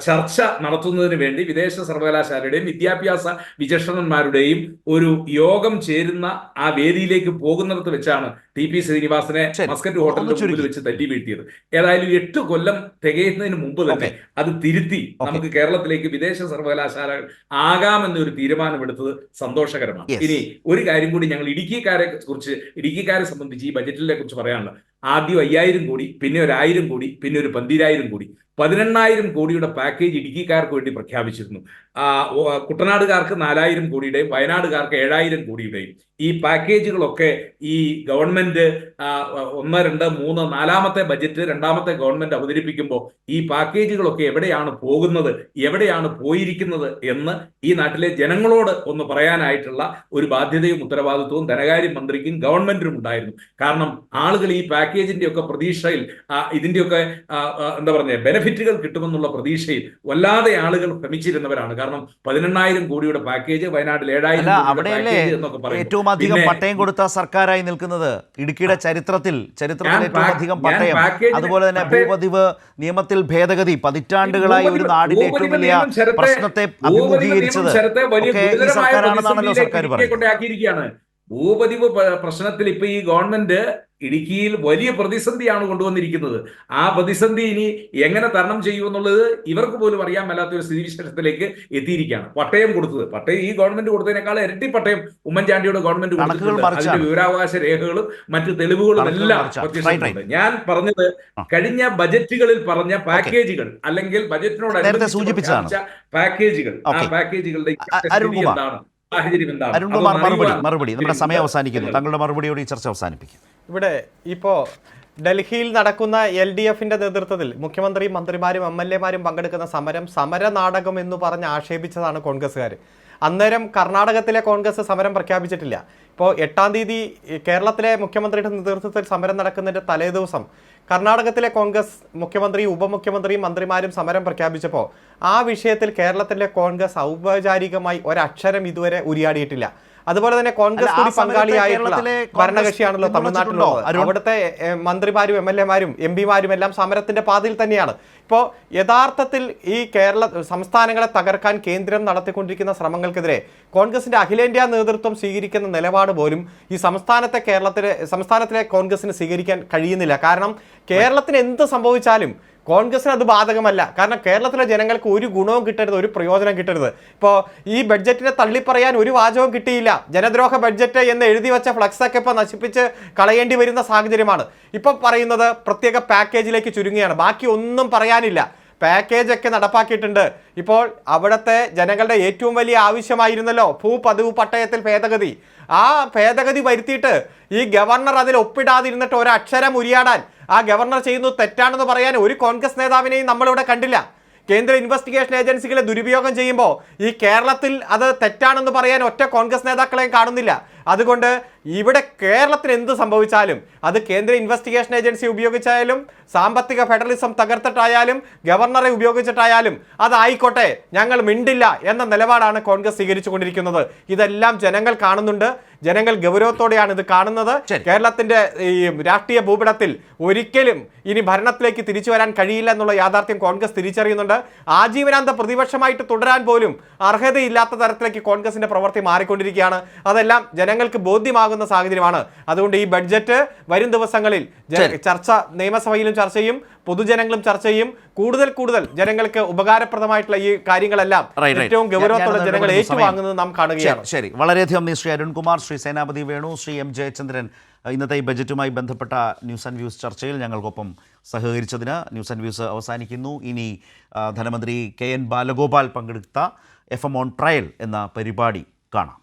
ചർച്ച നടത്തുന്നതിന് വേണ്ടി വിദേശ സർവകലാശാലയുടെയും വിദ്യാഭ്യാസ വിചക്ഷണന്മാരുടെയും ഒരു യോഗം ചേരുന്ന ആ വേദിയിലേക്ക് പോകുന്നിടത്ത് വെച്ചാണ് TP ശ്രീനിവാസനെ മസ്കറ്റ് ഹോട്ടലിന്റെ മുമ്പിൽ വെച്ച് തല്ലി വീഴ്ത്തിയത്. ഏതായാലും 8 കൊല്ലം തികയുന്നതിന് മുമ്പ് തന്നെ അത് തിരുത്തി നമുക്ക് കേരളത്തിലേക്ക് വിദേശ സർവകലാശാലകൾ ആകാമെന്നൊരു തീരുമാനമെടുത്തത് സന്തോഷകരമാണ്. ഇനി ഒരു കാര്യം കൂടി ഞങ്ങൾ ഇടുക്കിക്കാരെ സംബന്ധിച്ച് ഈ ബജറ്റിനെ കുറിച്ച് പറയാനുള്ളത്, ആദ്യം 5000 കോടി, പിന്നെ ഒരു 1000 കോടി, പിന്നെ ഒരു 12000 കോടി, 18000 കോടിയുടെ പാക്കേജ് ഇടുക്കിക്കാർക്ക് വേണ്ടി പ്രഖ്യാപിച്ചിരുന്നു. കുട്ടനാടുകാർക്ക് 4000 കോടിയുടെയും വയനാടുകാർക്ക് 7000 കോടിയുടെയും ഈ പാക്കേജുകളൊക്കെ ഈ ഗവൺമെന്റ് 1, 2, 3, 4ാമത്തെ ബജറ്റ് രണ്ടാമത്തെ ഗവൺമെന്റ് അവതരിപ്പിക്കുമ്പോൾ ഈ പാക്കേജുകളൊക്കെ എവിടെയാണ് പോകുന്നത്, എവിടെയാണ് പോയിരിക്കുന്നത് എന്ന് ഈ നാട്ടിലെ ജനങ്ങളോട് ഒന്ന് പറയാനായിട്ടുള്ള ഒരു ബാധ്യതയും ഉത്തരവാദിത്വവും ധനകാര്യ മന്ത്രിക്കും ഗവൺമെന്റിനും ഉണ്ടായിരുന്നു. കാരണം ആളുകൾ ഈ പാക്കേജിന്റെ ഒക്കെ പ്രതീക്ഷയിൽ, ഇതിന്റെയൊക്കെ എന്താ പറയുക, ബെനിഫിറ്റുകൾ കിട്ടുമെന്നുള്ള പ്രതീക്ഷയിൽ വല്ലാതെ ആളുകൾ ഭ്രമിച്ചിരുന്നവരാണ്. കാരണം 18000 കോടിയുടെ പാക്കേജ്, വയനാട്ടിൽ 7000 പാക്കേജ് എന്നൊക്കെ പറയും. ഏറ്റവും അധികം പട്ടയം കൊടുത്ത സർക്കാരായി നിൽക്കുന്നത് ഇടുക്കിയുടെ ചരിത്രത്തിൽ ഏറ്റവും അധികം പട്ടയം, അതുപോലെ തന്നെ ഭൂപതിവ് നിയമത്തിൽ ഭേദഗതി, പതിറ്റാണ്ടുകളായി ഒരു നാടിന്റെ ഏറ്റവും വലിയ പ്രശ്നത്തെ അഭിമുഖീകരിച്ചത് ഈ സർക്കാരാണെന്നാണല്ലോ സർക്കാർ പറയുന്നത്. ഭൂപതിവ് പ്രശ്നത്തിൽ ഇപ്പൊ ഈ ഗവൺമെന്റ് ഇടുക്കിയിൽ വലിയ പ്രതിസന്ധിയാണ് കൊണ്ടുവന്നിരിക്കുന്നത്. ആ പ്രതിസന്ധി ഇനി എങ്ങനെ തരണം ചെയ്യുമെന്നുള്ളത് ഇവർക്ക് പോലും അറിയാൻ മേലാത്ത ഒരു സ്ഥിതിവിശേഷത്തിലേക്ക് എത്തിയിരിക്കുകയാണ്. പട്ടയം കൊടുത്തത് ഈ ഗവൺമെന്റ് കൊടുത്തതിനേക്കാൾ ഇരട്ടി പട്ടയം ഉമ്മൻചാണ്ടിയുടെ ഗവൺമെന്റ് കൊടുത്തിട്ടുണ്ട്. അതിന്റെ വിവരാവകാശ രേഖകളും മറ്റു തെളിവുകളും എല്ലാം പ്രത്യക്ഷപ്പെട്ടുണ്ട്. ഞാൻ പറഞ്ഞത് കഴിഞ്ഞ ബജറ്റുകളിൽ പറഞ്ഞ പാക്കേജുകൾ അല്ലെങ്കിൽ ബജറ്റിനോട് പാക്കേജുകൾ, ആ പാക്കേജുകളുടെ എന്താണ്, അരുൺകുമാർ മറുപടി നമ്മുടെ സമയം അവസാനിക്കുന്നു. താങ്കളുടെ മറുപടിയോട് ഈ ചർച്ച അവസാനിപ്പിക്കും. ഇവിടെ ഇപ്പോൾ ഡൽഹിയിൽ നടക്കുന്ന LDFന്റെ നേതൃത്വത്തിൽ മുഖ്യമന്ത്രിയും മന്ത്രിമാരും MLA-മാരും പങ്കെടുക്കുന്ന സമര നാടകം എന്ന് പറഞ്ഞ് ആക്ഷേപിച്ചതാണ് കോൺഗ്രസ്സുകാർ. അന്നേരം കർണാടകത്തിലെ കോൺഗ്രസ് സമരം പ്രഖ്യാപിച്ചിട്ടില്ല. ഇപ്പോൾ 8-ാം തീയതി കേരളത്തിലെ മുഖ്യമന്ത്രിയുടെ നേതൃത്വത്തിൽ സമരം നടക്കുന്നതിൻ്റെ തലേദിവസം കർണാടകത്തിലെ കോൺഗ്രസ് മുഖ്യമന്ത്രിയും ഉപമുഖ്യമന്ത്രിയും മന്ത്രിമാരും സമരം പ്രഖ്യാപിച്ചപ്പോൾ ആ വിഷയത്തിൽ കേരളത്തിലെ കോൺഗ്രസ് ഔപചാരികമായി ഒരക്ഷരം ഇതുവരെ ഉരിയാടിയിട്ടില്ല. അതുപോലെ തന്നെ കോൺഗ്രസ് കൂടി പങ്കാളിയായിട്ടുള്ള ഭരണകക്ഷിയാണല്ലോ തമിഴ്നാട്ടിലുള്ളത്. അവിടുത്തെ മന്ത്രിമാരും MLA-മാരും MP-മാരും എല്ലാം സമരത്തിന്റെ പാതയിൽ തന്നെയാണ്. ഇപ്പോൾ യഥാർത്ഥത്തിൽ ഈ സംസ്ഥാനങ്ങളെ തകർക്കാൻ കേന്ദ്രം നടത്തിക്കൊണ്ടിരിക്കുന്ന ശ്രമങ്ങൾക്കെതിരെ കോൺഗ്രസിന്റെ അഖിലേന്ത്യാ നേതൃത്വം സ്വീകരിക്കുന്ന നിലപാട് പോലും ഈ സംസ്ഥാനത്തിലെ കോൺഗ്രസിന് സ്വീകരിക്കാൻ കഴിയുന്നില്ല. കാരണം കേരളത്തിന് എന്ത് സംഭവിച്ചാലും കോൺഗ്രസിന് അത് ബാധകമല്ല. കാരണം കേരളത്തിലെ ജനങ്ങൾക്ക് ഒരു ഗുണവും കിട്ടരുത്, ഒരു പ്രയോജനം കിട്ടരുത്. ഇപ്പോൾ ഈ ബഡ്ജറ്റിനെ തള്ളിപ്പറയാൻ ഒരു വാചകവും കിട്ടിയില്ല. ജനദ്രോഹ ബഡ്ജറ്റ് എന്ന് എഴുതി വെച്ച ഫ്ലക്സൊക്കെ ഇപ്പോൾ നശിപ്പിച്ച് കളയേണ്ടി വരുന്ന സാഹചര്യമാണ്. ഇപ്പോൾ പറയുന്നത് പ്രത്യേക പാക്കേജിലേക്ക് ചുരുങ്ങുകയാണ്. ബാക്കി ഒന്നും പറയാനില്ല. പാക്കേജൊക്കെ നടപ്പാക്കിയിട്ടുണ്ട്. ഇപ്പോൾ അവിടുത്തെ ജനങ്ങളുടെ ഏറ്റവും വലിയ ആവശ്യമായിരുന്നല്ലോ ഭൂപതിവ് പട്ടയത്തിൽ ഭേദഗതി. ആ ഭേദഗതി വരുത്തിയിട്ട് ഈ ഗവർണർ അതിൽ ഒപ്പിടാതിരുന്നിട്ട് ഒരക്ഷരം ഉരിയാടാൻ ആ ഗവർണർ ചെയ്യുന്നത് തെറ്റാണെന്ന് പറയാൻ ഒരു കോൺഗ്രസ് നേതാവിനെയും നമ്മളിവിടെ കണ്ടില്ല. കേന്ദ്ര ഇൻവെസ്റ്റിഗേഷൻ ഏജൻസികളെ ദുരുപയോഗം ചെയ്യുമ്പോൾ ഈ കേരളത്തിൽ അത് തെറ്റാണെന്ന് പറയാൻ ഒറ്റ കോൺഗ്രസ് നേതാക്കളെയും കാണുന്നില്ല. അതുകൊണ്ട് ഇവിടെ കേരളത്തിന് എന്ത് സംഭവിച്ചാലും അത് കേന്ദ്ര ഇൻവെസ്റ്റിഗേഷൻ ഏജൻസി ഉപയോഗിച്ചായാലും സാമ്പത്തിക ഫെഡറലിസം തകർത്തിട്ടായാലും ഗവർണറെ ഉപയോഗിച്ചിട്ടായാലും അതായിക്കോട്ടെ, ഞങ്ങൾ മിണ്ടില്ല എന്ന നിലപാടാണ് കോൺഗ്രസ് സ്വീകരിച്ചു കൊണ്ടിരിക്കുന്നത്. ഇതെല്ലാം ജനങ്ങൾ കാണുന്നുണ്ട്. ജനങ്ങൾ ഗൗരവത്തോടെയാണ് ഇത് കാണുന്നത്. കേരളത്തിന്റെ ഈ രാഷ്ട്രീയ ഭൂപടത്തിൽ ഒരിക്കലും ഇനി ഭരണത്തിലേക്ക് തിരിച്ചു വരാൻ കഴിയില്ല എന്നുള്ള യാഥാർത്ഥ്യം കോൺഗ്രസ് തിരിച്ചറിയുന്നുണ്ട്. ആജീവനാന്ത പ്രതിപക്ഷമായിട്ട് തുടരാൻ പോലും അർഹതയില്ലാത്ത തരത്തിലേക്ക് കോൺഗ്രസിന്റെ പ്രവൃത്തി മാറിക്കൊണ്ടിരിക്കുകയാണ്. അതെല്ലാം ജനങ്ങൾക്ക് ബോധ്യമാകുന്ന സാഹചര്യമാണ്. അതുകൊണ്ട് ഈ ബഡ്ജറ്റ് വരും ദിവസങ്ങളിൽ ചർച്ച, നിയമസഭയിലും ചർച്ചയും പൊതുജനങ്ങളും ചർച്ചയും കൂടുതൽ ജനങ്ങൾക്ക് ഉപകാരപ്രദമായിട്ടുള്ള ഈ കാര്യങ്ങളെല്ലാം ഏറ്റവും ഗൗരവത്തോടെ ജനങ്ങൾ ഏറ്റുവാങ്ങുന്നത് നാം കാണുകയാണ്. ശരി, വളരെയധികം ശ്രീ അരുൺകുമാർ, ശ്രീ സേനാപതി വേണു, ശ്രീ M. ജയചന്ദ്രൻ ഇന്നത്തെ ഈ ബജറ്റുമായി ബന്ധപ്പെട്ട ന്യൂസ് ആൻഡ് വ്യൂസ് ചർച്ചയിൽ ഞങ്ങൾക്കൊപ്പം സഹകരിച്ചതിന്. ന്യൂസ് ആൻഡ് വ്യൂസ് അവസാനിക്കുന്നു. ഇനി ധനമന്ത്രി KN ബാലഗോപാൽ പങ്കെടുത്ത FM ഓൺ ട്രയൽ എന്ന പരിപാടി കാണാം.